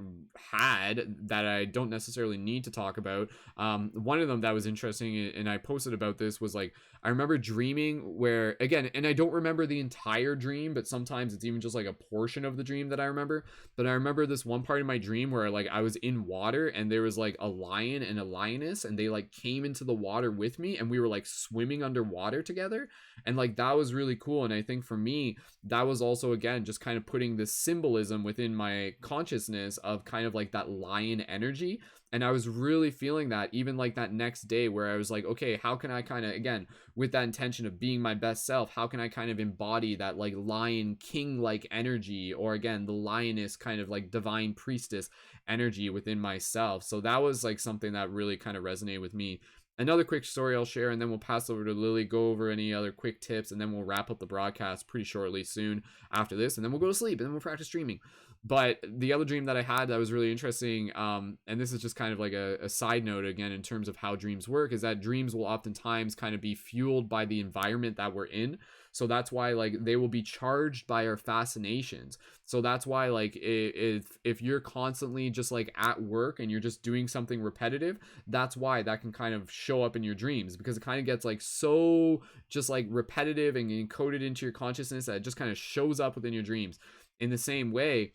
had that I don't necessarily need to talk about. One of them that was interesting, and I posted about this, was like I remember dreaming where, again, and I don't remember the entire dream, but sometimes it's even just like a portion of the dream that I remember. But I remember this one part of my dream where like I was in water and there was like a lion and a lioness, and they like came into the water with me, and we were like swimming underwater together. And like that was really cool. And I think for me, that was also, again, just kind of putting this symbolism within my consciousness of kind of like that lion energy. And I was really feeling that even like that next day, where I was like, okay, how can I kind of, again, with that intention of being my best self, how can I kind of embody that like lion king like energy, or again, the lioness kind of like divine priestess energy within myself. So that was like something that really kind of resonated with me. Another quick story I'll share, and then we'll pass over to Lily, go over any other quick tips, and then we'll wrap up the broadcast pretty shortly soon after this, and then we'll go to sleep, and then we'll practice streaming. But the other dream that I had that was really interesting, and this is just kind of like a side note again in terms of how dreams work, is that dreams will oftentimes kind of be fueled by the environment that we're in. So that's why like they will be charged by our fascinations. So that's why like if you're constantly just like at work and you're just doing something repetitive, that's why that can kind of show up in your dreams, because it kind of gets like so just like repetitive and encoded into your consciousness that it just kind of shows up within your dreams. In the same way,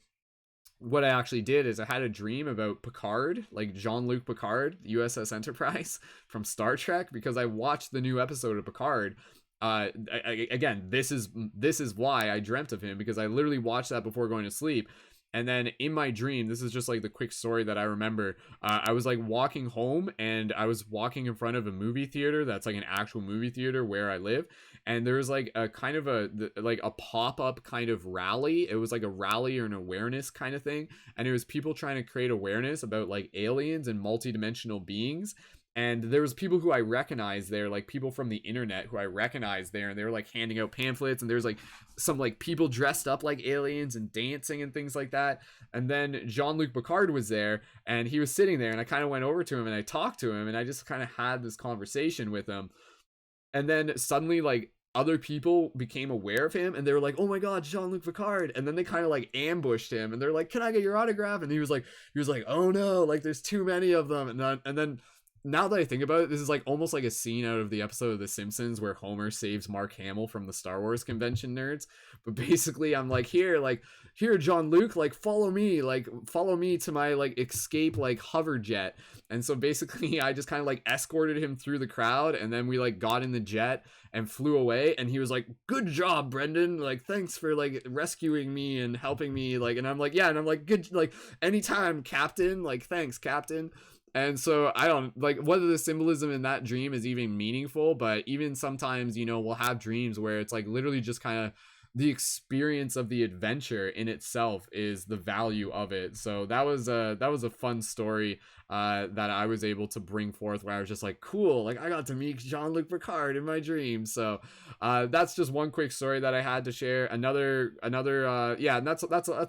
what I actually did is I had a dream about Picard, like Jean-Luc Picard, USS Enterprise from Star Trek, because I watched the new episode of Picard. Again, this is why I dreamt of him, because I literally watched that before going to sleep. And then in my dream, this is just like the quick story that I remember. I was like walking home, and I was walking in front of a movie theater that's like an actual movie theater where I live. And there was like a kind of a pop-up kind of rally. It was like a rally or an awareness kind of thing. And it was people trying to create awareness about like aliens and multidimensional beings. And there was people who I recognized there, like people from the internet who I recognized there, and they were like handing out pamphlets, and there's like some like people dressed up like aliens and dancing and things like that. And then Jean-Luc Picard was there, and he was sitting there, and I kind of went over to him and I talked to him, and I just kind of had this conversation with him. And then suddenly like other people became aware of him, and they were like, oh my god, Jean-Luc Picard. And then they kind of like ambushed him, and they're like, can I get your autograph? And he was like, oh no, like there's too many of them. And then now that I think about it, this is like almost like a scene out of the episode of The Simpsons where Homer saves Mark Hamill from the Star Wars convention nerds. But basically, I'm like, here, Jean-Luc, like follow me to my like escape like hover jet. And so basically, I just kind of like escorted him through the crowd, and then we like got in the jet and flew away. And he was like, good job, Brendon, like thanks for like rescuing me and helping me, like. And I'm like, yeah, and I'm like, good, like anytime, Captain, like thanks, Captain. And so I don't like whether the symbolism in that dream is even meaningful, but even sometimes, you know, we'll have dreams where it's like literally just kind of the experience of the adventure in itself is the value of it. So that was a fun story that I was able to bring forth, where I was just like, cool, like I got to meet Jean-Luc Picard in my dream. So that's just one quick story that I had to share. Another yeah, and that's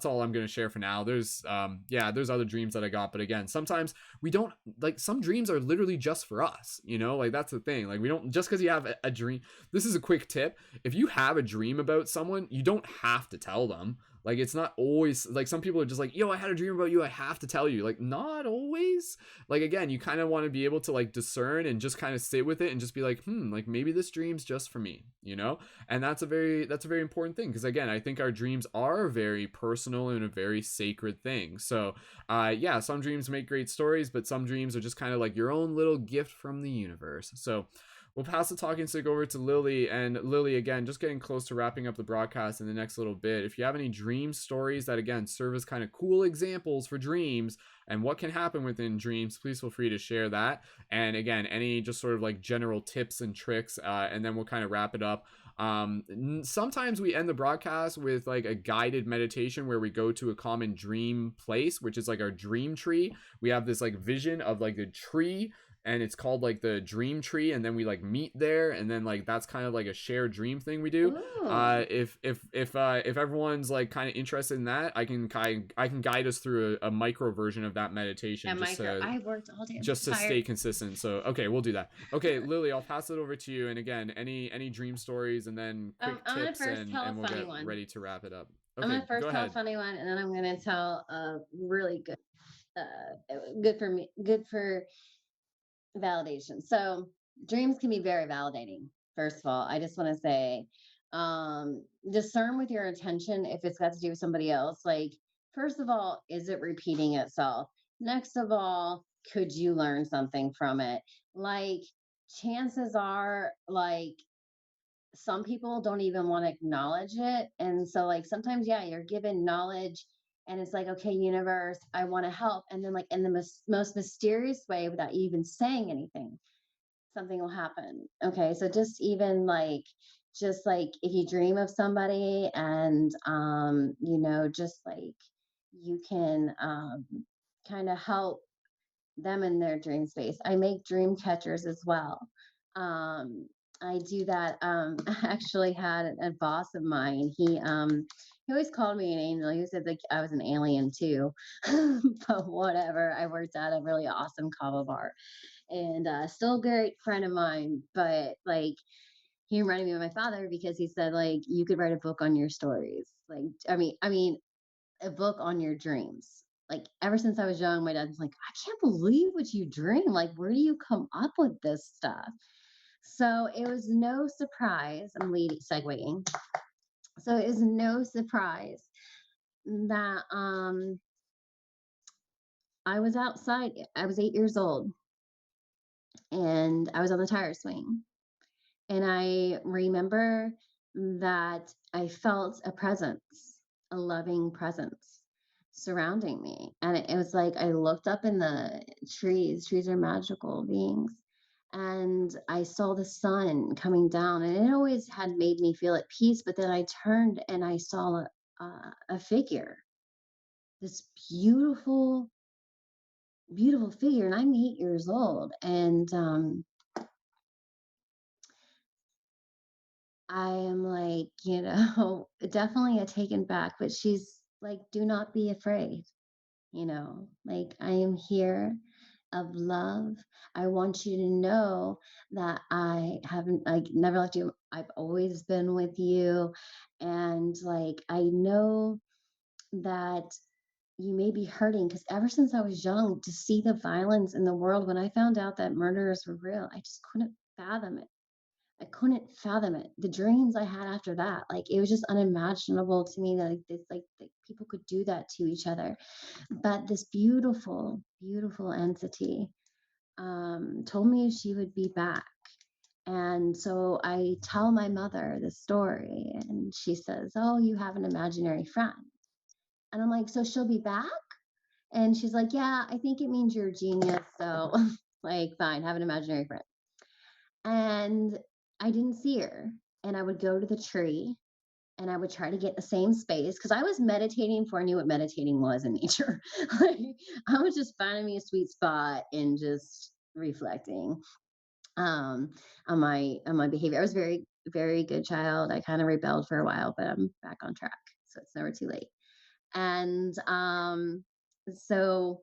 all I'm gonna share for now. There's there's other dreams that I got, but again, sometimes we don't, like, some dreams are literally just for us, you know, like that's the thing. Like, we don't, just because you have a dream. This is a quick tip: if you have a dream about someone, you don't have to tell them. Like, it's not always like, some people are just like, yo, I had a dream about you, I have to tell you. Like, not always. Like, again, you kind of want to be able to like discern and just kind of sit with it and just be like, like maybe this dream's just for me, you know? And that's a very important thing, because again, I think our dreams are very personal and a very sacred thing. So yeah, some dreams make great stories, but some dreams are just kind of like your own little gift from the universe. So we'll pass the talking stick over to Lilly. And Lilly, again, just getting close to wrapping up the broadcast in the next little bit. If you have any dream stories that, again, serve as kind of cool examples for dreams and what can happen within dreams, please feel free to share that. And again, any just sort of like general tips and tricks, and then we'll kind of wrap it up. Sometimes we end the broadcast with like a guided meditation where we go to a common dream place, which is like our dream tree. We have this like vision of like the tree, and it's called like the dream tree, and then we like meet there, and then like that's kind of like a shared dream thing we do. If everyone's like kind of interested in that, I can guide us through a micro version of that meditation, I worked all day. just to stay consistent. So okay, we'll do that. Okay, Lilly, I'll pass it over to you. And again, any dream stories, and then quick tips, and we'll get ready to wrap it up. Okay, I'm gonna first tell a funny one, and then I'm gonna tell a really good, good for me, good for validation. So dreams can be very validating. First of all, I just want to say, discern with your attention if it's got to do with somebody else. Like, first of all, is it repeating itself? Next of all, could you learn something from it? Like, chances are, like, some people don't even want to acknowledge it. And so, like, sometimes, yeah, you're given knowledge and it's like, okay, universe, I want to help. And then, like, in the most mysterious way, without you even saying anything, something will happen. Okay. So, just like if you dream of somebody and, just like you can kind of help them in their dream space. I make dream catchers as well. I do that. I actually had a boss of mine. He always called me an angel. He said like I was an alien too, but whatever. I worked at a really awesome kava bar, and still a great friend of mine. But like he reminded me of my father because he said like you could write a book on your stories. Like I mean a book on your dreams. Like ever since I was young, my dad was like, I can't believe what you dream. Like, where do you come up with this stuff? So it was no surprise. I'm leading segueing. So it was no surprise that I was outside. I was 8 years old and I was on the tire swing. And I remember that I felt a presence, a loving presence surrounding me. And it was like I looked up in the trees. Trees are magical beings. And I saw the sun coming down, and it always had made me feel at peace. But then I turned and I saw a figure, this beautiful, beautiful figure. And I'm 8 years old. And I am like, definitely a taken back, but she's like, do not be afraid, like I am here of love. I want you to know that I haven't like never left you. I've always been with you. And like, I know that you may be hurting because ever since I was young, to see the violence in the world, when I found out that murderers were real, I just couldn't fathom it. I couldn't fathom it. The dreams I had after that, like it was just unimaginable to me that like people could do that to each other. But this beautiful, beautiful entity told me she would be back. And so I tell my mother the story, and she says, "Oh, you have an imaginary friend." And I'm like, "So she'll be back?" And she's like, "Yeah, I think it means you're a genius. So, like, fine, have an imaginary friend." And I didn't see her. And I would go to the tree and I would try to get the same space because I was meditating before I knew what meditating was in nature. Like, I was just finding me a sweet spot and just reflecting um on my behavior. I was very good child. I kind of rebelled for a while, but I'm back on track. So it's never too late. And so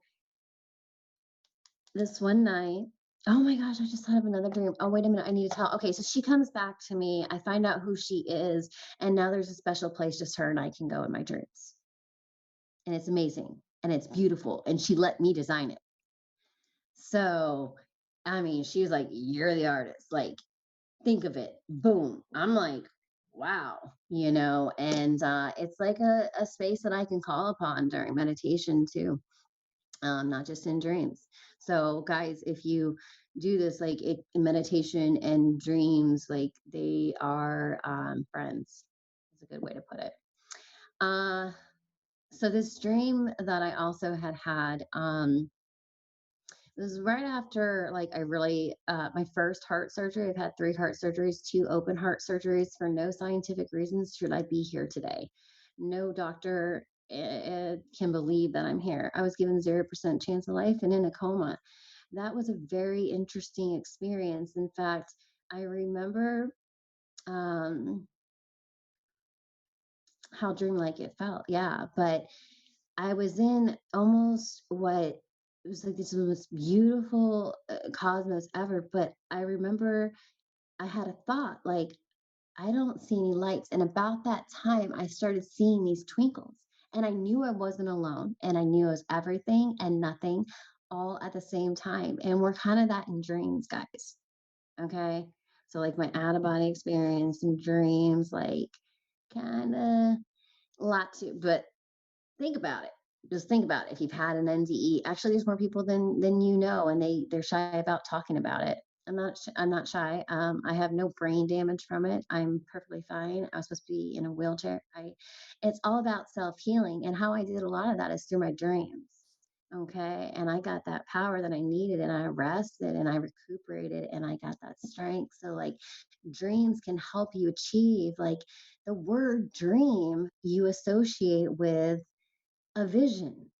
this one night, oh my gosh, I just thought of another dream. Oh, wait a minute, I need to tell. Okay, so she comes back to me. I find out who she is, and now there's a special place just her and I can go in my dreams. And it's amazing and it's beautiful. And she let me design it. So, I mean, she was like, "You're the artist." Like, think of it. Boom. I'm like, wow, and it's like a space that I can call upon during meditation too, not just in dreams. So, guys, if you do this, like in meditation and dreams, like they are friends. That's a good way to put it. Uh, so this dream that I also had, this is right after like I really my first heart surgery. I've had 3 heart surgeries, 2 open heart surgeries for no scientific reasons should I be here today. No doctor can believe that I'm here. I was given 0% chance of life and in a coma. That was a very interesting experience. In fact, I remember um, how dreamlike it felt. Yeah, but I was in almost what it was like this most beautiful cosmos ever. But I remember I had a thought like, I don't see any lights. And about that time, I started seeing these twinkles. And I knew I wasn't alone. And I knew it was everything and nothing all at the same time. And we're kind of that in dreams, guys. Okay. So, like my out of body experience and dreams, like kind of a lot to, but think about it. Just think about it. If you've had an NDE, actually, there's more people than and they're shy about talking about it. I'm not shy. I have no brain damage from it. I'm perfectly fine. I was supposed to be in a wheelchair. It's all about self healing, and how I did a lot of that is through my dreams. Okay, and I got that power that I needed, and I rested, and I recuperated, and I got that strength. So, like, dreams can help you achieve. Like, the word dream you associate with a vision.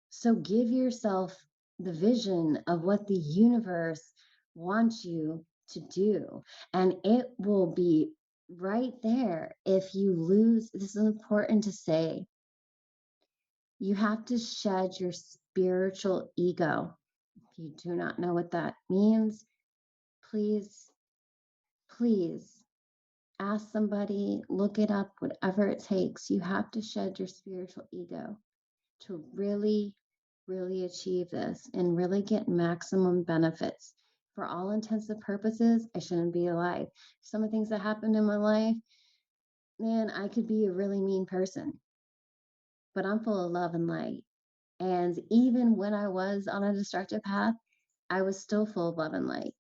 So give yourself the vision of what the universe wants you to do. And it will be right there. If you lose, this is important to say, you have to shed your spiritual ego. If you do not know what that means, please, please ask somebody, look it up, whatever it takes. You have to shed your spiritual ego to really achieve this and really get maximum benefits. For all intents and purposes, I shouldn't be alive. Some of the things that happened in my life, man, I could be a really mean person, but I'm full of love and light. And even when I was on a destructive path, I was still full of love and light.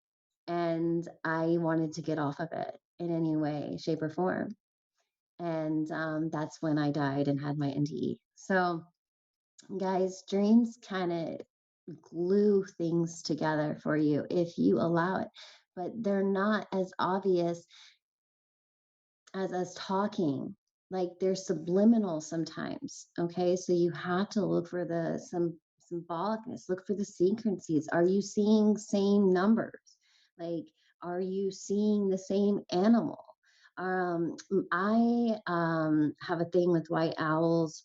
And I wanted to get off of it in any way, shape, or form. And that's when I died and had my NDE. So, guys, dreams kind of glue things together for you if you allow it, but they're not as obvious as us talking. Like, they're subliminal sometimes. Okay, so you have to look for some symbolicness, look for the sequences. Are you seeing same numbers? Like, are you seeing the same animal? I have a thing with white owls.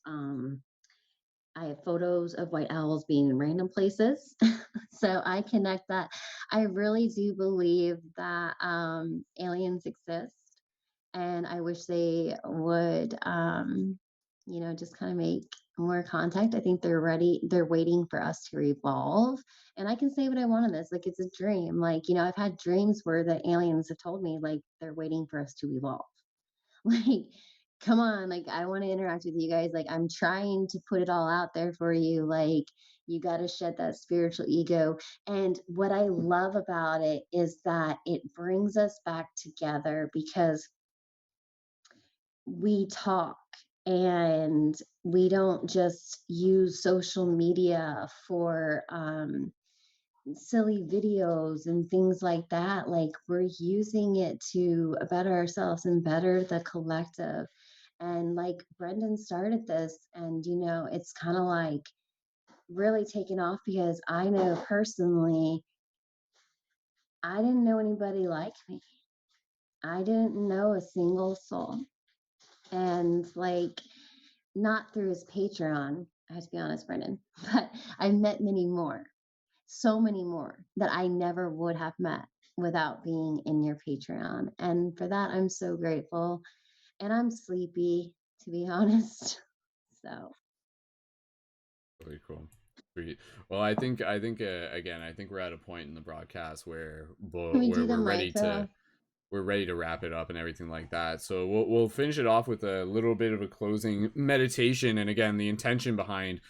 I have photos of white owls being in random places. So I connect that. I really do believe that aliens exist. And I wish they would, just kind of make more contact. I think they're ready. They're waiting for us to evolve. And I can say what I want on this. Like, it's a dream. Like, I've had dreams where the aliens have told me, like, they're waiting for us to evolve. Like, come on, like, I want to interact with you guys. Like, I'm trying to put it all out there for you. Like, you got to shed that spiritual ego. And what I love about it is that it brings us back together because we talk and we don't just use social media for silly videos and things like that. Like, we're using it to better ourselves and better the collective. And like Brendon started this, and you know, it's kind of like really taken off because I know personally, I didn't know anybody like me. I didn't know a single soul. And like, not through his Patreon, I have to be honest, Brendon, but I've met many more, so many more that I never would have met without being in your Patreon. And for that, I'm so grateful. And I'm sleepy, to be honest. So Really cool. Sweet. Well, I think again, I think we're at a point in the broadcast where can we where do the mic drop? we're ready to wrap it up and everything like that. So we'll finish it off with a little bit of a closing meditation. And again, the intention behind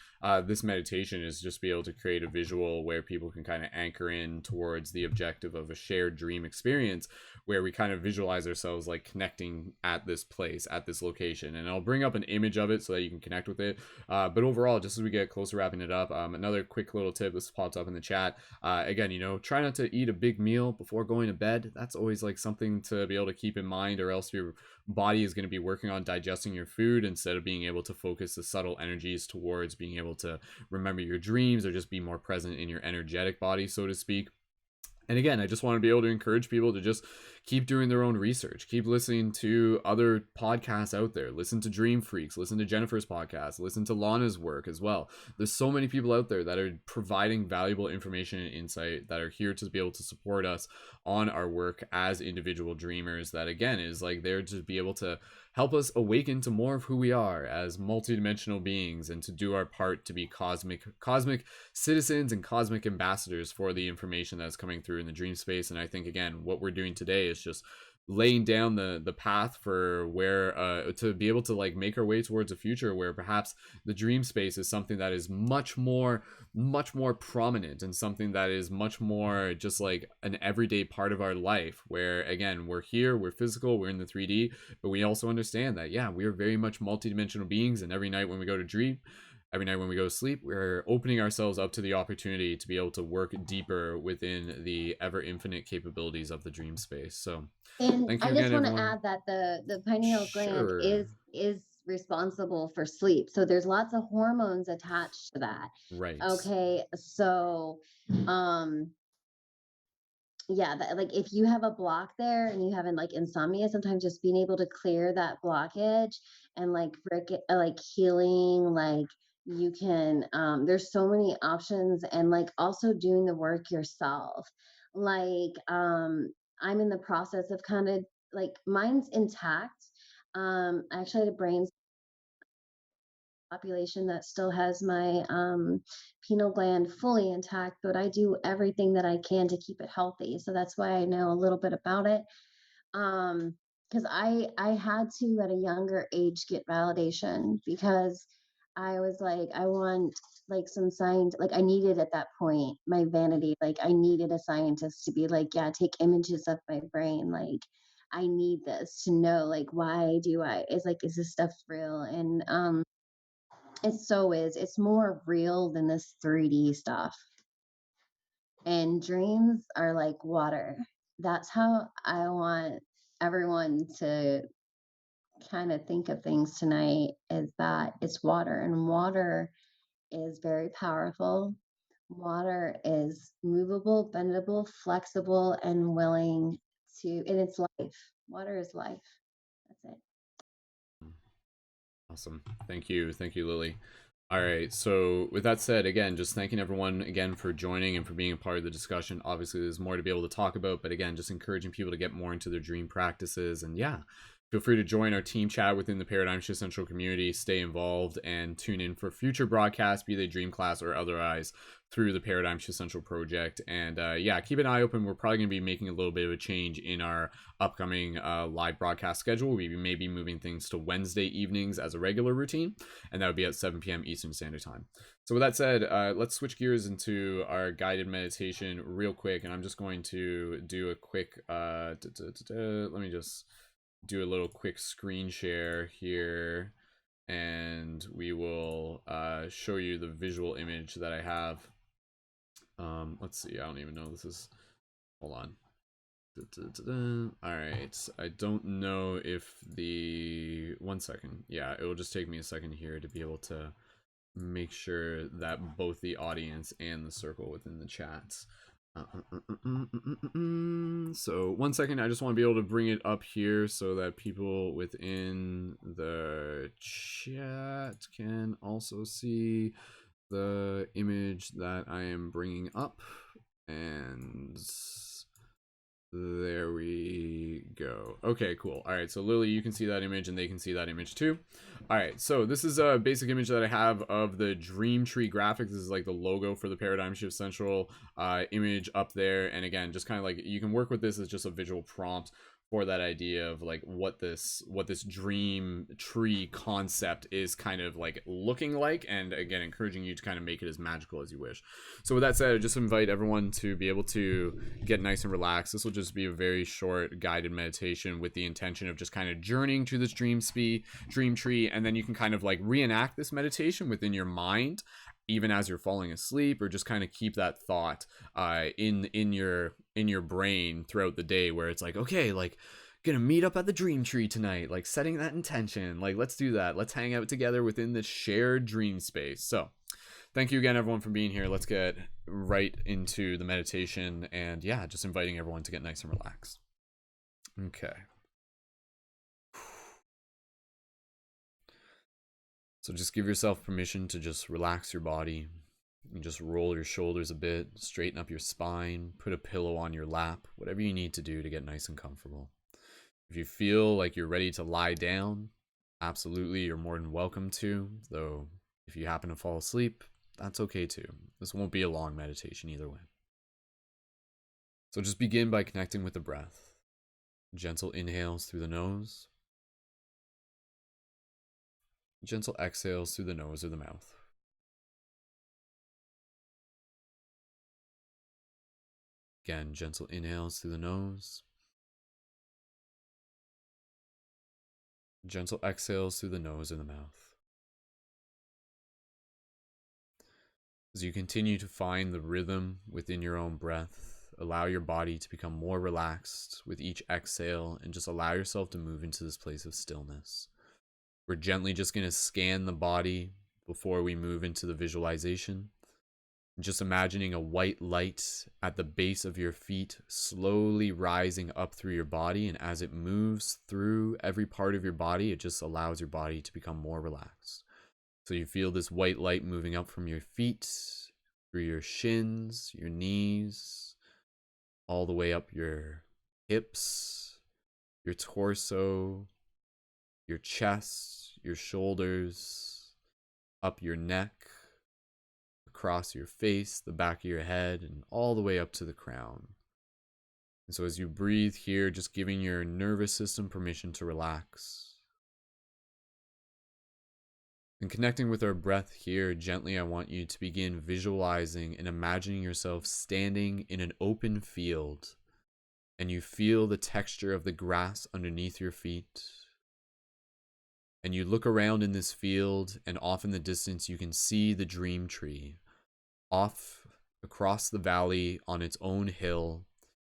this meditation is just be able to create a visual where people can kind of anchor in towards the objective of a shared dream experience, where we kind of visualize ourselves like connecting at this place, at this location. And I'll bring up an image of it so that you can connect with it. But overall, just as we get close to wrapping it up, another quick little tip, this popped up in the chat. Again, try not to eat a big meal before going to bed. That's always like something to be able to keep in mind, or else your body is going to be working on digesting your food instead of being able to focus the subtle energies towards being able to remember your dreams or just be more present in your energetic body, so to speak. And again, I just want to be able to encourage people to just keep doing their own research, keep listening to other podcasts out there, listen to Dream Freaks, listen to Jennifer's podcast, listen to Lana's work as well. There's so many people out there that are providing valuable information and insight that are here to be able to support us on our work as individual dreamers, that again is like there to be able to help us awaken to more of who we are as multidimensional beings, and to do our part to be cosmic citizens and cosmic ambassadors for the information that's coming through in the dream space. And I think again, what we're doing today is just laying down the path for where to be able to like make our way towards a future where perhaps the dream space is something that is much more prominent, and something that is much more just like an everyday part of our life, where again, we're here, we're physical, we're in the 3D, but we also understand that yeah, we are very much multidimensional beings. And every night when we go to dream, every night when we go to sleep, we're opening ourselves up to the opportunity to be able to work deeper within the ever infinite capabilities of the dream space. So And thank I you just again, want to everyone. add that the pineal gland Sure. is responsible for sleep. So there's lots of hormones attached to that. Right. Okay, so um yeah, that, like if you have a block there and you haven't like insomnia, sometimes just being able to clear that blockage and like break it, like healing, like you can there's so many options. And like also doing the work yourself, like I'm in the process of kind of like mine's intact. I actually had a brain population that still has my pineal gland fully intact, but I do everything that I can to keep it healthy. So that's why I know a little bit about it. Because I had to at a younger age get validation, because I was like, I want like some science, like I needed at that point my vanity, like I needed a scientist to be like, yeah, take images of my brain, like I need this to know, like why do I, is like, is this stuff real? And it so is. It's more real than this 3D stuff. And dreams are like water. That's how I want everyone to kind of think of things tonight, is that it's water, and water is very powerful. Water is movable, bendable, flexible, and willing to, and it's life. Water is life. That's it. Awesome. Thank you, Lily. All right, so with that said, again, just thanking everyone again for joining and for being a part of the discussion. Obviously, there's more to be able to talk about, but again, just encouraging people to get more into their dream practices. And yeah, feel free to join our team chat within the Paradigm Shift Central community, stay involved, and tune in for future broadcasts, be they dream class or otherwise, through the Paradigm Shift Central project. And yeah, keep an eye open. We're probably going to be making a little bit of a change in our upcoming live broadcast schedule. We may be moving things to Wednesday evenings as a regular routine, and that would be at 7 p.m. Eastern Standard Time. So with that said, let's switch gears into our guided meditation real quick, and I'm just going to do a quick, let me just do a little quick screen share here, and we will show you the visual image that I have. Let's see, I don't even know this is, hold on. All right, I don't know if the 1 second. Yeah, it will just take me a second here to be able to make sure that both the audience and the circle within the chats. So 1 second, I just want to be able to bring it up here so that people within the chat can also see the image that I am bringing up. And there we go. Okay, cool. All right, so Lily, you can see that image and they can see that image too. All right, so this is a basic image that I have of the Dream Tree graphic. This is like the logo for the Paradigm Shift Central image up there. And again, just kind of like you can work with this as just a visual prompt for that idea of like what this dream tree concept is kind of like looking like, and again encouraging you to kind of make it as magical as you wish. So with that said, I just invite everyone to be able to get nice and relaxed. This will just be a very short guided meditation with the intention of just kind of journeying to this dream tree, and then you can kind of like reenact this meditation within your mind even as you're falling asleep, or just kind of keep that thought in your brain throughout the day, where it's like, okay, like gonna meet up at the dream tree tonight, like setting that intention, like let's do that, let's hang out together within this shared dream space. So thank you again everyone for being here. Let's get right into the meditation, and yeah, just inviting everyone to get nice and relaxed. Okay. So just give yourself permission to just relax your body. You just roll your shoulders a bit, straighten up your spine, put a pillow on your lap, whatever you need to do to get nice and comfortable. If you feel like you're ready to lie down, absolutely, you're more than welcome to, though if you happen to fall asleep, that's okay too. This won't be a long meditation either way. So just begin by connecting with the breath. Gentle inhales through the nose. Gentle exhales through the nose or the mouth. Again, gentle inhales through the nose. Gentle exhales through the nose or the mouth. As you continue to find the rhythm within your own breath, allow your body to become more relaxed with each exhale, and just allow yourself to move into this place of stillness. We're gently just going to scan the body before we move into the visualization. Just imagining a white light at the base of your feet slowly rising up through your body, and as it moves through every part of your body, it just allows your body to become more relaxed. So you feel this white light moving up from your feet, through your shins, your knees, all the way up your hips, your torso, your chest, your shoulders, up your neck, across your face, the back of your head, and all the way up to the crown. And so as you breathe here, just giving your nervous system permission to relax. And connecting with our breath here, gently, I want you to begin visualizing and imagining yourself standing in an open field, and you feel the texture of the grass underneath your feet. And you look around in this field, and off in the distance, you can see the dream tree off across the valley on its own hill.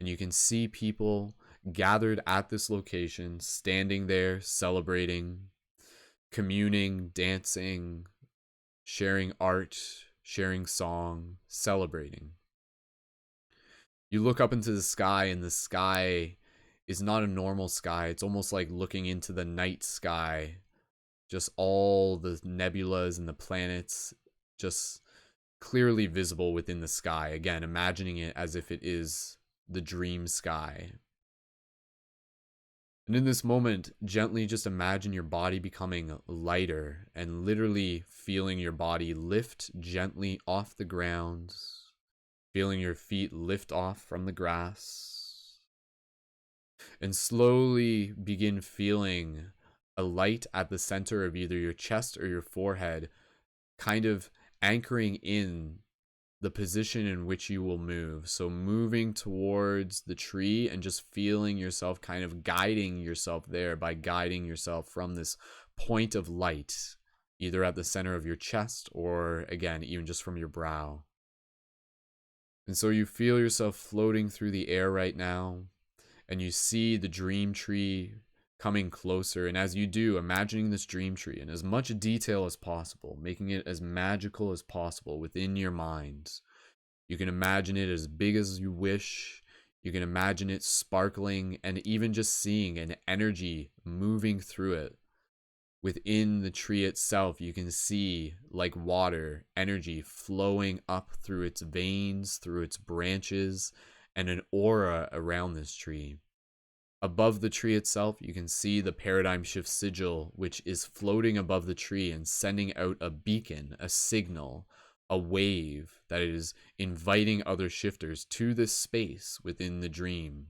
And you can see people gathered at this location, standing there, celebrating, communing, dancing, sharing art, sharing song, celebrating. You look up into the sky, and the sky is not a normal sky. It's almost like looking into the night sky. Just all the nebulas and the planets just clearly visible within the sky. Again, imagining it as if it is the dream sky. And in this moment, gently just imagine your body becoming lighter, and literally feeling your body lift gently off the ground, feeling your feet lift off from the grass, and slowly begin feeling a light at the center of either your chest or your forehead, kind of anchoring in the position in which you will move. So moving towards the tree and just feeling yourself kind of guiding yourself there by guiding yourself from this point of light, either at the center of your chest or again, even just from your brow. And so you feel yourself floating through the air right now, and you see the dream tree coming closer. And as you do, imagining this dream tree in as much detail as possible, making it as magical as possible within your mind. You can imagine it as big as you wish. You can imagine it sparkling, and even just seeing an energy moving through it. Within the tree itself, you can see, like water, energy flowing up through its veins, through its branches, and an aura around this tree. Above the tree itself, you can see the paradigm shift sigil, which is floating above the tree and sending out a beacon, a signal, a wave that is inviting other shifters to this space within the dream.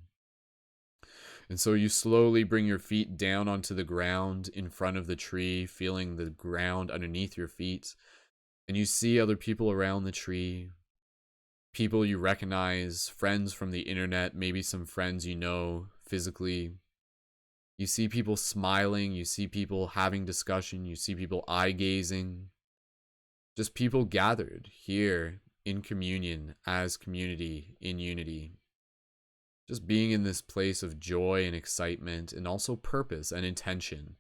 And so you slowly bring your feet down onto the ground in front of the tree, feeling the ground underneath your feet. And you see other people around the tree, people you recognize, friends from the internet, maybe some friends you know physically. You see people smiling, you see people having discussion, you see people eye gazing. Just people gathered here in communion, as community, in unity. Just being in this place of joy and excitement, and also purpose and intention,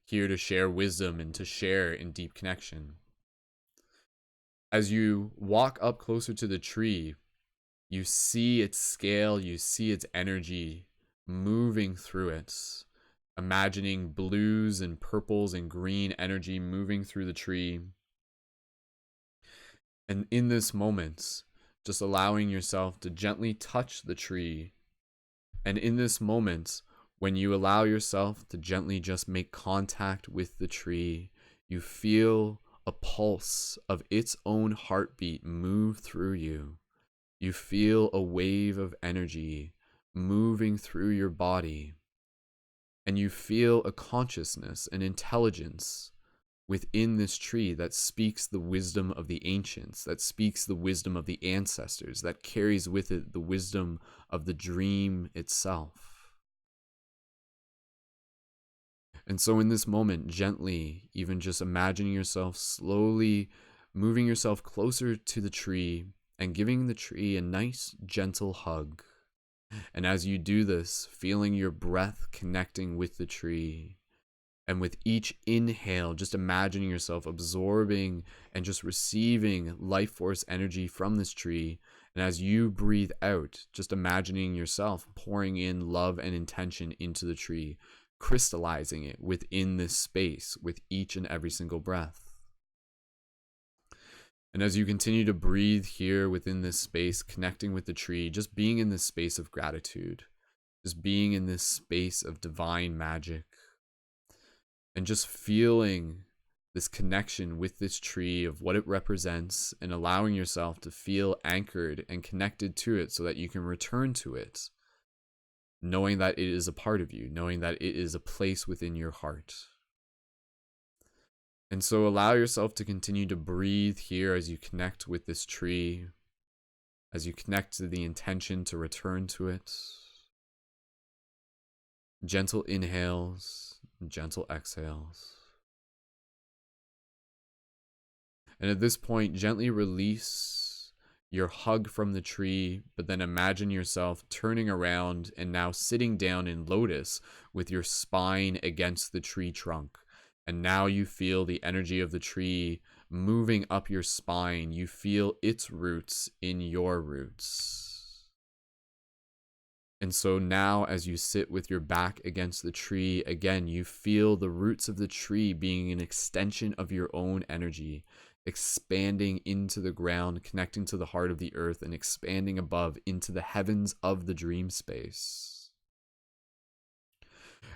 here to share wisdom and to share in deep connection. As you walk up closer to the tree, you see its scale, you see its energy moving through it, imagining blues and purples and green energy moving through the tree. And in this moment, just allowing yourself to gently touch the tree. And in this moment, when you allow yourself to gently just make contact with the tree, you feel a pulse of its own heartbeat move through you. You feel a wave of energy moving through your body. And you feel a consciousness, an intelligence within this tree that speaks the wisdom of the ancients, that speaks the wisdom of the ancestors, that carries with it the wisdom of the dream itself. And so in this moment, gently, even just imagining yourself slowly moving yourself closer to the tree and giving the tree a nice, gentle hug. And as you do this, feeling your breath connecting with the tree. And with each inhale, just imagining yourself absorbing and just receiving life force energy from this tree. And as you breathe out, just imagining yourself pouring in love and intention into the tree, crystallizing it within this space with each and every single breath. And as you continue to breathe here within this space, connecting with the tree, just being in this space of gratitude, just being in this space of divine magic, and just feeling this connection with this tree of what it represents, and allowing yourself to feel anchored and connected to it so that you can return to it, knowing that it is a part of you, knowing that it is a place within your heart. And so allow yourself to continue to breathe here as you connect with this tree, as you connect to the intention to return to it. Gentle inhales, gentle exhales. And at this point, gently release your hug from the tree, but then imagine yourself turning around and now sitting down in lotus with your spine against the tree trunk. And now you feel the energy of the tree moving up your spine. You feel its roots in your roots. And so now as you sit with your back against the tree, again, you feel the roots of the tree being an extension of your own energy, expanding into the ground, connecting to the heart of the earth, and expanding above into the heavens of the dream space.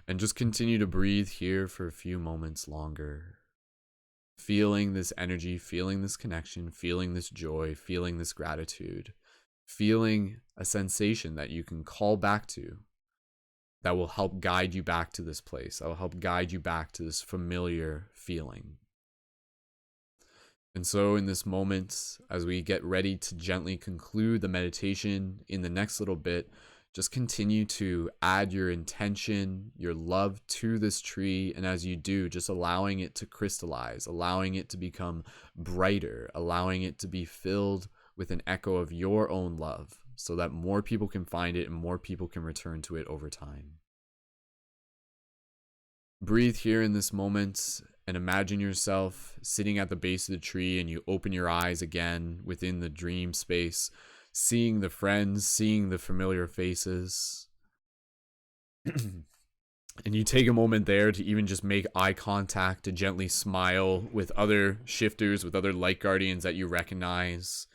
And just continue to breathe here for a few moments longer. Feeling this energy, feeling this connection, feeling this joy, feeling this gratitude. Feeling a sensation that you can call back to that will help guide you back to this place, that will help guide you back to this familiar feeling. And so in this moment, as we get ready to gently conclude the meditation in the next little bit, just continue to add your intention, your love to this tree. And as you do, just allowing it to crystallize, allowing it to become brighter, allowing it to be filled with an echo of your own love, so that more people can find it and more people can return to it over time. Breathe here in this moment and imagine yourself sitting at the base of the tree, and you open your eyes again within the dream space, seeing the friends, seeing the familiar faces. And you take a moment there to even just make eye contact, to gently smile with other shifters, with other light guardians that you recognize.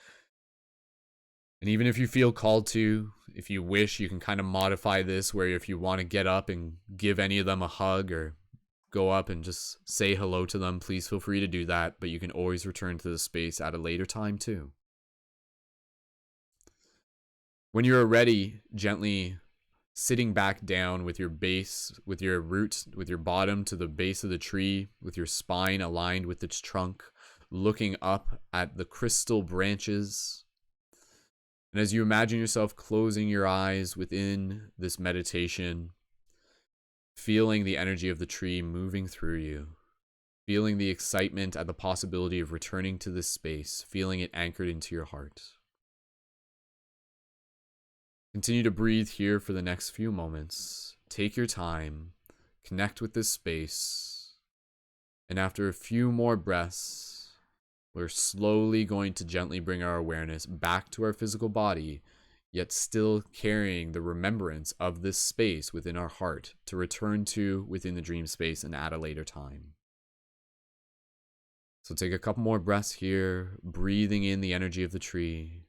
And even if you feel called to, if you wish, you can kind of modify this where if you want to get up and give any of them a hug or go up and just say hello to them, please feel free to do that. But you can always return to the space at a later time too. When you're ready, gently sitting back down with your base, with your root, with your bottom to the base of the tree, with your spine aligned with its trunk, looking up at the crystal branches. And as you imagine yourself closing your eyes within this meditation, feeling the energy of the tree moving through you, feeling the excitement at the possibility of returning to this space, feeling it anchored into your heart. Continue to breathe here for the next few moments. Take your time, connect with this space, and after a few more breaths, we're slowly going to gently bring our awareness back to our physical body, yet still carrying the remembrance of this space within our heart to return to within the dream space and at a later time. So take a couple more breaths here, breathing in the energy of the tree.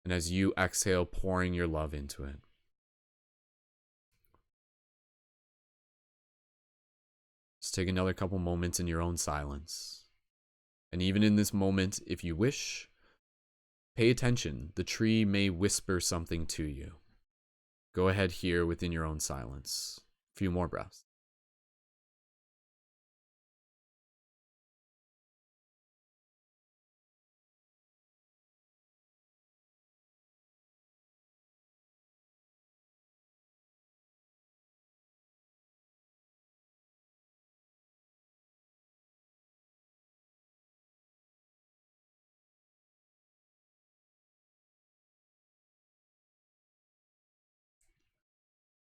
And as you exhale, pouring your love into it. Just take another couple moments in your own silence. And even in this moment, if you wish, pay attention. The tree may whisper something to you. Go ahead here within your own silence. A few more breaths.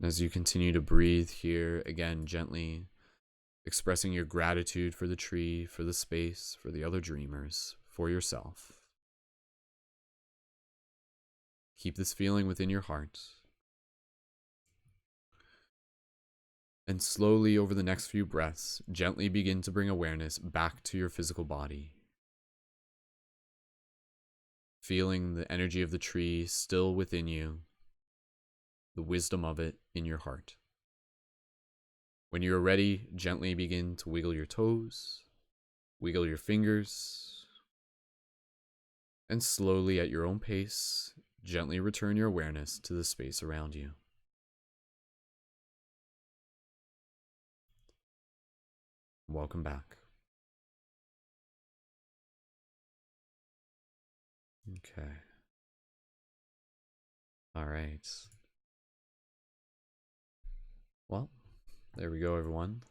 As you continue to breathe here, again, gently expressing your gratitude for the tree, for the space, for the other dreamers, for yourself. Keep this feeling within your heart. And slowly over the next few breaths, gently begin to bring awareness back to your physical body. Feeling the energy of the tree still within you, the wisdom of it in your heart. When you're ready, gently begin to wiggle your toes, wiggle your fingers, and slowly at your own pace, gently return your awareness to the space around you. Welcome back. Okay. All right. Well, there we go, everyone.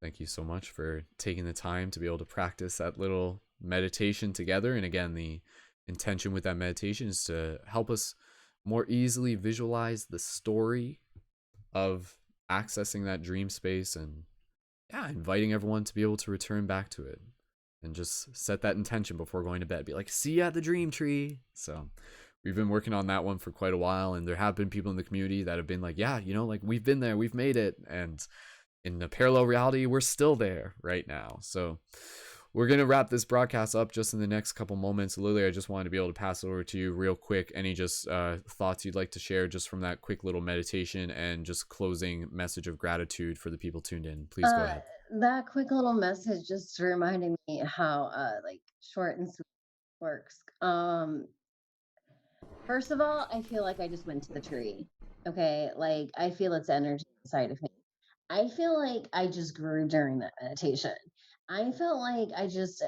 Thank you so much for taking the time to be able to practice that little meditation together. And again, the intention with that meditation is to help us more easily visualize the story of accessing that dream space and inviting everyone to be able to return back to it and just set that intention before going to bed. Be like, see you at the dream tree. So we've been working on that one for quite a while, and there have been people in the community that have been like, yeah, like we've been there, we've made it. And in the parallel reality, we're still there right now. So we're going to wrap this broadcast up just in the next couple moments. Lilly, I just wanted to be able to pass it over to you real quick. Any just thoughts you'd like to share just from that quick little meditation and just closing message of gratitude for the people tuned in? Please go ahead. That quick little message just reminding me how like short and sweet works. First of all, I feel like I just went to the tree. Okay, like I feel its energy inside of me. I feel like I just grew during that meditation. I felt like I just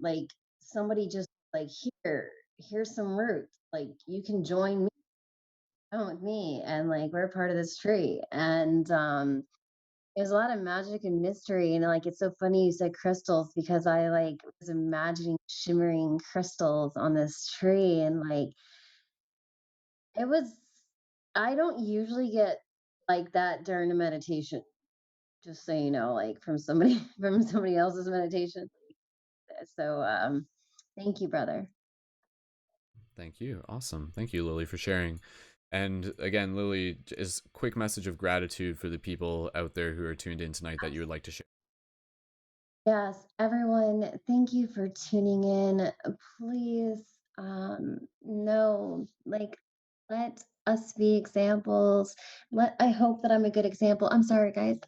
like somebody just like here's some roots. Like you can join me with me and like we're part of this tree. And there's a lot of magic and mystery, and like it's so funny you said crystals because I like was imagining shimmering crystals on this tree, and like it was. I don't usually get like that during a meditation. Just so you know, like from somebody from somebody else's meditation. So thank you, brother. Thank you. Awesome. Thank you, Lily, for sharing. And again, Lily, is quick message of gratitude for the people out there who are tuned in tonight that you would like to share. Yes, everyone, thank you for tuning in. Please, no, like, let us be examples. I hope that I'm a good example. I'm sorry, guys.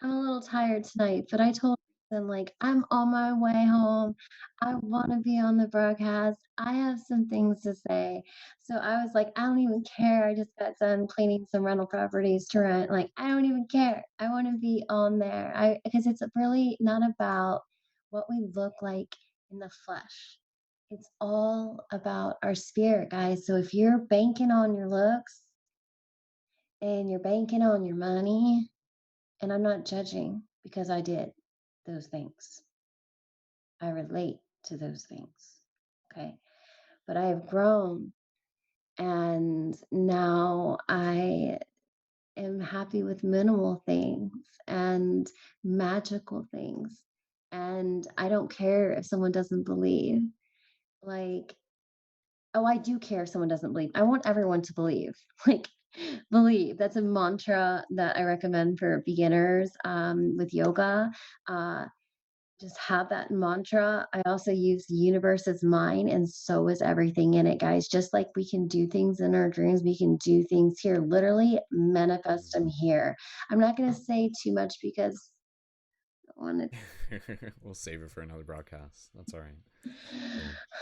I'm a little tired tonight, but I told them, like, I'm on my way home. I want to be on the broadcast. I have some things to say. So I was like, I don't even care. I just got done cleaning some rental properties to rent. Like, I don't even care. I want to be on there. Because it's really not about what we look like in the flesh. It's all about our spirit, guys. So if you're banking on your looks and you're banking on your money, and I'm not judging because I did those things. I relate to those things. Okay. But I have grown, and now I am happy with minimal things and magical things. And I don't care if someone doesn't believe. Like, oh, I do care if someone doesn't believe. I want everyone to believe. Like, believe. That's a mantra that I recommend for beginners with yoga. Uh, just have that mantra. I also use the universe as mine, and so is everything in it, guys. Just like we can do things in our dreams, we can do things here. Literally manifest them here. I'm not going to say too much because I want We'll save it for another broadcast. That's all right.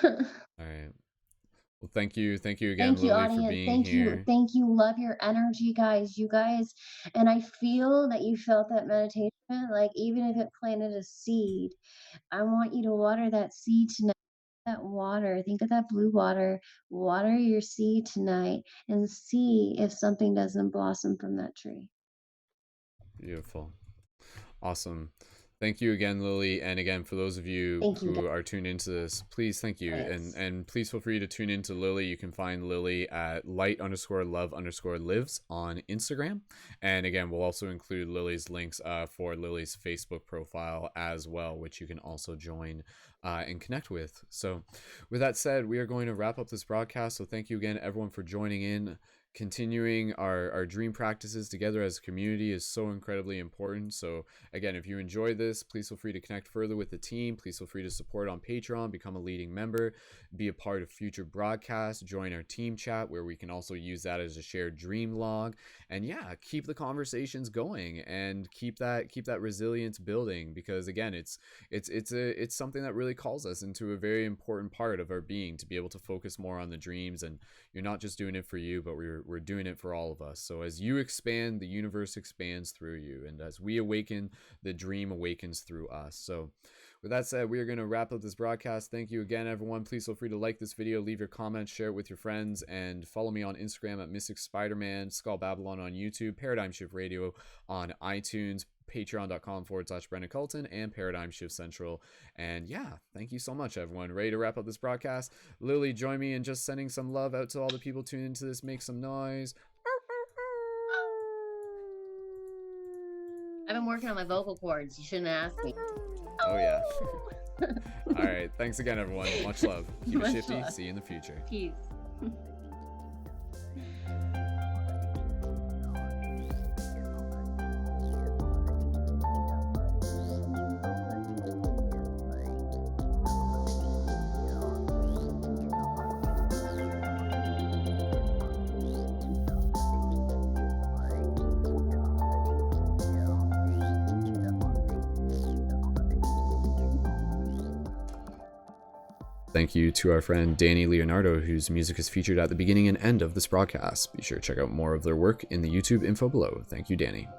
to. All right. Well, thank you again, Thank you, Lily, for audience. being here. Thank you. Love your energy, guys. You guys, and I feel that you felt that meditation. Like, even if it planted a seed, I want you to water that seed tonight. That water, think of that blue water. Water your seed tonight and see if something doesn't blossom from that tree. Beautiful. Awesome. Thank you again, Lily, and again for those of you who are tuned into this, please thank you, and please feel free to tune into Lily. You can find Lily at light_love_lives on Instagram, and again we'll also include Lily's links for Lily's Facebook profile as well, which you can also join and connect with. So with that said, we are going to wrap up this broadcast. So thank you again, everyone, for joining in. Continuing our dream practices together as a community is so incredibly important. So again, if you enjoy this, please feel free to connect further with the team. Please feel free to support on Patreon, become a leading member, be a part of future broadcasts, join our team chat where we can also use that as a shared dream log. And yeah, keep the conversations going and keep that resilience building, because again, it's something that really calls us into a very important part of our being, to be able to focus more on the dreams. And you're not just doing it for you, but we're doing it for all of us. So as you expand, the universe expands through you, and as we awaken, the dream awakens through us. So with that said, we are going to wrap up this broadcast. Thank you again, everyone. Please feel free to like this video, leave your comments, share it with your friends, and follow me on Instagram at Mystic Spider-Man, Skull Babylon on YouTube, Paradigm Shift Radio on iTunes, patreon.com/Brendon Colton, and Paradigm Shift Central. And yeah, thank you so much, everyone. Ready to wrap up this broadcast? Lily, join me in just sending some love out to all the people tuned into this. Make some noise. I've been working on my vocal cords. You shouldn't ask me. Oh yeah. All right, thanks again, everyone. Much love. Keep it shifty. See you in the future. Peace. Thank you to our friend Danny Leonardo, whose music is featured at the beginning and end of this broadcast. Be sure to check out more of their work in the YouTube info below. Thank you, Danny.